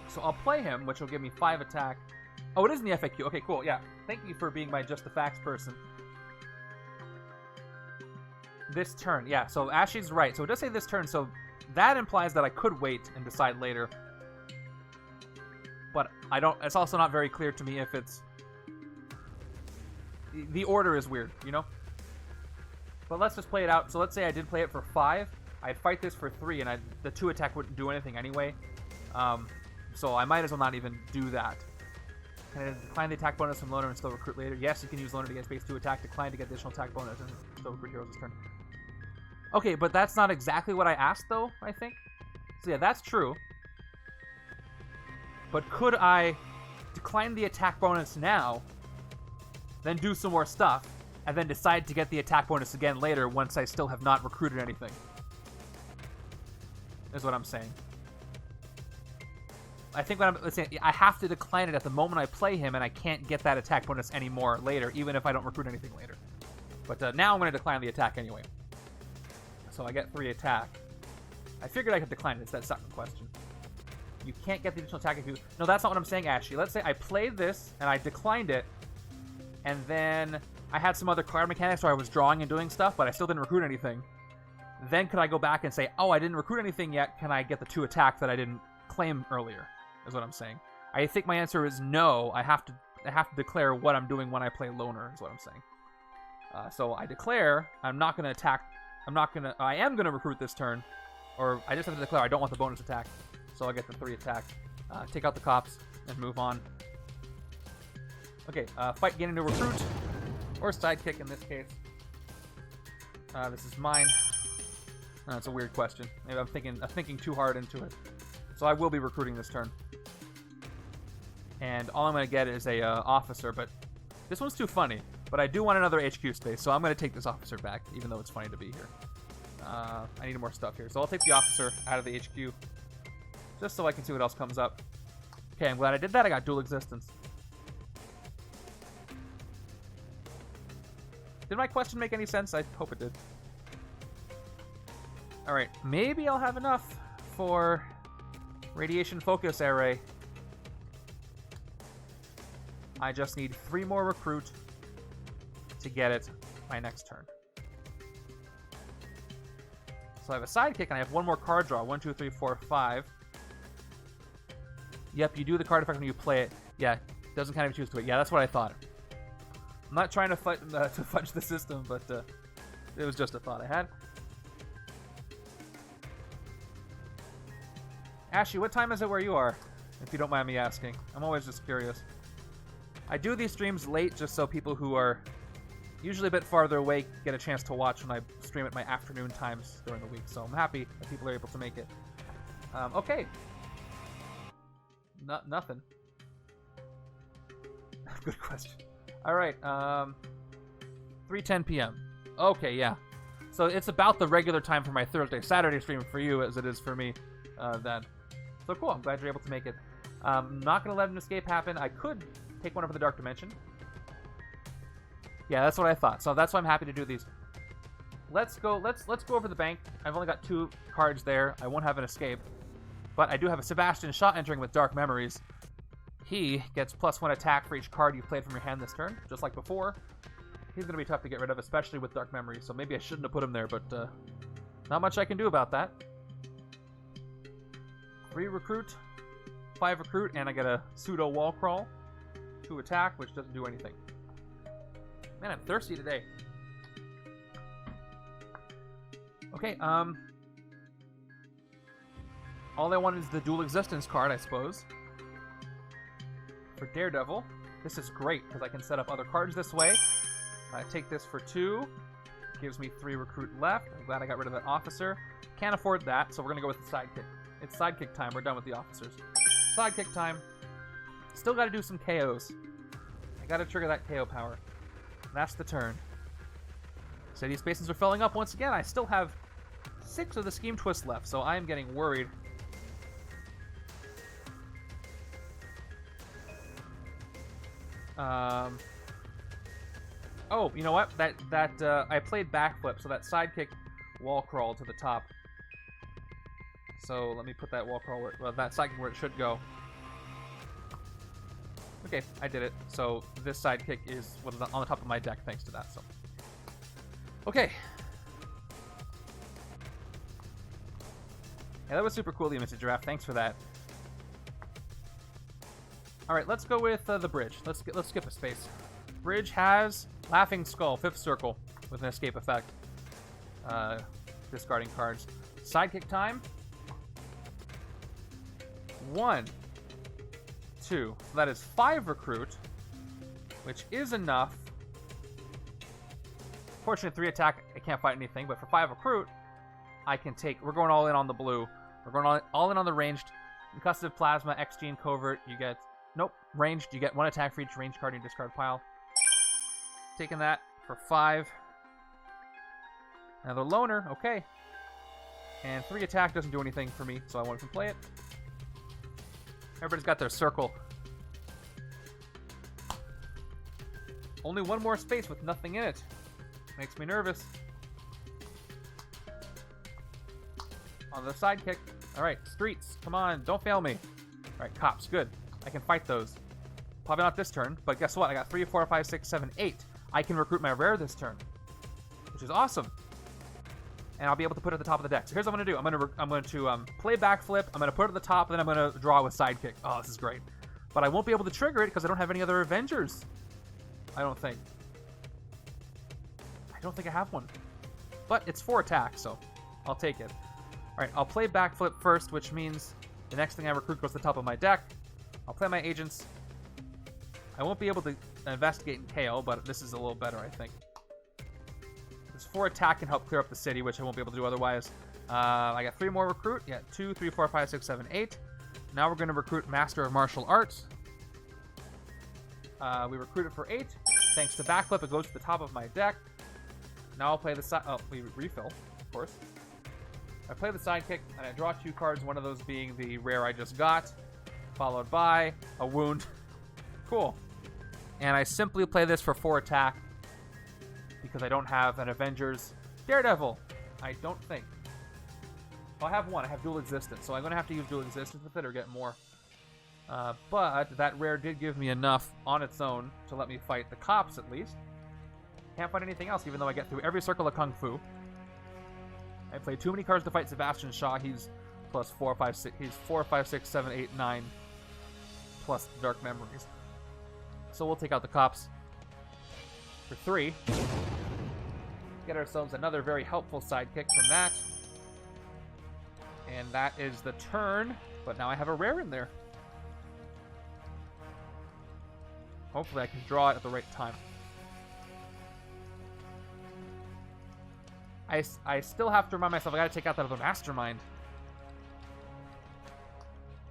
So I'll play him, which will give me 5 attack. Oh, it is in the FAQ. Okay, cool. Yeah. Thank you for being my Just the Facts person. This turn. Yeah, so Ashley's right. So it does say this turn, so that implies that I could wait and decide later. But I don't... It's also not very clear to me if it's... The order is weird, you know? But let's just play it out. So let's say I did play it for 5. I'd fight this for 3, and the 2 attack wouldn't do anything anyway. So I might as well not even do that. Can I decline the attack bonus from Loner and still recruit later? Yes, you can use Loner to get base 2 attack, decline to get additional attack bonus, and still recruit heroes this turn. Okay, but that's not exactly what I asked, though, I think. So yeah, that's true. But could I decline the attack bonus now, then do some more stuff, and then decide to get the attack bonus again later once I still have not recruited anything? Is what I'm saying. I think let's say I have to decline it at the moment I play him, and I can't get that attack bonus anymore later, even if I don't recruit anything later. But now I'm going to decline the attack anyway. So I get 3 attack. I figured I could decline it. It's that second question. You can't get the additional attack if you... No, that's not what I'm saying, Ashley. Let's say I played this, and I declined it, and then I had some other card mechanics where I was drawing and doing stuff, but I still didn't recruit anything. Then could I go back and say, oh, I didn't recruit anything yet. Can I get the 2 attack that I didn't claim earlier? Is what I'm saying. I think my answer is no. I have to declare what I'm doing when I play Loner, is what I'm saying. So I declare I'm not going to attack. I am going to recruit this turn. Or I just have to declare I don't want the bonus attack. So I'll get the 3 attack. Take out the cops and move on. Okay, fight gain a new recruit. Or sidekick in this case. This is mine. That's a weird question. Maybe I'm thinking too hard into it. So I will be recruiting this turn. And all I'm going to get is a officer, but this one's too funny. But I do want another HQ space, so I'm going to take this officer back, even though it's funny to be here. I need more stuff here. So I'll take the officer out of the HQ, just so I can see what else comes up. Okay, I'm glad I did that. I got dual existence. Did my question make any sense? I hope it did. Alright, maybe I'll have enough for Radiation Focus Array. I just need 3 more recruit to get it my next turn. So I have a sidekick and I have 1 more card draw. 1, 2, 3, 4, 5. Yep, you do the card effect when you play it. Yeah, doesn't kind of choose to it. Yeah, that's what I thought. I'm not trying to fudge the system, but it was just a thought I had. Ashley, what time is it where you are? If you don't mind me asking. I'm always just curious. I do these streams late just so people who are usually a bit farther away get a chance to watch when I stream at my afternoon times during the week. So I'm happy that people are able to make it. Okay. Nothing. Good question. All right. 3:10 p.m. Okay, yeah. So it's about the regular time for my Saturday stream for you as it is for me then. So cool. I'm glad you're able to make it. Not going to let an escape happen. I could take one over the Dark Dimension. Yeah, that's what I thought. So that's why I'm happy to do these. Let's go over the bank. I've only got 2 cards there. I won't have an escape. But I do have a Sebastian Shaw entering with Dark Memories. He gets +1 attack for each card you've played from your hand this turn, just like before. He's going to be tough to get rid of, especially with Dark Memories, so maybe I shouldn't have put him there, but not much I can do about that. 3 recruit, 5 recruit, and I get a pseudo wall crawl. 2 attack, which doesn't do anything. Man, I'm thirsty today. Okay, all I want is the Dual Existence card, I suppose. For Daredevil, this is great, because I can set up other cards this way. I take this for 2. Gives me 3 recruit left. I'm glad I got rid of that officer. Can't afford that, so we're going to go with the sidekick. It's sidekick time. We're done with the officers. Sidekick time. Still got to do some KOs. I got to trigger that KO power. That's the turn. City spaces are filling up once again. I still have 6 of the Scheme Twist left, so I am getting worried. Oh, you know what? I played backflip, so that sidekick wall crawl to the top. So let me put that wall crawl that sidekick where it should go. Okay, I did it. So this sidekick is on the top of my deck thanks to that. So okay. Yeah, that was super cool, the Mr. Giraffe. Thanks for that. All right, let's go with the bridge. Let's skip a space. Bridge has Laughing Skull, 5th circle, with an escape effect. Discarding cards. Sidekick time. 1, 2. So that is 5 recruit, which is enough. Fortunately, 3 attack, I can't fight anything, but for 5 recruit, I can take. We're going all in on the blue. We're going all in on the ranged. Concussive Plasma, XG, and Covert. You get. Nope, ranged. You get 1 attack for each ranged card in your discard pile. Taking that for 5. Another loner, okay. And 3 attack doesn't do anything for me, so I won't even play it. Everybody's got their circle. Only 1 more space with nothing in it. Makes me nervous. On the sidekick. Alright, streets. Come on, don't fail me. Alright, cops, good. I can fight those. Probably not this turn, but guess what? I got 3, 4, 5, 6, 7, 8. I can recruit my rare this turn, which is awesome. And I'll be able to put it at the top of the deck. So here's what I'm going to do. I'm going to play backflip. I'm going to put it at the top, and then I'm going to draw with sidekick. Oh, this is great. But I won't be able to trigger it because I don't have any other Avengers. I don't think. I have one. But it's 4 attack, so I'll take it. All right, I'll play backflip first, which means the next thing I recruit goes to the top of my deck. I'll play my agents. I won't be able to investigate and KO, but this is a little better, I think. This 4 attack can help clear up the city, which I won't be able to do otherwise. I got 3 more recruit. Yeah, 2, 3, 4, 5, 6, 7, 8. Now we're going to recruit Master of Martial Arts. We recruited for 8. Thanks to backflip, it goes to the top of my deck. Now I'll play the side. Oh, we refill, of course. I play the sidekick, and I draw 2 cards, one of those being the rare I just got, followed by a wound. Cool. And I simply play this for 4 attack. because I don't have an Avengers Daredevil. I don't think. Well, I have one. I have dual existence, so I'm going to have to use dual existence with it or get more. But that rare did give me enough on its own to let me fight the cops, at least. Can't fight anything else, even though I get through every circle of Kung Fu. I played too many cards to fight Sebastian Shaw. He's plus 4, 5, 6. He's 4, 5, 6, 7, 8, 9. Plus Dark Memories. So we'll take out the cops for 3. Get ourselves another very helpful sidekick from that. And that is the turn. But now I have a rare in there. Hopefully I can draw it at the right time. I still have to remind myself I gotta take out that other Mastermind.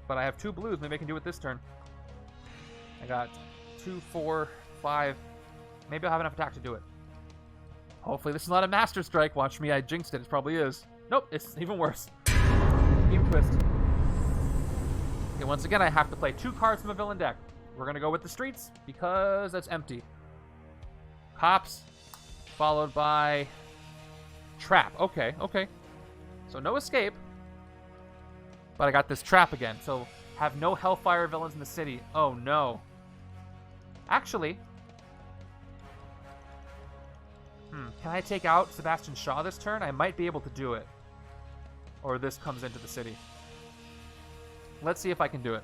But I have 2 blues. Maybe I can do it this turn. I got 2, 4, 5. Maybe I'll have enough attack to do it. Hopefully this is not a Master Strike. Watch me, I jinxed it. It probably is. Nope, it's even worse. Game twist. Okay, once again, I have to play 2 cards from a villain deck. We're gonna go with the streets because that's empty. Cops, followed by trap. Okay, okay. So no escape. But I got this trap again. So have no Hellfire villains in the city. Oh no. Actually, can I take out Sebastian Shaw this turn? I might be able to do it. Or this comes into the city. Let's see if I can do it.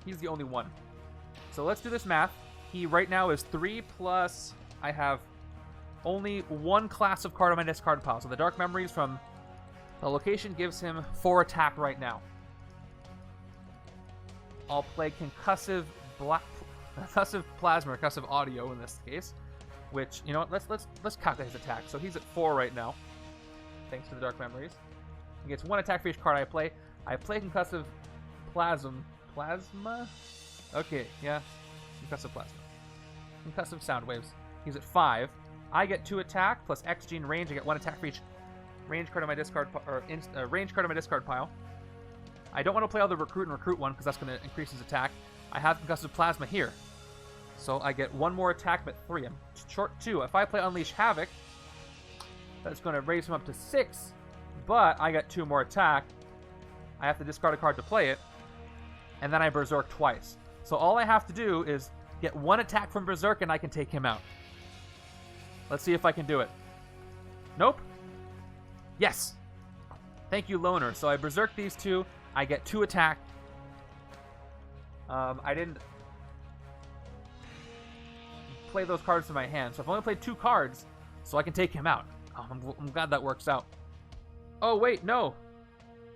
He's the only one. So let's do this math. He right now is 3 plus... I have only 1 class of card on my discard pile. So the Dark Memories from the location gives him 4 attack right now. I'll play Concussive Plasma, or Concussive Audio in this case. Which, you know what, let's calculate his attack. So he's at 4 right now. Thanks to the Dark Memories. He gets 1 attack for each card I play. I play Concussive Plasma? Okay, yeah. Concussive Plasma. Concussive Sound Waves. He's at 5. I get 2 attack plus X Gene range. I get 1 attack for each range card on my discard range card on my discard pile. I don't want to play all the recruit and recruit one because that's going to increase his attack. I have Concussive Plasma here. So I get 1 more attack, but 3. I'm short 2. If I play Unleash Havok, that's going to raise him up to 6. But I get 2 more attack. I have to discard a card to play it. And then I Berserk twice. So all I have to do is get 1 attack from Berserk and I can take him out. Let's see if I can do it. Nope. Yes. Thank you, Loner. So I Berserk these 2. I get 2 attack. I didn't play those cards in my hand. So I've only played 2 cards, so I can take him out. Oh, I'm glad that works out. Oh, wait, no.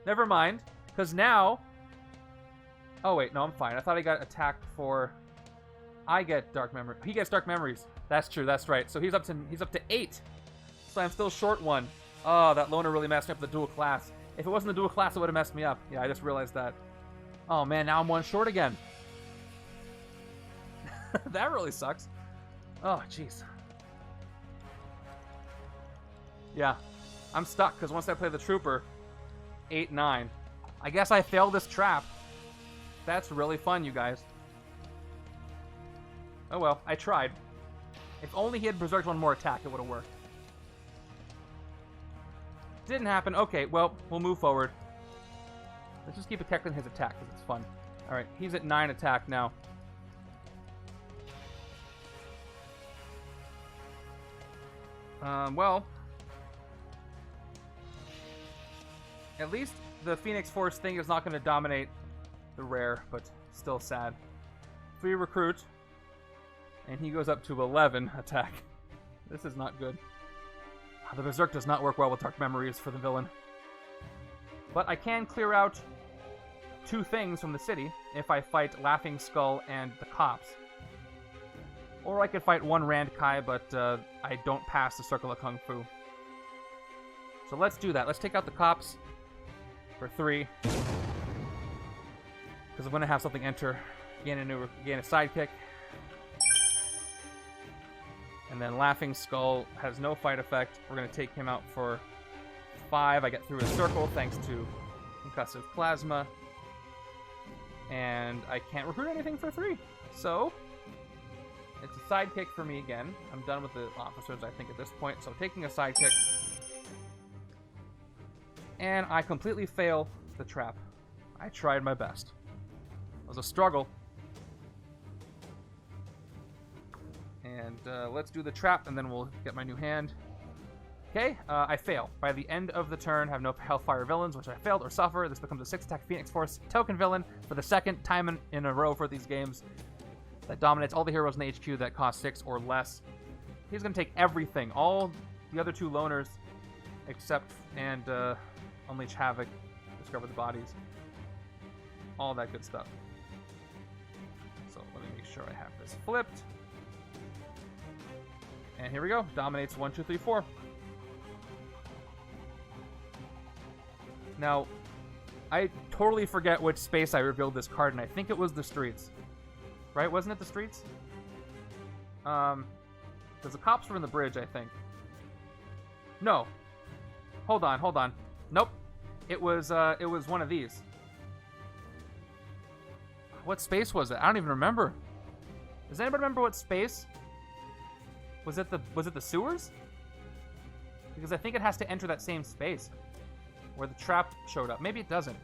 Never mind. Because now... Oh, wait, no, I'm fine. I thought I got attacked for... I get Dark Memory. He gets Dark Memories. That's true, that's right. So he's up to 8. So I'm still short 1. Oh, that Loner really messed me up with the dual class. If it wasn't the dual class, it would have messed me up. Yeah, I just realized that. Oh, man, now I'm 1 short again. That really sucks. Oh, jeez. Yeah, I'm stuck, because once I play the Trooper, 8, 9. I guess I failed this trap. That's really fun, you guys. Oh well, I tried. If only he had Berserked 1 more attack, it would have worked. Didn't happen. Okay, well, we'll move forward. Let's just keep protecting his attack, because it's fun. Alright, he's at 9 attack now. Well... At least the Phoenix Force thing is not going to dominate the rare, but still sad. 3 recruit, and he goes up to 11 attack. This is not good. The Berserk does not work well with Dark Memories for the villain. But I can clear out 2 things from the city if I fight Laughing Skull and the cops. Or I could fight 1 Rand Kai, but I don't pass the Circle of Kung Fu. So let's do that. Let's take out the cops for 3. Because I'm going to have something enter. Gain a sidekick. And then Laughing Skull has no fight effect. We're going to take him out for 5. I get through a circle thanks to Concussive Plasma. And I can't recruit anything for 3. So, It's a sidekick for me again. I'm done with the officers, I think, at this point. So taking a sidekick. And I completely fail the trap. I tried my best. It was a struggle. And let's do the trap, and then we'll get my new hand. Okay, I fail. By the end of the turn, have no Hellfire villains, which I failed or suffer. This becomes a 6-attack Phoenix Force token villain for the second time in a row for these games. That dominates all the heroes in the HQ that cost 6 or less. He's going to take everything. All the other 2 loners, except, and Unleash Havok, discover the bodies. All that good stuff. So let me make sure I have this flipped. And here we go. Dominates 1, 2, 3, 4. Now, I totally forget which space I revealed this card in. I think it was the streets. Right? Wasn't it the streets? Because the cops were in the bridge, I think. No. Hold on. Nope. It was one of these. What space was it? I don't even remember. Does anybody remember what space? Was it the sewers? Because I think it has to enter that same space where the trap showed up. Maybe it doesn't.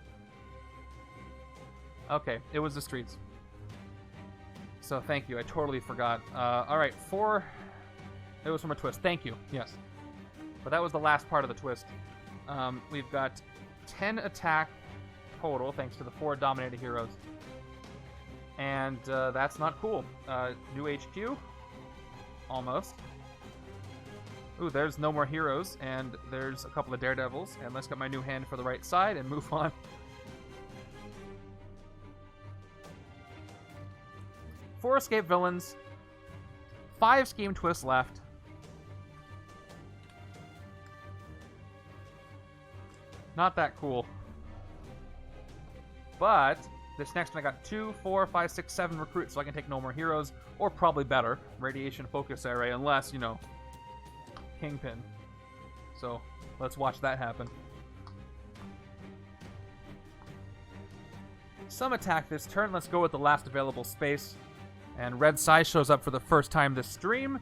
Okay, it was the streets. So thank you. I totally forgot. All right, 4. It was from a twist. Thank you. Yes. But that was the last part of the twist. We've got 10 attack total thanks to the 4 dominated heroes. And that's not cool. New HQ. Almost. Ooh, there's no more heroes, and there's a couple of Daredevils. And let's get my new hand for the right side and move on. 4 escape villains. 5 scheme twists left. Not that cool. But this next one I got 2, 4, 5, 6, 7 recruits, so I can take no more heroes, or probably better, radiation focus array, unless, you know, Kingpin. So let's watch that happen. Some attack this turn. Let's go with the last available space. And Red Sai shows up for the first time this stream.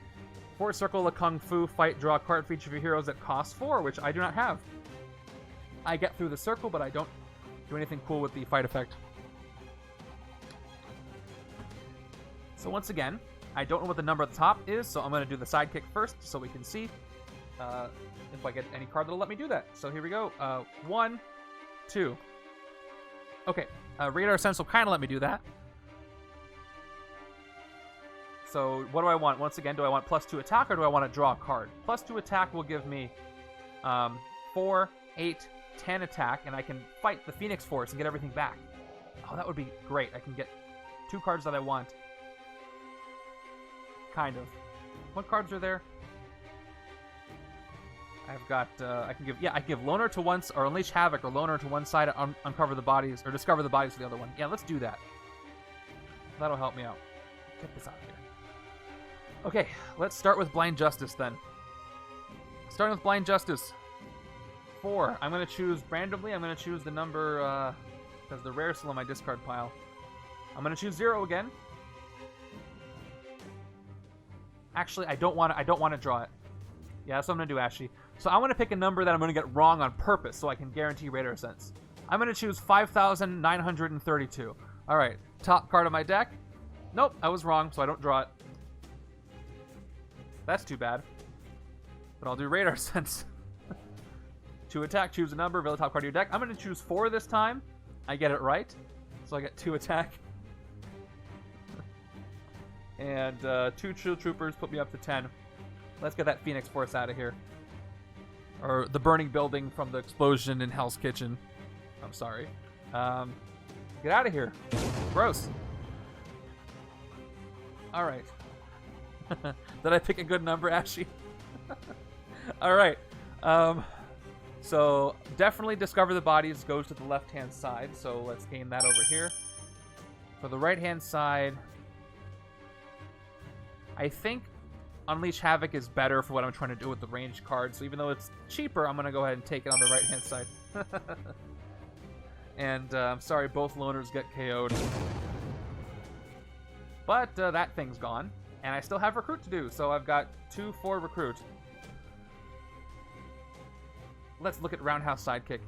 4 Circle of Kung Fu, fight, draw a card for each of your heroes that costs 4, which I do not have. I get through the circle, but I don't do anything cool with the fight effect. So once again, I don't know what the number at the top is, so I'm going to do the sidekick first so we can see if I get any card that'll let me do that. So here we go. 1, 2. Okay, Radar Sense will kind of let me do that. So what do I want? Once again, do I want +2 attack or do I want to draw a card? +2 attack will give me 4, 8, 10 attack, and I can fight the Phoenix Force and get everything back. Oh, that would be great. I can get 2 cards that I want. Kind of. What cards are there? I've got, I can give Loner to one, or Unleash Havok, or Loner to one side, uncover the bodies, or discover the bodies to the other one. Yeah, let's do that. That'll help me out. Get this out of here. Okay, let's start with Blind Justice then. Starting with Blind Justice. 4. I'm going to choose randomly. I'm going to choose the number, because the rare is still in my discard pile. I'm going to choose 0 again. Actually, I don't want to draw it. Yeah, that's what I'm going to do, Ashy. So I want to pick a number that I'm going to get wrong on purpose so I can guarantee Radar Sense. I'm going to choose 5,932. All right, top card of my deck. Nope, I was wrong, so I don't draw it. That's too bad. But I'll do Radar Sense. 2 attack, choose a number, reveal the top card of your deck. I'm going to choose 4 this time. I get it right. So I get 2 attack. And 2 Chill Troopers put me up to 10. Let's get that Phoenix Force out of here. Or the burning building from the explosion in Hell's Kitchen. I'm sorry. Get out of here. Gross. Alright. Did I pick a good number, Ashy? Alright. So, definitely Discover the Bodies goes to the left-hand side. So, let's game that over here. For the right-hand side, I think Unleash Havok is better for what I'm trying to do with the ranged card. So even though it's cheaper, I'm going to go ahead and take it on the right-hand side. And I'm sorry, both loners get KO'd. But that thing's gone. And I still have recruit to do, so I've got 2 for recruit. Let's look at Roundhouse Sidekick.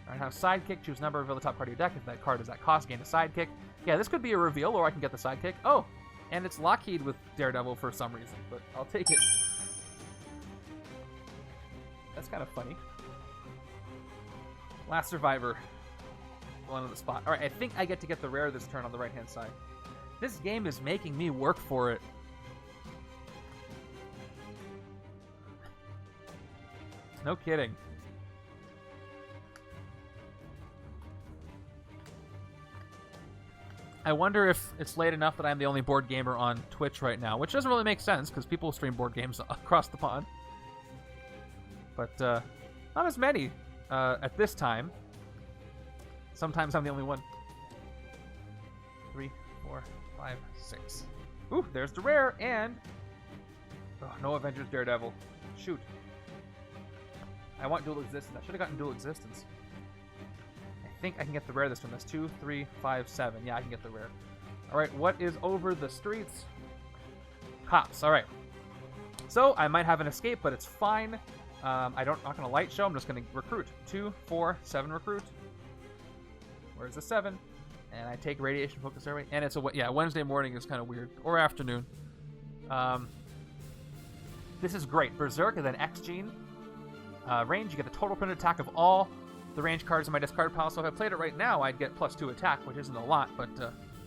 Roundhouse Sidekick, choose number, reveal the top card of your deck. If that card is at cost, gain a Sidekick. Yeah, this could be a reveal, or I can get the Sidekick. Oh, and it's Lockheed with Daredevil for some reason, but I'll take it. That's kind of funny. Last Survivor. Going to the spot. Alright, I think I get to get the rare this turn on the right-hand side. This game is making me work for it. No kidding. I wonder if it's late enough that I'm the only board gamer on Twitch right now, which doesn't really make sense because people stream board games across the pond. But not as many at this time. Sometimes I'm the only one. 3, 4, 5, 6. Ooh, there's the rare, and no Avengers Daredevil. Shoot. I want dual existence. I should have gotten dual existence. I think I can get the rare this one. That's 2, 3, 5, 7. Yeah, I can get the rare. Alright, what is over the streets? Cops. Alright. So, I might have an escape, but it's fine. I'm not going to light show. I'm just going to recruit. 2, 4, 7 recruit. Where's the 7? And I take radiation focus survey. And it's Wednesday morning is kind of weird. Or afternoon. This is great. Berserk and then X-Gene. Range, you get the total printed attack of all the range cards in my discard pile. So if I played it right now, I'd get +2 attack, which isn't a lot, but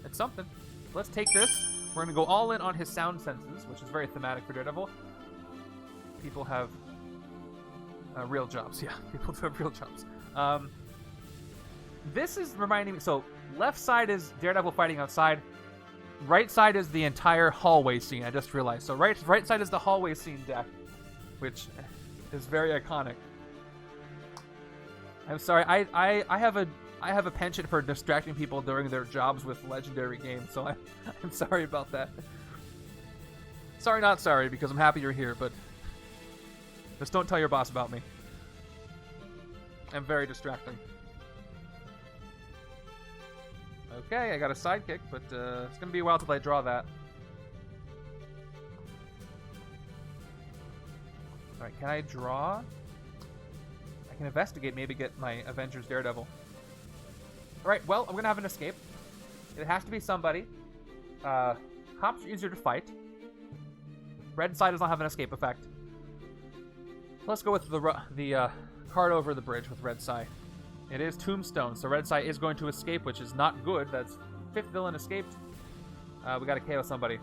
it's something. So let's take this. We're going to go all in on his sound senses, which is very thematic for Daredevil. People have real jobs. Yeah, people do have real jobs. This is reminding me... So, left side is Daredevil fighting outside. Right side is the entire hallway scene, I just realized. So right side is the hallway scene deck, which is very iconic. I'm sorry, I have a penchant for distracting people during their jobs with legendary games, so I'm sorry about that. Sorry, not sorry, because I'm happy you're here, but just don't tell your boss about me. I'm very distracting. Okay, I got a sidekick, but it's going to be a while till I draw that. Alright, can I draw? I can investigate, maybe get my Avengers Daredevil. Alright, well, I'm going to have an escape. It has to be somebody. Cops are easier to fight. Red side does not have an escape effect. Let's go with the card over the bridge with red side. It is Tombstone, so red side is going to escape, which is not good. That's 5th villain escaped. We gotta KO somebody.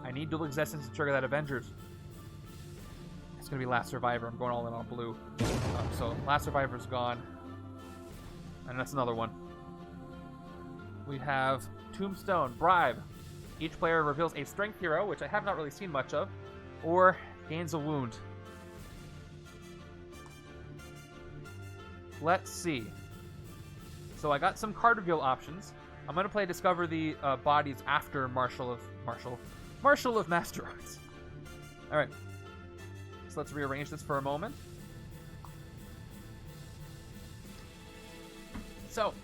I need dual existence to trigger that Avengers. It's gonna be Last Survivor. I'm going all in on blue. So Last Survivor's gone. And that's another one. We have Tombstone, Bribe. Each player reveals a strength hero, which I have not really seen much of, or gains a wound. Let's see. So I got some card reveal options. I'm going to play Discover the Bodies after Marshal of Master Arts. Alright. So let's rearrange this for a moment. So,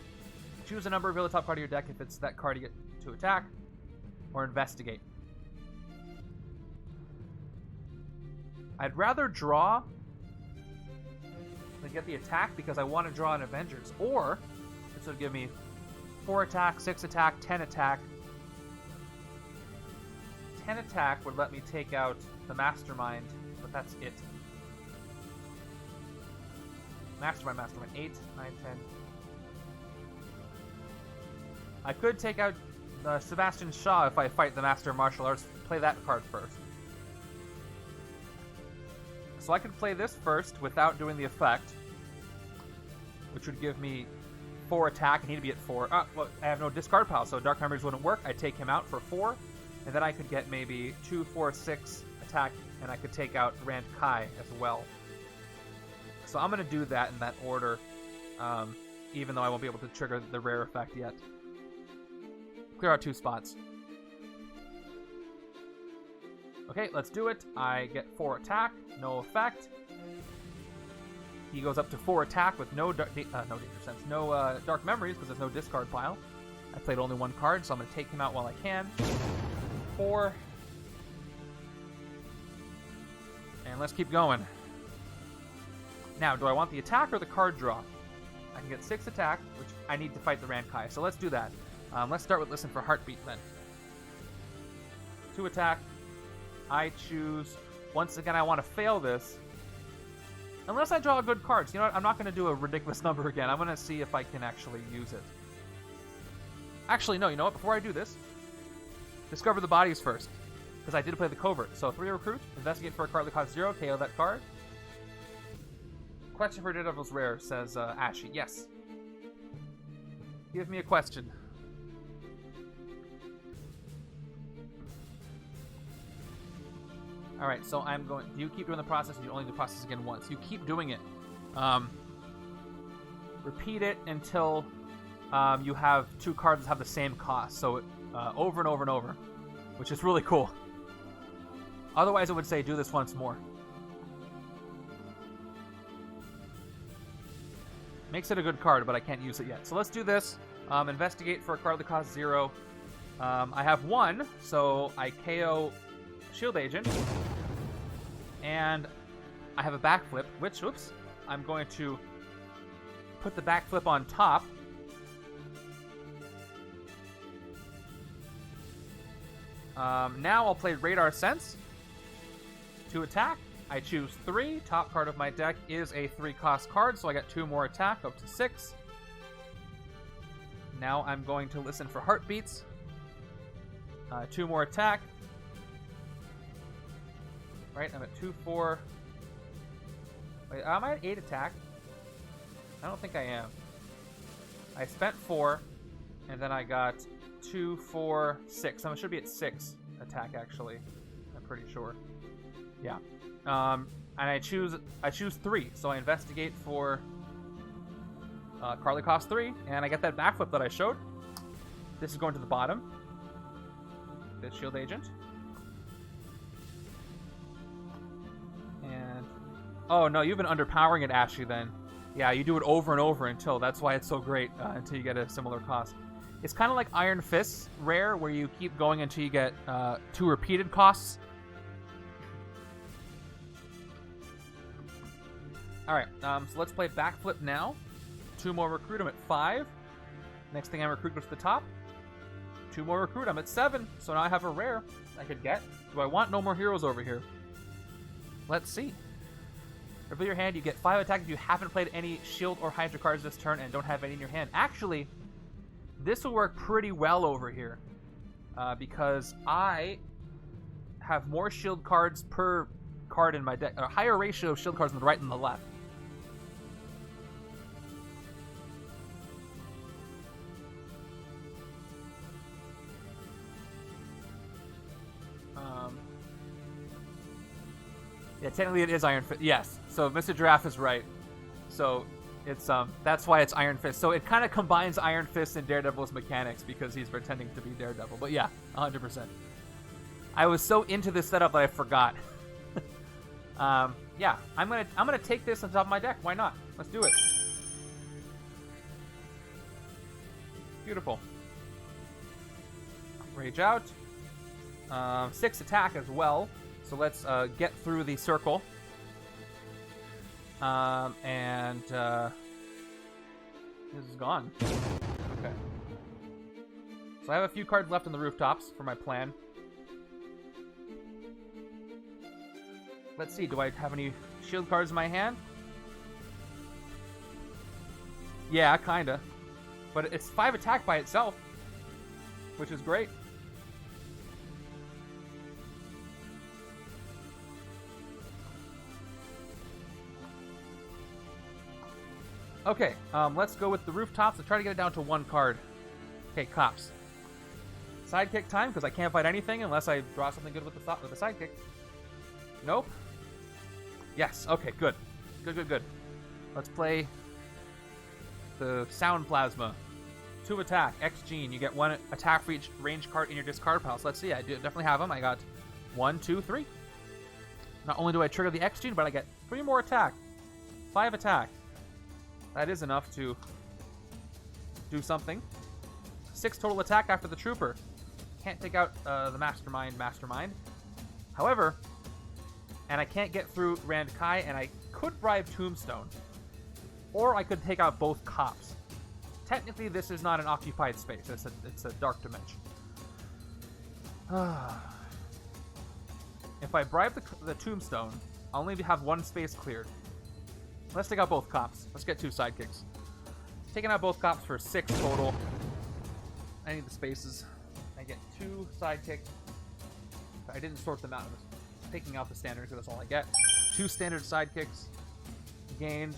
choose a number, reveal the top card of your deck if it's that card you get to attack, or investigate. I'd rather draw to get the attack because I want to draw an Avengers, or this would give me 4 attack, 6 attack, 10 attack. 10 attack would let me take out the Mastermind, but that's it. Mastermind, 8, 9, 10. I could take out Sebastian Shaw if I fight the Master of Martial Arts, play that card first. So I could play this first without doing the effect, which would give me 4 attack. I need to be at 4. Well, I have no discard pile, so Dark Memories wouldn't work. I'd take him out for 4, and then I could get maybe 2, 4, 6 attack, and I could take out Rand Kai as well. So I'm going to do that in that order, even though I won't be able to trigger the rare effect yet. Clear out 2 spots. Okay, let's do it. I get 4 attack, no effect. He goes up to 4 attack with no Dark Memories because there's no discard pile. I played only one card, so I'm going to take him out while I can. 4. And let's keep going. Now, do I want the attack or the card draw? I can get 6 attack, which I need to fight the Rankai, so let's do that. Let's start with Listen for Heartbeat then. 2 attack. I choose... Once again, I want to fail this. Unless I draw a good card. So you know what? I'm not going to do a ridiculous number again. I'm going to see if I can actually use it. Actually, no. You know what? Before I do this, discover the bodies first. Because I did play the covert. So 3 recruit. Investigate for a card that costs 0. KO that card. Question for Daredevil's rare, says Ashy. Yes. Give me a question. Alright, so I'm going... Do you keep doing the process, or do you only do the process again once? You keep doing it. Repeat it until you have 2 cards that have the same cost. So over and over and over. Which is really cool. Otherwise, it would say do this once more. Makes it a good card, but I can't use it yet. So let's do this. Investigate for a card that costs 0. I have 1, so I KO Shield Agent. And I have a backflip, which, oops, I'm going to put the backflip on top. Now I'll play Radar Sense. To attack, I choose 3. Top card of my deck is a 3-cost card, so I got 2 more attack, up to 6. Now I'm going to Listen for Heartbeats. 2 more attack. Right, I'm at 2, 4. Wait, am I at 8 attack? I don't think I am. I spent 4, and then I got 2, 4, 6. I should be at 6 attack, actually. I'm pretty sure. Yeah. And I choose 3, so I investigate for card that costs 3, and I get that backflip that I showed. This is going to the bottom. This Shield Agent. And... Oh, no, you've been underpowering it, Ashley, then. Yeah, you do it over and over until... That's why it's so great, until you get a similar cost. It's kind of like Iron Fist rare, where you keep going until you get 2 repeated costs. Alright, so let's play Backflip now. 2 more recruit, I'm at 5. Next thing I recruit goes to the top. 2 more recruit, I'm at 7. So now I have a rare I could get. Do I want no more heroes over here? Let's see. Reveal your hand, you get 5 attack if you haven't played any shield or Hydra cards this turn and don't have any in your hand. Actually, this will work pretty well over here. Because I have more shield cards per card in my deck. A higher ratio of shield cards on the right than the left. Yeah, technically it is Iron Fist. Yes, so Mr. Giraffe is right. So it's that's why it's Iron Fist. So it kind of combines Iron Fist and Daredevil's mechanics because he's pretending to be Daredevil. But yeah, 100%. I was so into this setup that I forgot. Yeah, I'm gonna take this on top of my deck. Why not? Let's do it. Beautiful. Rage out. 6 attack as well. So let's get through the circle. And this is gone. Okay. So I have a few cards left on the rooftops for my plan. Let's see, do I have any shield cards in my hand? Yeah, kinda. But it's 5 attack by itself, which is great. Okay, let's go with the rooftops. Let's try to get it down to 1 card. Okay, cops. Sidekick time, because I can't fight anything unless I draw something good with the sidekick. Nope. Yes, okay, good. Good. Let's play the Sound Plasma. 2 attack, X Gene. You get 1 attack for each range card in your discard pile. So let's see, I definitely have them. I got 1, 2, 3. Not only do I trigger the X Gene, but I get 3 more attack. 5 attack. That is enough to do something. 6 total attack after the Trooper. Can't take out the Mastermind. However, and I can't get through Rand Kai, and I could bribe Tombstone. Or I could take out both cops. Technically, this is not an occupied space. It's a dark dimension. If I bribe the Tombstone, I'll only have 1 space cleared. Let's take out both cops. Let's get 2 sidekicks. Taking out both cops for 6 total. I need the spaces. I get 2 sidekicks. I didn't sort them out. I'm just taking out the standard because that's all I get. 2 standard sidekicks gained.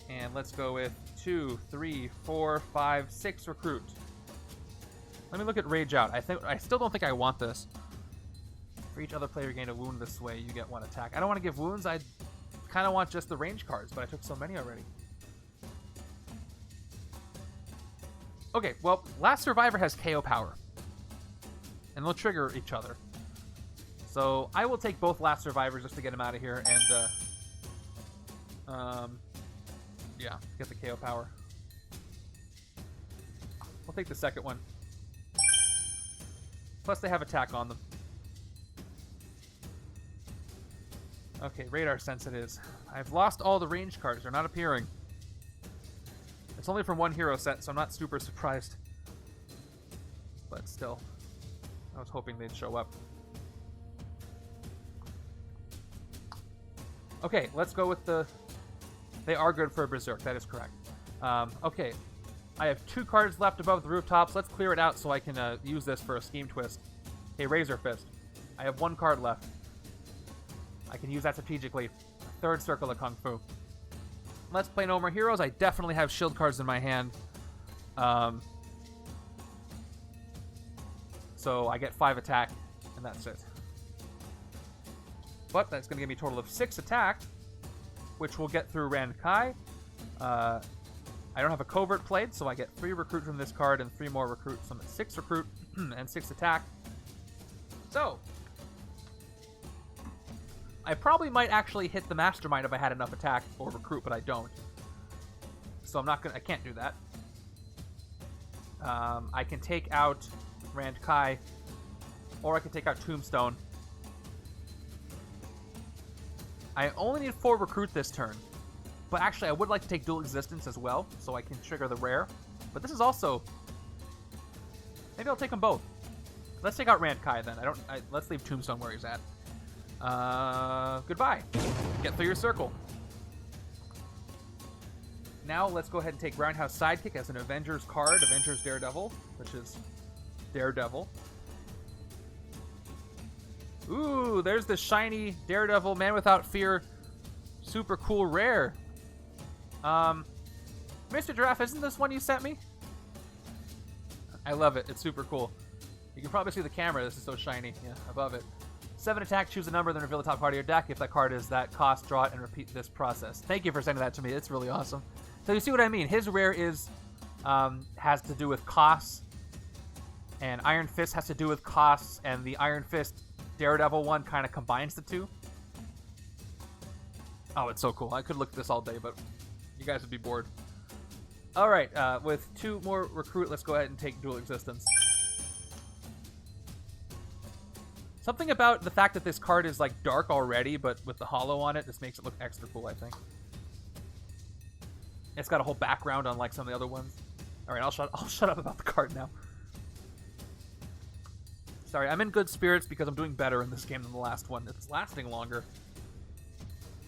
And let's go with 2, 3, 4, 5, 6 recruit. Let me look at Rage Out. I still don't think I want this. For each other player gain a wound this way, you get 1 attack. I don't want to give wounds. I kind of want just the range cards, but I took so many already. Okay, well, Last Survivor has KO power. And they'll trigger each other. So I will take both Last Survivors just to get them out of here and, yeah, get the KO power. We'll take the second one. Plus they have attack on them. Okay, radar sense it is. I've lost all the range cards. They're not appearing. It's only from 1 hero set, so I'm not super surprised. But still, I was hoping they'd show up. Okay, let's go with the... They are good for a Berserk, that is correct. Okay, I have 2 cards left above the rooftops. Let's clear it out so I can use this for a Scheme Twist. Okay, Razor Fist. I have 1 card left. I can use that strategically. 3rd Circle of Kung Fu. Let's play no more heroes. I definitely have shield cards in my hand. So I get 5 attack, and that's it. But that's going to give me a total of 6 attack, which will get through Rand Kai. I don't have a covert played, so I get 3 recruit from this card and 3 more recruit. So I'm at 6 recruit and 6 attack. So I probably might actually hit the Mastermind if I had enough attack or recruit, but I don't. So I can't do that. I can take out Rand Kai, or I can take out Tombstone. I only need 4 recruit this turn, but actually I would like to take Dual Existence as well, so I can trigger the rare. But this is also... Maybe I'll take them both. Let's take out Rand Kai then. Let's leave Tombstone where he's at. Goodbye. Get through your circle. Now let's go ahead and take Roundhouse Sidekick as an Avengers card, Avengers Daredevil, which is Daredevil. Ooh, there's the shiny Daredevil Man Without Fear, super cool rare. Mr. Giraffe, isn't this one you sent me? I love it. It's super cool. You can probably see the camera. This is so shiny. Yeah, above it. 7 attack, choose a number, then reveal the top card of your deck. If that card is that, cost, draw it, and repeat this process. Thank you for sending that to me. It's really awesome. So you see what I mean. His rare is has to do with costs, and Iron Fist has to do with costs, and the Iron Fist Daredevil one kind of combines the two. Oh, it's so cool. I could look at this all day, but you guys would be bored. All right, with 2 more recruit, let's go ahead and take Dual Existence. Something about the fact that this card is like dark already, but with the hollow on it, this makes it look extra cool, I think. It's got a whole background unlike some of the other ones. All right, I'll shut up about the card now. Sorry, I'm in good spirits because I'm doing better in this game than the last one. It's lasting longer.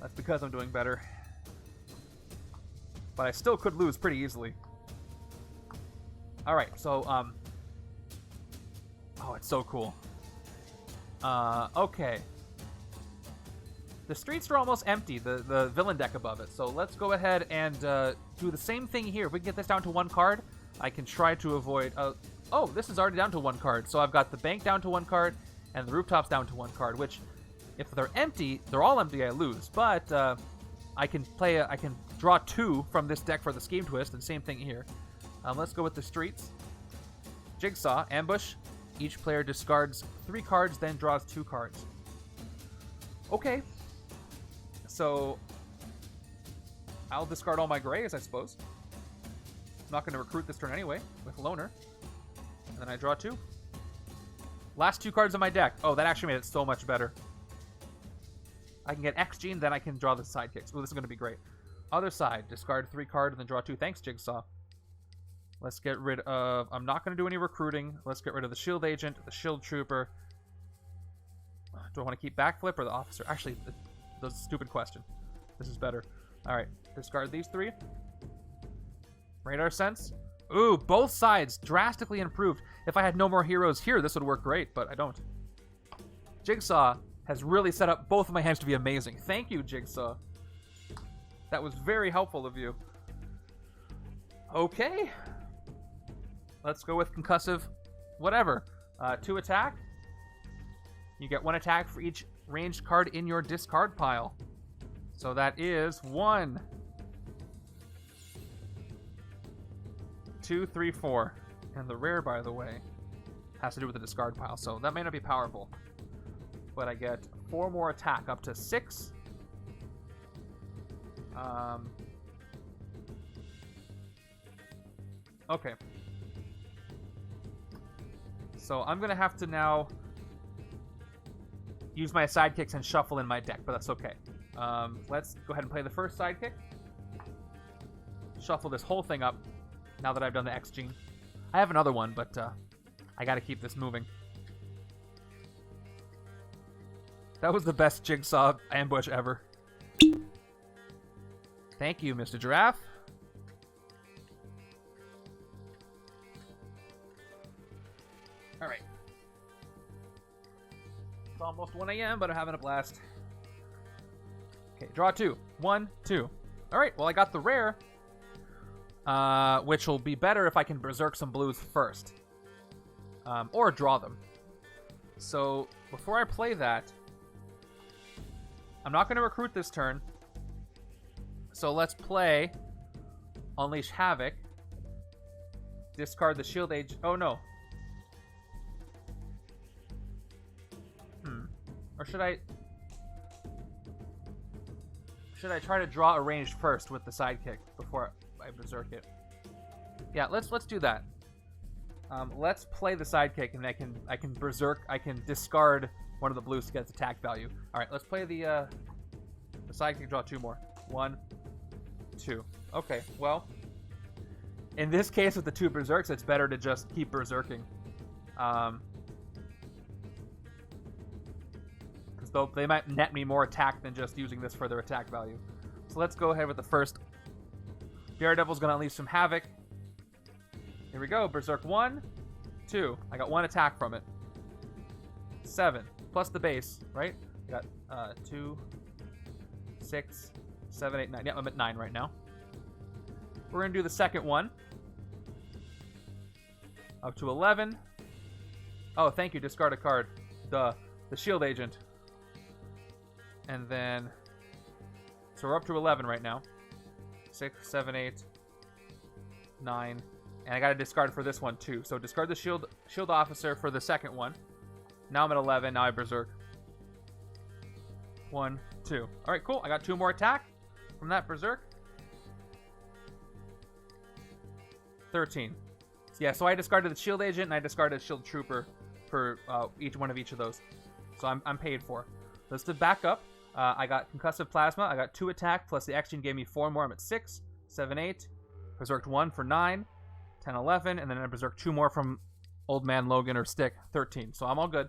That's because I'm doing better. But I still could lose pretty easily. All right, so oh, it's so cool. Okay. The streets are almost empty, the villain deck above it. So let's go ahead and do the same thing here. If we can get this down to 1 card, I can try to avoid... oh, this is already down to 1 card. So I've got the bank down to 1 card and the rooftops down to 1 card, which, if they're empty, they're all empty, I lose. But I can draw 2 from this deck for the Scheme Twist, and same thing here. Let's go with the streets. Jigsaw, ambush. Each player discards 3 cards, then draws 2 cards. Okay. So I'll discard all my grays, I suppose. not going to recruit this turn anyway with Loner. And then I draw 2. Last 2 cards on my deck. Oh, that actually made it so much better. I can get X-Gene, then I can draw the sidekicks. Oh, this is going to be great. Other side, discard 3 cards and then draw 2. Thanks, Jigsaw. Let's get rid of... I'm not going to do any recruiting. Let's get rid of the Shield Agent, the Shield Trooper. Do I want to keep Backflip or the Officer? Actually, that's a stupid question. This is better. Alright, discard these 3. Radar Sense. Ooh, both sides drastically improved. If I had no more heroes here, this would work great, but I don't. Jigsaw has really set up both of my hands to be amazing. Thank you, Jigsaw. That was very helpful of you. Okay. Let's go with Concussive whatever. 2 attack. You get 1 attack for each ranged card in your discard pile. So that is 1, 2, 3, 4. And the rare, by the way, has to do with the discard pile. So that may not be powerful. But I get 4 more attack, up to 6. Okay. So I'm going to have to now use my sidekicks and shuffle in my deck, but that's okay. Let's go ahead and play the first sidekick. Shuffle this whole thing up now that I've done the X-Gene. I have another one, but I got to keep this moving. That was the best Jigsaw ambush ever. Thank you, Mr. Giraffe. Alright. It's almost 1 a.m., but I'm having a blast. Okay, draw 2. 1, 2. Alright, well I got the rare. Which will be better if I can berserk some blues first. Or draw them. So, before I play that, I'm not going to recruit this turn. So let's play Unleash Havok. Discard the Shield Age. Oh no. Or should I try to draw a ranged first with the sidekick before I berserk it? Yeah, let's do that. Let's play the sidekick, and I can berserk. I can discard one of the blues to get its attack value. All right, let's play the sidekick. Draw 2 more. 1, 2. Okay, well, in this case with the 2 berserks, it's better to just keep berserking. Because they might net me more attack than just using this for their attack value. So let's go ahead with the first. Daredevil's going to unleash some Havok. Here we go. Berserk 1, 2. I got 1 attack from it. 7. Plus the base, right? I got 2, 6, 7, 8, 9. Yeah, I'm at 9 right now. We're going to do the second one. Up to 11. Oh, thank you. Discard a card. The Shield Agent. And then... So we're up to 11 right now. 6, 7, 8, 9. And I got to discard for this one, too. So discard the Shield Officer for the second one. Now I'm at 11. Now I berserk. 1, 2. All right, cool. I got 2 more attack from that berserk. 13. Yeah, so I discarded the Shield Agent and I discarded Shield Trooper for each of those. So I'm paid for. Let's do back up. I got Concussive Plasma. I got 2 attack, plus the X-Gene gave me 4 more. I'm at 6, 7, 8. Berserked 1 for 9, 10, 11. And then I berserked 2 more from Old Man Logan or Stick, 13. So I'm all good.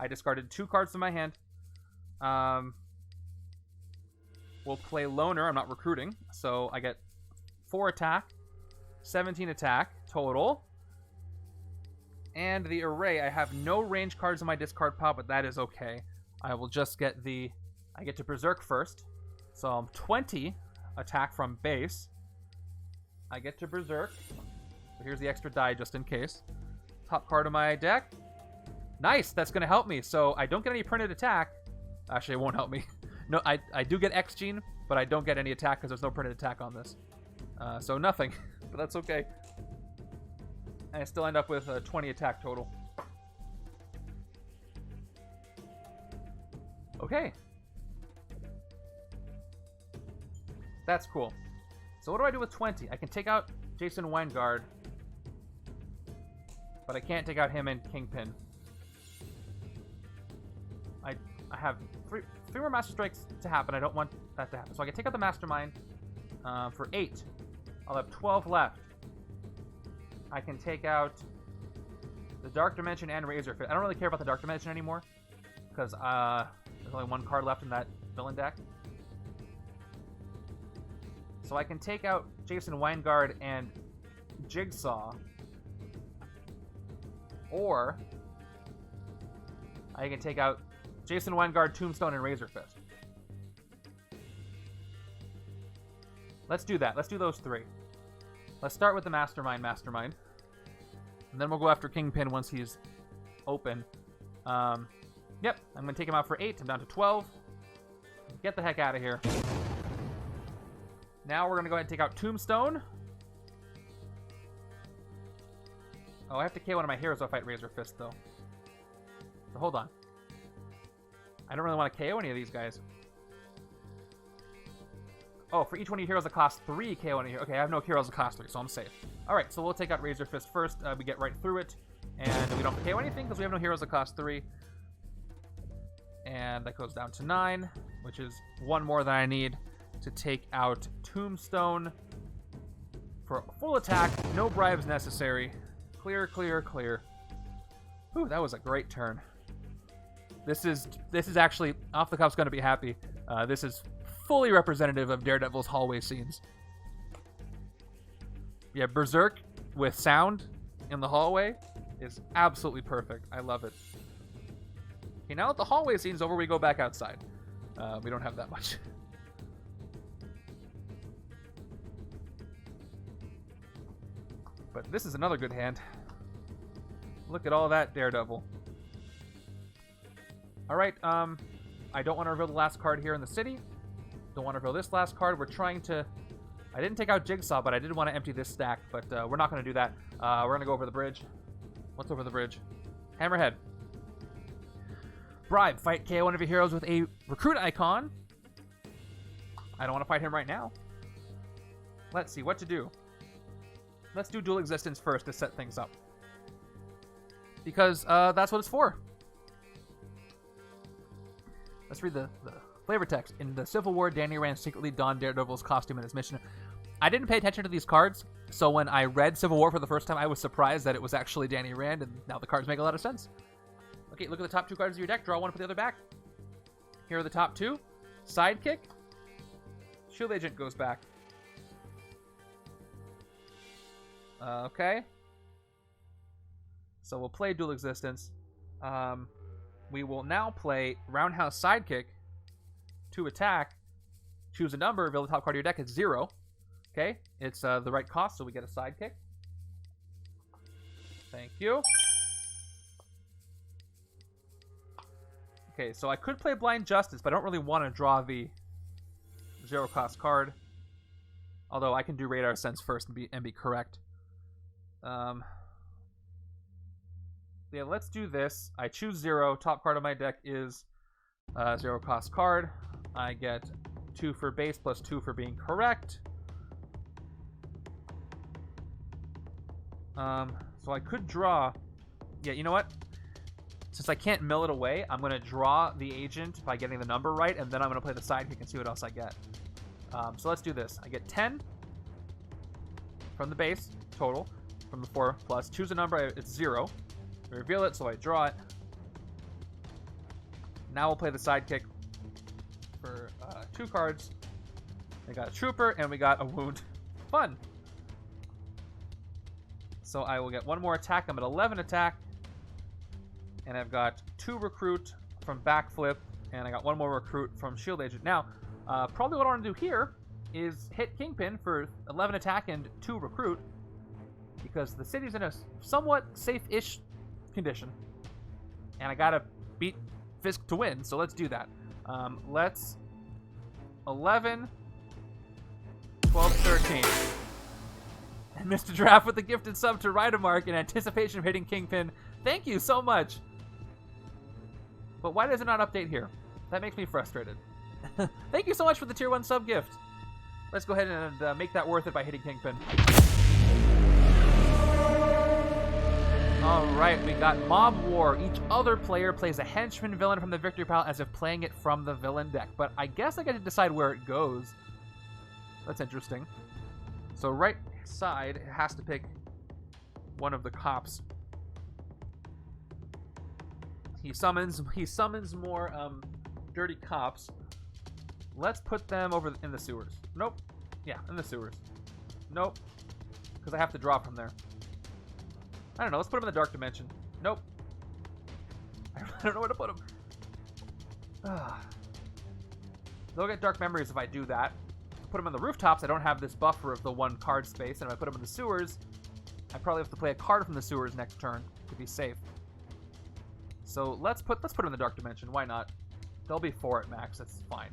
I discarded 2 cards to my hand. We'll play Loner. I'm not recruiting. So I get 4 attack, 17 attack total. And the array, I have no range cards in my discard pile, but that is okay. I will just get I get to berserk first. So I'm 20 attack from base. I get to berserk. So here's the extra die just in case. Top card of my deck. Nice, that's going to help me. So I don't get any printed attack. Actually, it won't help me. No, I do get X-Gene, but I don't get any attack because there's no printed attack on this. So nothing, but that's okay. And I still end up with a 20 attack total. Okay. That's cool. So what do I do with 20? I can take out Jason Weingard. But I can't take out him and Kingpin. I have three more Master Strikes to happen. I don't want that to happen. So I can take out the Mastermind for 8. I'll have 12 left. I can take out the Dark Dimension and Razorfist. I don't really care about the Dark Dimension anymore because there's only one card left in that villain deck. So I can take out Jason Weingard and Jigsaw, or I can take out Jason Weingard, Tombstone, and Razorfist. Let's do that. Let's do those 3. Let's start with the Mastermind. And then we'll go after Kingpin once he's open. Yep, I'm going to take him out for 8. I'm down to 12. Get the heck out of here. Now we're going to go ahead and take out Tombstone. Oh, I have to KO one of my heroes if I fight Razorfist, though. So hold on. I don't really want to KO any of these guys. Oh, for each one of your heroes that cost 3, KO any hero. Okay, I have no heroes that cost 3, so I'm safe. Alright, so we'll take out Razorfist first. We get right through it. And we don't have to KO anything because we have no heroes that cost 3. And that goes down to 9, which is 1 more than I need to take out Tombstone. For full attack, no bribes necessary. Clear, clear, clear. Whew, that was a great turn. This is actually, Off the Cuff's going to be happy. This is fully representative of Daredevil's hallway scenes. Yeah, Berserk with sound in the hallway is absolutely perfect. I love it. Okay, now that the hallway scene's over, we go back outside. We don't have that much. But this is another good hand. Look at all that Daredevil. Alright, I don't want to reveal the last card here in the city. Don't want to reveal this last card. We're trying to... I didn't take out Jigsaw, but I did want to empty this stack. But we're not going to do that. We're going to go over the bridge. What's over the bridge? Hammerhead. Bribe. Fight KO one of your heroes with a recruit icon. I don't want to fight him right now. Let's see what to do. Let's do Dual Existence first to set things up. Because that's what it's for. Let's read the flavor text. In the Civil War, Danny Rand secretly donned Daredevil's costume in his mission. I didn't pay attention to these cards, so when I read Civil War for the first time, I was surprised that it was actually Danny Rand, and now the cards make a lot of sense. Okay, look at the top 2 cards of your deck. Draw one, put the other back. Here are the top 2. Sidekick. Shield Agent goes back. Okay. So we'll play Dual Existence. We will now play Roundhouse Sidekick to attack. Choose a number, reveal the top card of your deck. It's 0. Okay, it's the right cost, so we get a Sidekick. Thank you. Okay, so I could play Blind Justice, but I don't really want to draw the 0 cost card. Although I can do Radar Sense first and be correct. Yeah, let's do this. I choose 0. Top card of my deck is 0 cost card. I get 2 for base plus 2 for being correct. So I could draw... Yeah, you know what? Since I can't mill it away, I'm going to draw the agent by getting the number right, and then I'm going to play the sidekick and see what else I get. So let's do this. I get 10 from the base, total, from the 4 plus. Choose a number, it's 0. I reveal it, so I draw it. Now we'll play the sidekick for 2 cards. We got a trooper, and we got a wound. Fun! So I will get 1 more attack. I'm at 11 attack. And I've got 2 recruit from backflip, and I got 1 more recruit from shield agent. Now, probably what I want to do here is hit Kingpin for 11 attack and 2 recruit, because the city's in a somewhat safe-ish condition, and I gotta beat Fisk to win, so let's do that. Let's 11, 12, 13. And Mr. Draft with the gifted sub to Rydermark in anticipation of hitting Kingpin. Thank you so much. But why does it not update here? That makes me frustrated. Thank you so much for the tier 1 sub gift. Let's go ahead and make that worth it by hitting Kingpin. Alright, we got Mob War. Each other player plays a henchman villain from the victory pile as if playing it from the villain deck. But I guess I get to decide where it goes. That's interesting. So right side, it has to pick one of the cops. He summons more dirty cops. Let's put them over in the sewers. Nope. Yeah, in the sewers. Nope. Because I have to draw from there. I don't know. Let's put them in the dark dimension. Nope. I don't know where to put them. They'll get dark memories if I do that. Put them on the rooftops. I don't have this buffer of the one card space. And if I put them in the sewers, I probably have to play a card from the sewers next turn to be safe. So let's put them in the dark dimension. Why not? They'll be 4 at max. That's fine.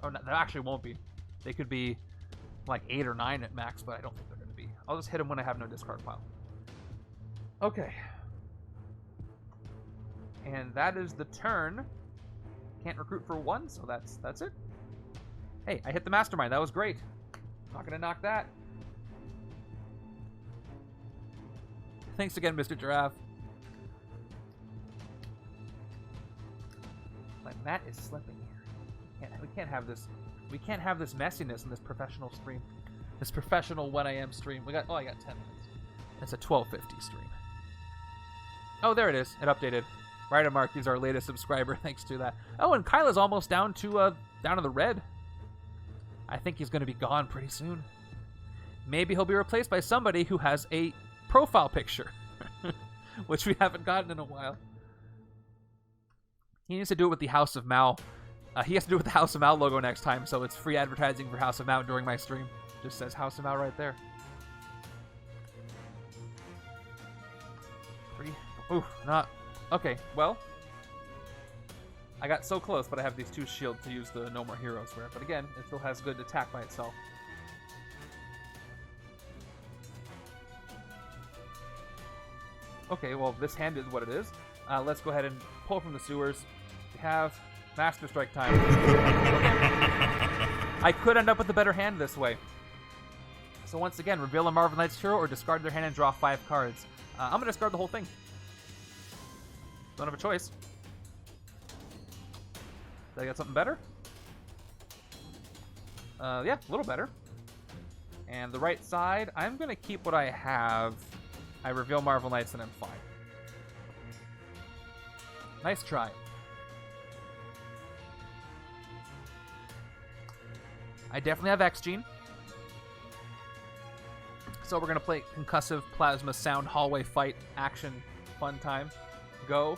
Oh, no, they actually won't be. They could be like 8 or 9 at max, but I don't think they're going to be. I'll just hit them when I have no discard pile. Okay. And that is the turn. Can't recruit for 1, so that's it. Hey, I hit the Mastermind. That was great. Not going to knock that. Thanks again, Mr. Giraffe. My mat is slipping here. We can't have this. We can't have this messiness in this professional stream. This professional 1 a.m. stream. I got 10 minutes. It's a 12:50 stream. Oh, there it is. It updated. Ryder Mark is our latest subscriber. Thanks to that. Oh, and Kyla's almost down to the red. I think he's going to be gone pretty soon. Maybe he'll be replaced by somebody who has a profile picture, which we haven't gotten in a while. He needs to do it with the House of Mal. He has to do it with the House of Mal logo next time, so it's free advertising for House of Mal during my stream. Just says House of Mal right there. 3. Ooh, not... Okay, well... I got so close, but I have these 2 shields to use the No More Heroes for it. But again, it still has good attack by itself. Okay, well, this hand is what it is. Let's go ahead and pull from the sewers. We have Master Strike time. I could end up with a better hand this way. So once again, reveal a Marvel Knights hero or discard their hand and draw 5 cards. I'm going to discard the whole thing. Don't have a choice. Did I get something better? Yeah, a little better. And the right side, I'm going to keep what I have. I reveal Marvel Knights and I'm fine. Nice try. I definitely have X-Gene. So we're going to play Concussive Plasma Sound Hallway Fight Action Fun Time. Go.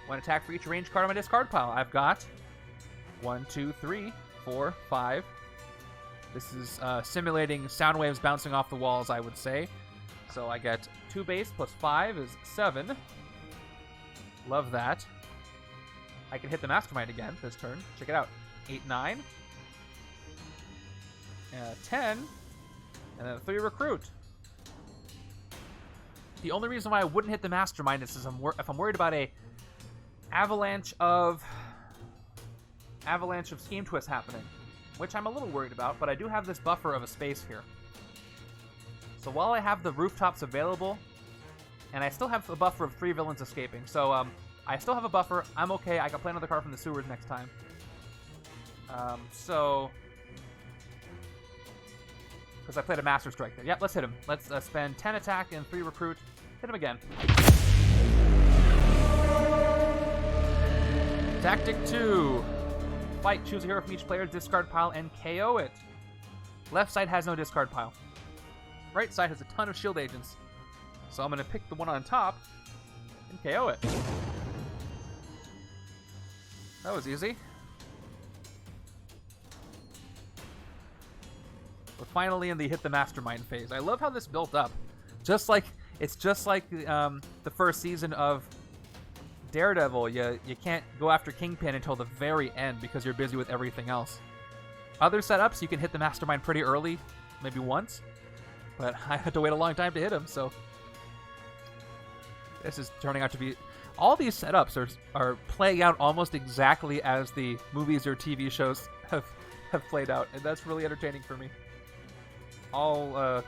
1 attack for each range card on my discard pile. I've got 1, 2, 3, 4, 5. This is simulating sound waves bouncing off the walls, I would say. So I get 2 base plus 5 is 7. Love that. I can hit the Mastermind again this turn. Check it out. 8, 9. 10. And then 3 recruit. The only reason why I wouldn't hit the Mastermind is if I'm worried about a avalanche of scheme twists happening, which I'm a little worried about, but I do have this buffer of a space here. So while I have the rooftops available, and I still have a buffer of 3 villains escaping, so I still have a buffer. I'm okay. I can play another card from the sewers next time. Because I played a Master Strike there. Yep, let's hit him. Let's spend 10 attack and 3 recruit. Hit him again. Tactic 2. Fight. Choose a hero from each player's discard pile and KO it. Left side has no discard pile. Right side has a ton of shield agents. So I'm going to pick the one on top and KO it. That was easy. We're finally in the hit the Mastermind phase. I love how this built up. It's just like the first season of Daredevil. You can't go after Kingpin until the very end because you're busy with everything else. Other setups, you can hit the Mastermind pretty early, maybe once, but I had to wait a long time to hit him, so this is turning out to be... All these setups are playing out almost exactly as the movies or TV shows have played out, and that's really entertaining for me. all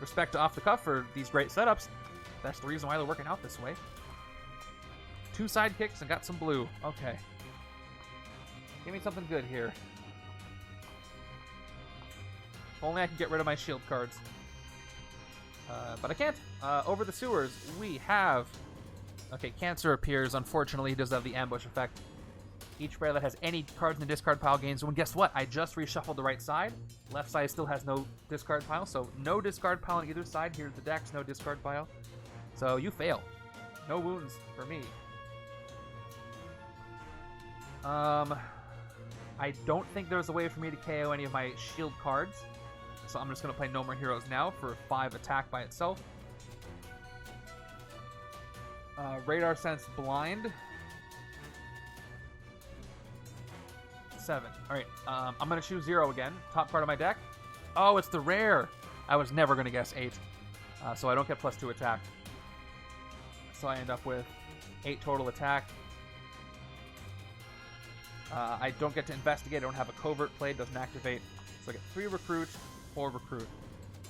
respect to Off the Cuff for these great setups. That's the reason why they're working out this way. 2 sidekicks and got some blue. Okay. Give me something good here. If only I can get rid of my shield cards. But I can't. Over the sewers, we have... Okay, Cancer appears. Unfortunately, he does have the ambush effect. Each player that has any cards in the discard pile gains one. Guess what? I just reshuffled the right side. Left side still has no discard pile, so no discard pile on either side. Here's the decks, no discard pile. So you fail. No wounds for me. I don't think there's a way for me to KO any of my shield cards. So I'm just going to play No More Heroes now for 5 attack by itself. Radar Sense Blind. 7. Alright, I'm going to choose 0 again. Top card of my deck. Oh, it's the rare. I was never going to guess 8. So I don't get +2 attack. So I end up with 8 total attack. I don't get to investigate. I don't have a covert play. It doesn't activate. So I get 3 recruit, 4 recruit.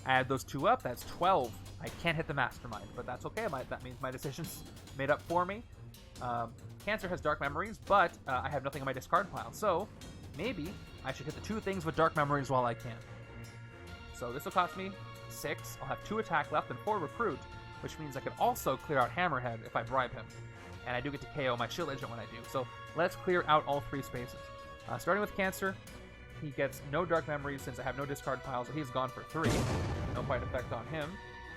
Add those 2 up. That's 12. I can't hit the Mastermind, but that's okay. That means my decision's made up for me. Cancer has Dark Memories, but I have nothing in my discard pile. So maybe I should hit the 2 things with Dark Memories while I can. So this will cost me 6. I'll have 2 attack left and 4 recruit, which means I can also clear out Hammerhead if I bribe him. And I do get to KO my Shield Agent when I do. So let's clear out all 3 spaces. Starting with Cancer, he gets no Dark Memories since I have no discard pile, so he's gone for 3. No fight effect on him.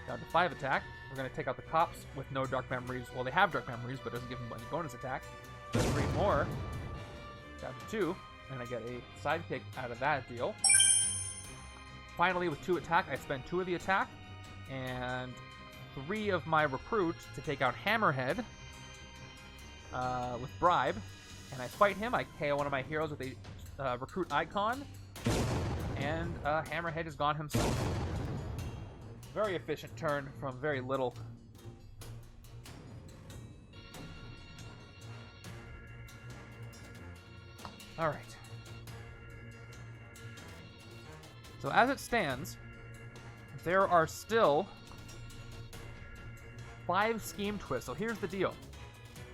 Down to 5 attack. We're going to take out the Cops with no Dark Memories. Well, they have Dark Memories, but it doesn't give them any bonus attack. So 3 more. Down to 2. And I get a sidekick out of that deal. Finally, with 2 attack, I spend 2 of the attack. And 3 of my recruit to take out Hammerhead. With Bribe, and I fight him. I KO one of my heroes with a recruit icon, and Hammerhead is gone himself. Very efficient turn from very little. Alright. So as it stands, there are still 5 scheme twists. So here's the deal.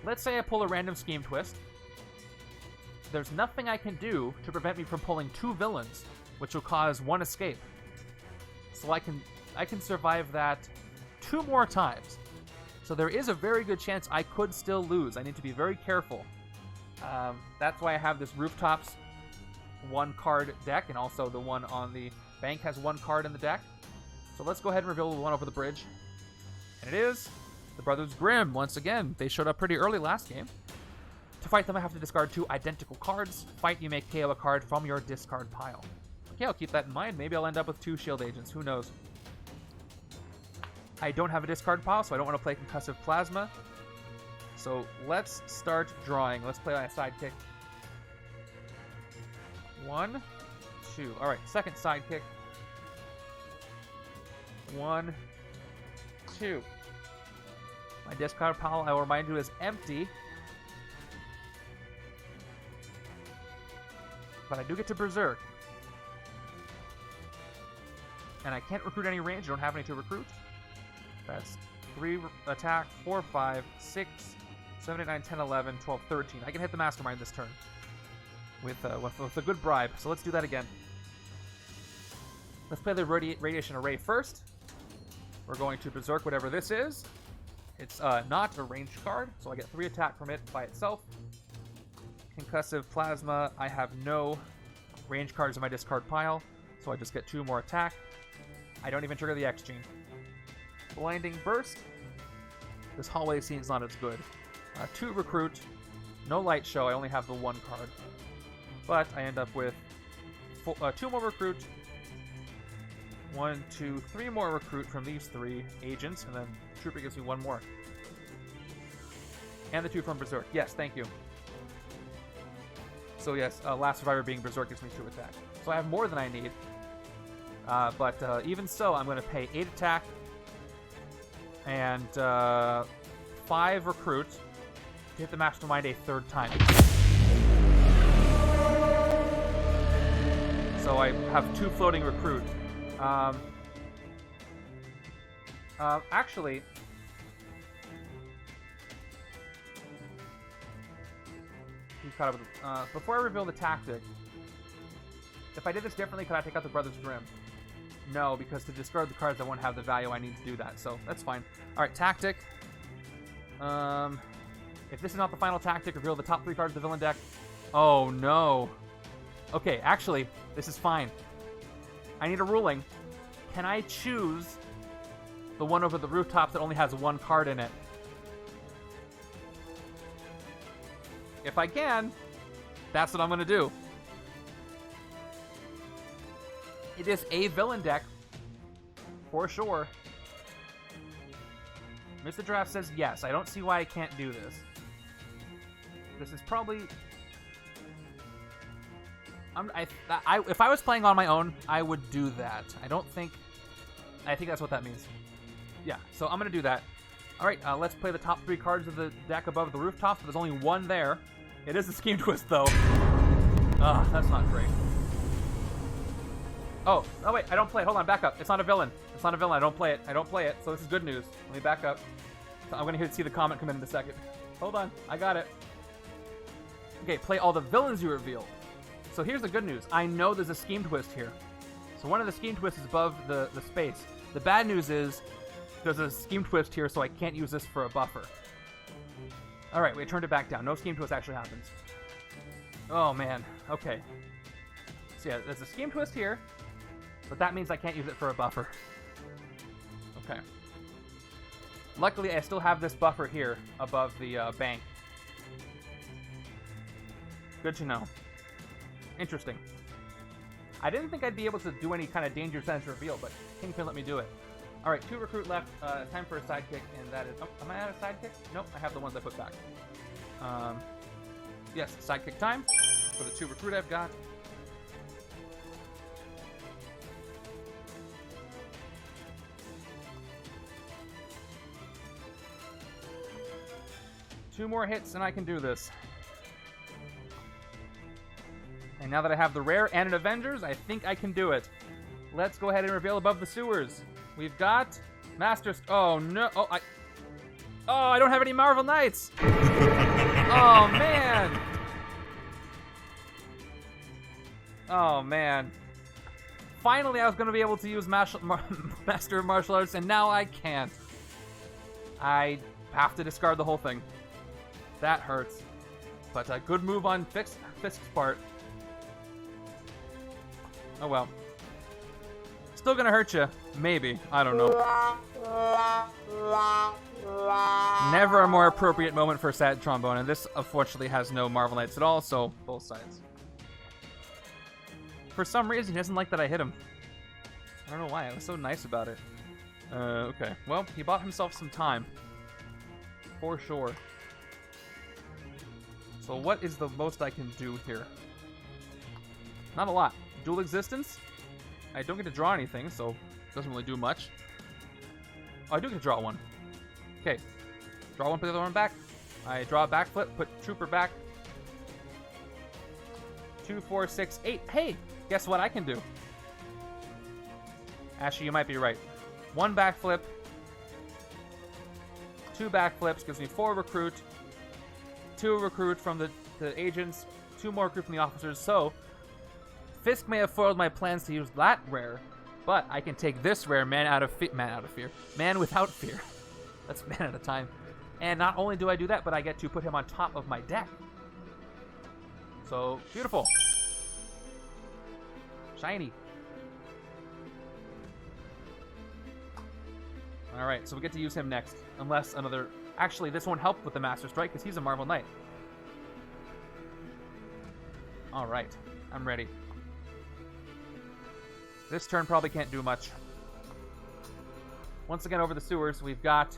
Let's say I pull a random scheme twist. There's nothing I can do to prevent me from pulling 2 villains, which will cause 1 escape. So I can survive that 2 more times. So there is a very good chance I could still lose. I need to be very careful. That's why I have this Rooftops 1-card deck, and also the one on the bank has 1 card in the deck. So let's go ahead and reveal the one over the bridge. And it is the Brothers Grimm. Once again, they showed up pretty early last game. To fight them, I have to discard 2 identical cards. Fight, you may KO a card from your discard pile. Okay, I'll keep that in mind. Maybe I'll end up with 2 Shield Agents. Who knows? I don't have a discard pile, so I don't want to play Concussive Plasma. So let's start drawing. Let's play my sidekick. 1, 2. Alright, second sidekick. 1, 2. My discard pile, I will remind you, is empty. But I do get to Berserk. And I can't recruit any range. I don't have any to recruit. That's 3 attack, 4, 5, 6, 7, 8, 9, 10, 11, 12, 13. I can hit the Mastermind this turn with a good bribe. So let's do that again. Let's play the Radiation Array first. We're going to Berserk whatever this is. It's not a ranged card, so I get 3 attack from it by itself. Concussive Plasma, I have no range cards in my discard pile, so I just get 2 more attack. I don't even trigger the X Gene. Blinding Burst. This hallway scene's not as good. 2 recruit, no light show, I only have the 1 card. But I end up with 2 more recruit, 1, 2, 3 more recruit from these 3 agents, and then Trooper gives me 1 more. And the 2 from Berserk. Yes, thank you. So yes, Last Survivor being Berserk gives me 2 attack. So I have more than I need. But even so, I'm going to pay 8 attack and 5 recruit to hit the Mastermind a 3rd time. So I have 2 floating recruit. Actually... He's caught up with, before I reveal the tactic, if I did this differently, could I take out the Brothers Grimm? No, because to discard the cards, I won't have the value I need to do that, so that's fine. Alright, tactic. If this is not the final tactic, reveal the top 3 cards of the villain deck. Oh, no. Okay, actually, this is fine. I need a ruling. Can I choose the one over the rooftop that only has 1 card in it? If I can, that's what I'm going to do. It is a villain deck, for sure. Mr. Draft says yes. I don't see why I can't do this. This is probably... if I was playing on my own, I would do that. I think that's what that means. Yeah, so I'm going to do that. Alright, let's play the top 3 cards of the deck above the rooftop. There's only 1 there. It is a Scheme Twist, though. Ugh, that's not great. Oh wait, I don't play it. Hold on, back up. It's not a villain. It's not a villain. I don't play it. So this is good news. Let me back up. So I'm going to see the comment come in a second. Hold on, I got it. Okay, play all the villains you reveal. So here's the good news. I know there's a Scheme Twist here. So one of the Scheme Twists is above the space. The bad news is there's a Scheme Twist here, so I can't use this for a buffer. Alright, we turned it back down. No Scheme Twist actually happens. Oh, man. Okay. So yeah, there's a Scheme Twist here, but that means I can't use it for a buffer. Okay. Luckily, I still have this buffer here above the bank. Good to know. Interesting. I didn't think I'd be able to do any kind of danger sense reveal, but Kingpin let me do it. Alright, 2 recruit left. Time for a sidekick, and that is... Oh, am I out of sidekick? Nope, I have the ones I put back. Yes, sidekick time for the 2 recruit I've got. Two more hits, and I can do this. And now that I have the rare and an Avengers, I think I can do it. Let's go ahead and reveal above the sewers. We've got Oh no! I don't have any Marvel Knights. Oh man! Oh man! Finally, I was going to be able to use Master of Martial Arts, and now I can't. I have to discard the whole thing. That hurts. But a good move on Fisk's part. Oh well. Still gonna hurt you. Maybe. I don't know. Never a more appropriate moment for a sad trombone, and this unfortunately has no Marvel Knights at all, so both sides. For some reason, he doesn't like that I hit him. I don't know why. I was so nice about it. Okay. Well, he bought himself some time. For sure. So what is the most I can do here? Not a lot. Dual Existence? I don't get to draw anything, so it doesn't really do much. Oh, I do get to draw one. Okay. Draw one, put the other one back. I draw a backflip, put Trooper back. 2, 4, 6, 8. Hey! Guess what I can do? Actually, you might be right. 1 backflip. 2 backflips gives me 4 recruit. 2 recruit from the agents. 2 more recruit from the officers. So, Fisk may have foiled my plans to use that rare, but I can take this rare, Man Without Fear. That's man at a time. And not only do I do that, but I get to put him on top of my deck. So, beautiful. Shiny. Alright, so we get to use him next. Unless another... Actually, this won't help with the Master Strike, because he's a Marvel Knight. Alright, I'm ready. This turn probably can't do much. Once again, over the sewers, we've got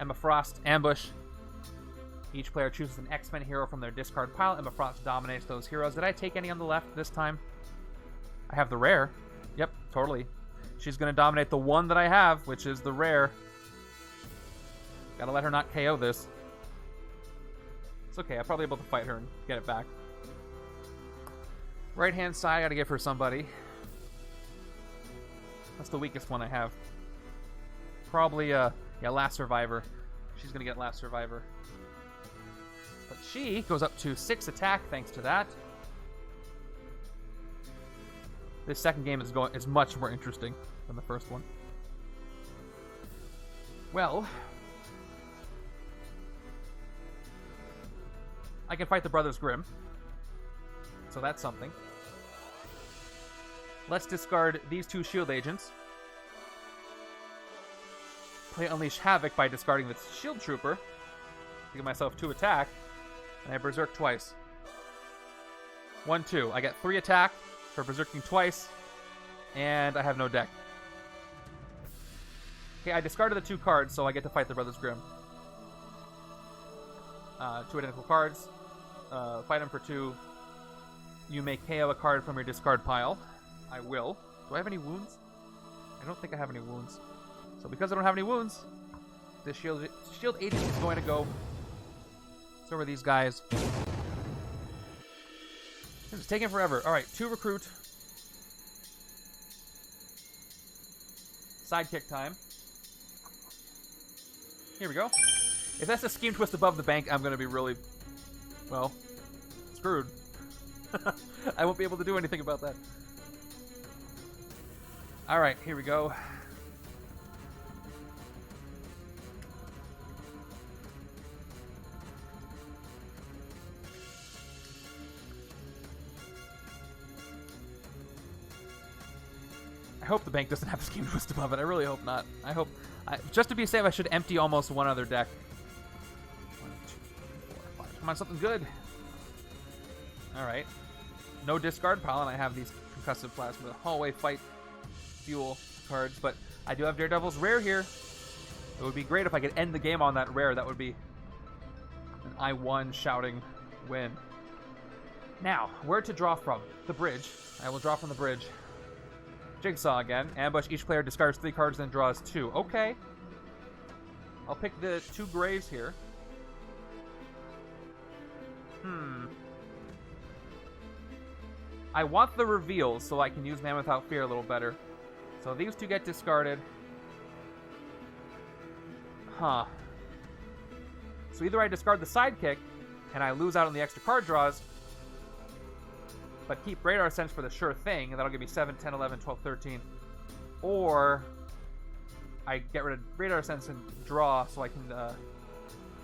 Emma Frost, Ambush. Each player chooses an X-Men hero from their discard pile. Emma Frost dominates those heroes. Did I take any on the left this time? I have the rare. Yep, totally. She's going to dominate the one that I have, which is the rare. Gotta let her not KO this. It's okay, I'll probably be able to fight her and get it back. Right-hand side, I gotta give her somebody. That's the weakest one I have. Probably, yeah, Last Survivor. She's gonna get Last Survivor. But she goes up to 6 attack thanks to that. This second game is much more interesting than the first one. Well, I can fight the Brothers Grimm, so that's something. Let's discard these 2 shield agents. Play Unleash Havok by discarding the shield trooper to give myself 2 attack, and I berserk twice. 1, 2. I get 3 attack for berserking twice, and I have no deck. Okay, I discarded the 2 cards, so I get to fight the Brothers Grimm. 2 identical cards. Fight them for 2. You may KO a card from your discard pile. I will. Do I have any wounds? I don't think I have any wounds. So because I don't have any wounds, the shield agent is going to go. So are these guys. This is taking forever. All right, 2 recruit. Sidekick time. Here we go. If that's a scheme twist above the bank, I'm going to be really, well, screwed. I won't be able to do anything about that. All right, here we go. I hope the bank doesn't have a scheme twist above it. I really hope not. Just to be safe, I should empty almost one other deck. 1, 2, 3, 4, 5. Come on, something good. All right. No discard pile, and I have these concussive plasma, hallway fight, fuel cards, but I do have Daredevil's rare here. It would be great if I could end the game on that rare. That would be an I won shouting win. Now, where to draw from? The bridge. I will draw from the bridge. Jigsaw again. Ambush. Each player discards 3 cards, then draws 2. Okay. I'll pick the 2 graves here. I want the reveals so I can use Man Without Fear a little better. So these 2 get discarded. Huh. So either I discard the sidekick and I lose out on the extra card draws, but keep Radar Sense for the sure thing, and that'll give me 7, 10, 11, 12, 13. Or I get rid of Radar Sense and draw so I can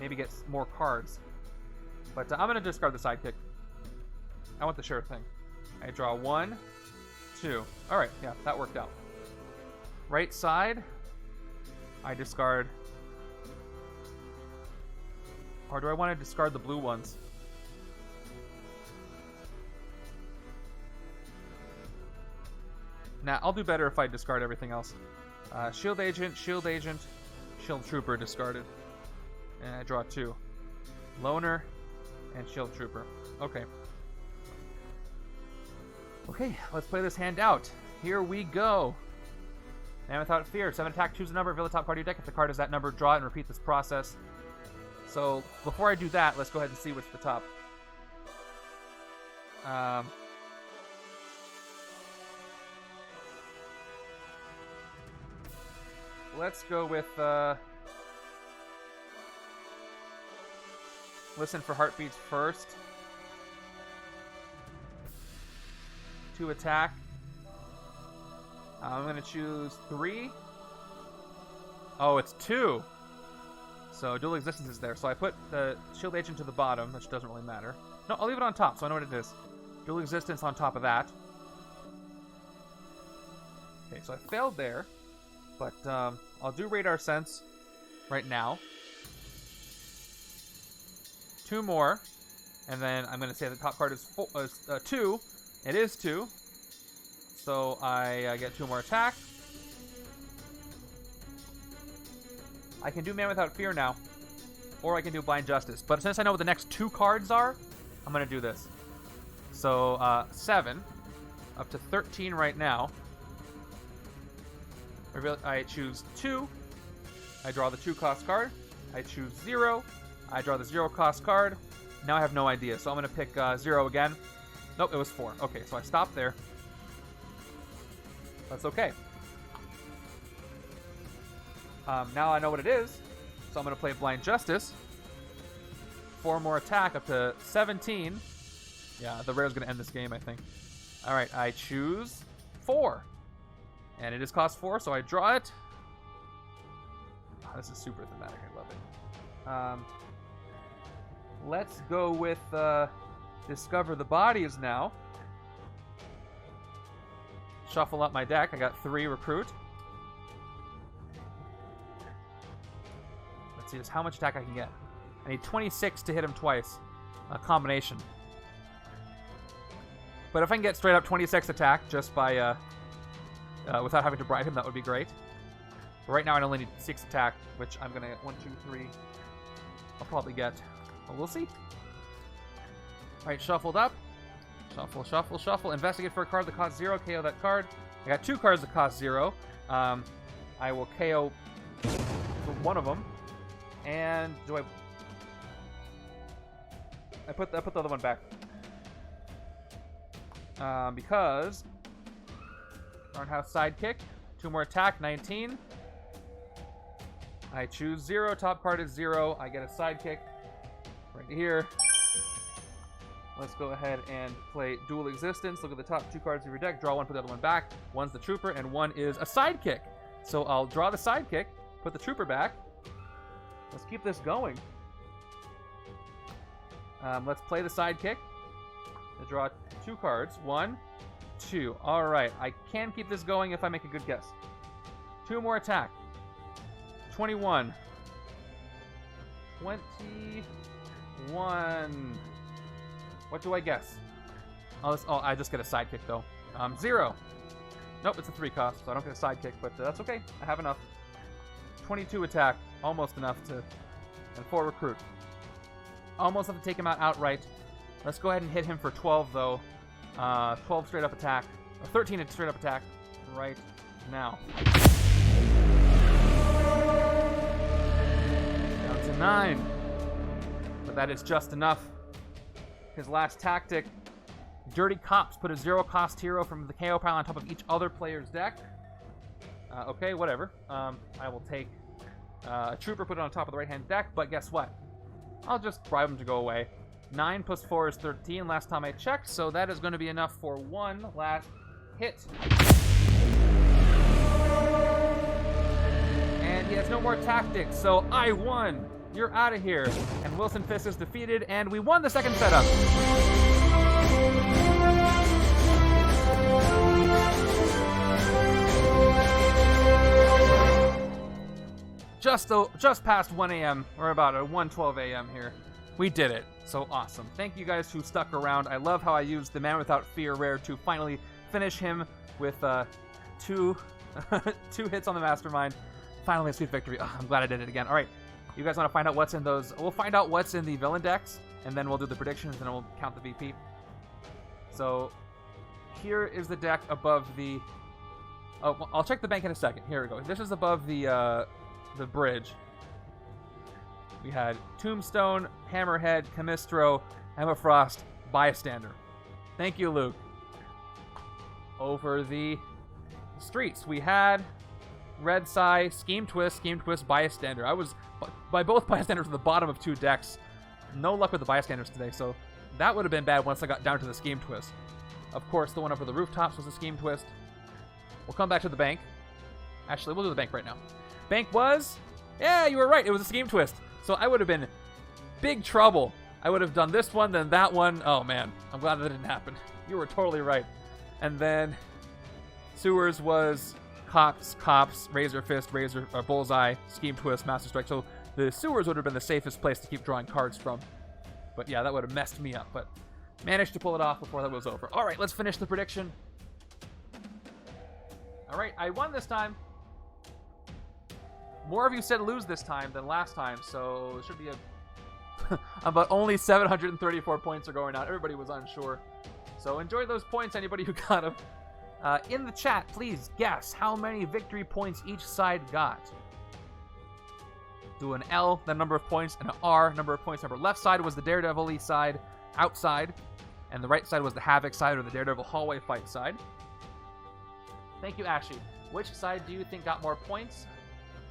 maybe get more cards. But I'm going to discard the sidekick. I want the sure thing. I draw 1, 2. All right, yeah, that worked out. Right side, I discard. Or do I want to discard the blue ones? Nah, I'll do better if I discard everything else. Shield Agent, Shield Trooper discarded. And I draw 2. Loner and Shield Trooper. Okay. Okay, let's play this hand out. Here we go. Man Without Fear. 7 attack, choose a number, reveal the top card of your deck. If the card is that number, draw it and repeat this process. So, before I do that, let's go ahead and see what's the top. Let's go with, listen for heartbeats first. 2 attack. I'm going to choose 3. Oh, it's 2. So dual existence is there. So I put the shield agent to the bottom, which doesn't really matter. No, I'll leave it on top so I know what it is. Dual existence on top of that. Okay, so I failed there. But I'll do Radar Sense right now. 2 more. And then I'm going to say the top card is 2. It is 2. So I get 2 more attack. I can do Man Without Fear now. Or I can do Blind Justice. But since I know what the next 2 cards are, I'm going to do this. So 7. Up to 13 right now. I choose 2. I draw the 2 cost card. I choose 0. I draw the 0 cost card. Now I have no idea. So I'm going to pick 0 again. Nope, it was 4. Okay, so I stopped there. That's okay. Now I know what it is, so I'm going to play Blind Justice. 4 more attack, up to 17. Yeah, the rare's going to end this game, I think. All right, I choose 4. And it is cost 4, so I draw it. Oh, this is super thematic. I love it. Let's go with Discover the Bodies now. Shuffle up my deck. I got 3 Recruit. Let's see just how much attack I can get. I need 26 to hit him twice. A combination. But if I can get straight up 26 attack just by without having to bribe him, that would be great. But right now I only need 6 attack, which I'm gonna get 1, 2, 3. I'll probably get. Well, we'll see. All right, shuffled up. Shuffle, shuffle, shuffle. Investigate for a card that costs 0. KO that card. I got 2 cards that cost 0. I will KO one of them. And do I put the other one back. Because Barnhouse Sidekick. 2 more attack, 19. I choose 0. Top card is 0. I get a sidekick right here. Let's go ahead and play Dual Existence. Look at the top 2 cards of your deck. Draw 1, put the other one back. 1's the Trooper, and 1 is a sidekick. So I'll draw the sidekick, put the Trooper back. Let's keep this going. Let's play the sidekick. I draw 2 cards. 1, 2. All right. I can keep this going if I make a good guess. 2 more attack. 21. 21. What do I guess? Oh, I just get a sidekick, though. 0. Nope, it's a 3 cost, so I don't get a sidekick, but that's okay. I have enough. 22 attack. Almost enough to... And 4 recruit. Almost have to take him out outright. Let's go ahead and hit him for 12, though. 12 straight up attack. Or 13 straight up attack right now. Down to 9. But that is just enough. His last tactic, Dirty Cops. Put a 0-cost hero from the KO pile on top of each other player's deck. Okay, whatever. I will take a Trooper, put it on top of the right-hand deck, but guess what? I'll just bribe him to go away. 9 plus 4 is 13 last time I checked, so that is going to be enough for 1 last hit. And he has no more tactics, so I won! You're out of here. And Wilson Fisk is defeated, and we won the second setup. Just past 1 a.m. We're about at 1:12 a.m. here. We did it. So awesome. Thank you guys who stuck around. I love how I used the Man Without Fear rare to finally finish him with 2 hits on the Mastermind. Finally a sweet victory. Oh, I'm glad I did it again. All right. You guys want to find out what's in those? We'll find out what's in the villain decks, and then we'll do the predictions, and then we'll count the VP. So here is the deck above the... Oh, I'll check the bank in a second. Here we go. This is above the bridge. We had Tombstone, Hammerhead, Camistro, Emma Frost, Bystander. Thank you, Luke. Over the streets, we had Red Sai, Scheme Twist, Bystander. I was by both Bystanders at the bottom of 2 decks. No luck with the Bystanders today, so that would have been bad once I got down to the Scheme Twist. Of course, the one over the rooftops was a Scheme Twist. We'll come back to the bank. Actually, we'll do the bank right now. Bank was... Yeah, you were right. It was a Scheme Twist. So I would have been big trouble. I would have done this one, then that one. Oh, man. I'm glad that didn't happen. You were totally right. And then Sewers was Cops, Razor Fist, Bullseye, Scheme Twist, Master Strike. So the Sewers would have been the safest place to keep drawing cards from. But yeah, that would have messed me up. But managed to pull it off before that was over. All right, let's finish the prediction. All right, I won this time. More of you said lose this time than last time, so it should be a... About only 734 points are going out. Everybody was unsure. So enjoy those points, anybody who got them. In the chat, please guess how many victory points each side got. Do an L, the number of points, and an R, number of points. Number left side was the Daredevil side, outside, and the right side was the Havok side, or the Daredevil hallway fight side. Thank you, Ashley. Which side do you think got more points?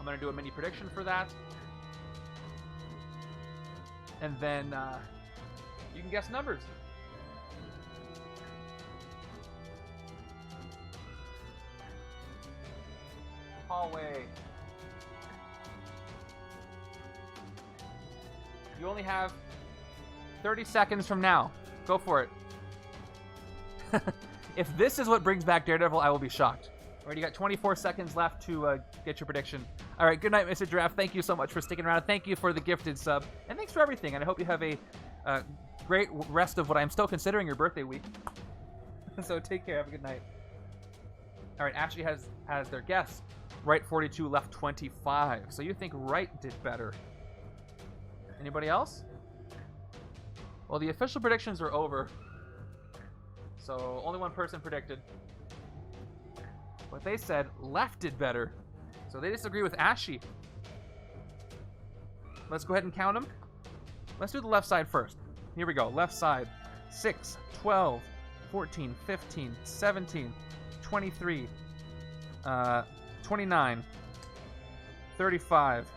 I'm going to do a mini prediction for that. And then you can guess numbers. Hallway. You only have 30 seconds from now. Go for it. If this is what brings back Daredevil, I will be shocked. All right, you got 24 seconds left to get your prediction. All right, good night, Mr. Giraffe. Thank you so much for sticking around. Thank you for the gifted sub. And thanks for everything. And I hope you have a great rest of what I'm still considering your birthday week. So take care. Have a good night. All right, Ashley has their guess. Right 42, left 25. So you think right did better. Anybody else? Well, the official predictions are over. So only one person predicted. But they said left did better. So they disagree with Ashy. Let's go ahead and count them. Let's do the left side first. Here we go. Left side. 6, 12, 14, 15, 17, 23, 29, 35,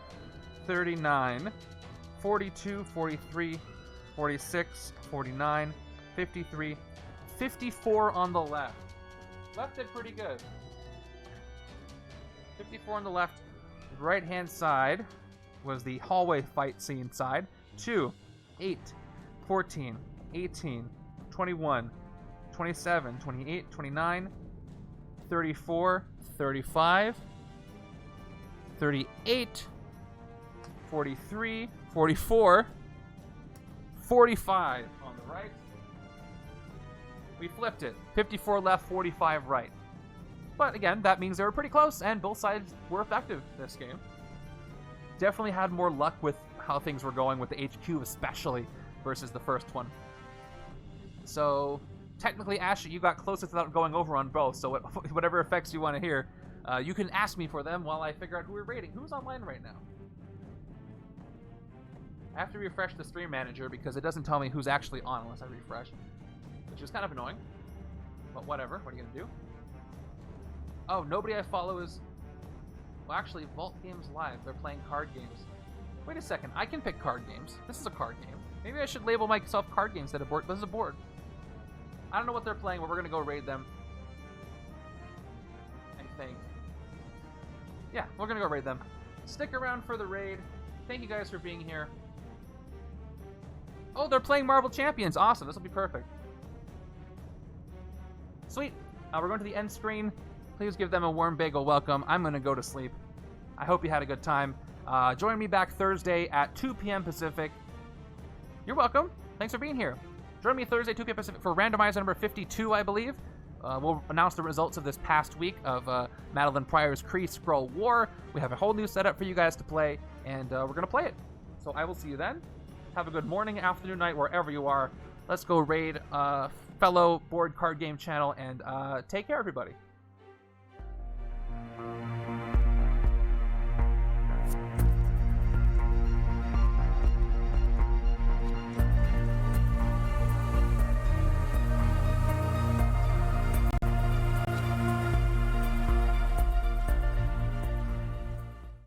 39, 42, 43, 46, 49, 53, 54 on the left. Left did pretty good. 54 on the left. Right-hand side was the hallway fight scene side. 2, 8, 14, 18, 21, 27, 28, 29, 34, 35, 38, 43, 44, 45 on the right. We flipped it. 54 left, 45 right. But again, that means they were pretty close, and both sides were effective this game. Definitely had more luck with how things were going with the HQ especially versus the first one. So technically, Ashley, you got closest without going over on both, so whatever effects you want to hear, you can ask me for them while I figure out who we're rating. Who's online right now? I have to refresh the stream manager because it doesn't tell me who's actually on unless I refresh, which is kind of annoying, but whatever. What are you going to do? Oh, nobody I follow is... Well, actually, Vault Games Live. They're playing card games. Wait a second. I can pick card games. This is a card game. Maybe I should label myself card games instead of board. This is a board. I don't know what they're playing, but we're going to go raid them. I think. Yeah, we're going to go raid them. Stick around for the raid. Thank you guys for being here. Oh, they're playing Marvel Champions. Awesome. This will be perfect. Sweet. We're going to the end screen. Please give them a warm bagel welcome. I'm going to go to sleep. I hope you had a good time. Join me back Thursday at 2 p.m. Pacific. You're welcome. Thanks for being here. Join me Thursday, 2 p.m. Pacific for randomizer number 52, I believe. We'll announce the results of this past week of Madeline Pryor's Kree Skrull War. We have a whole new setup for you guys to play, and we're going to play it. So I will see you then. Have a good morning, afternoon, night, wherever you are. Let's go raid fellow board card game channel, and take care, everybody.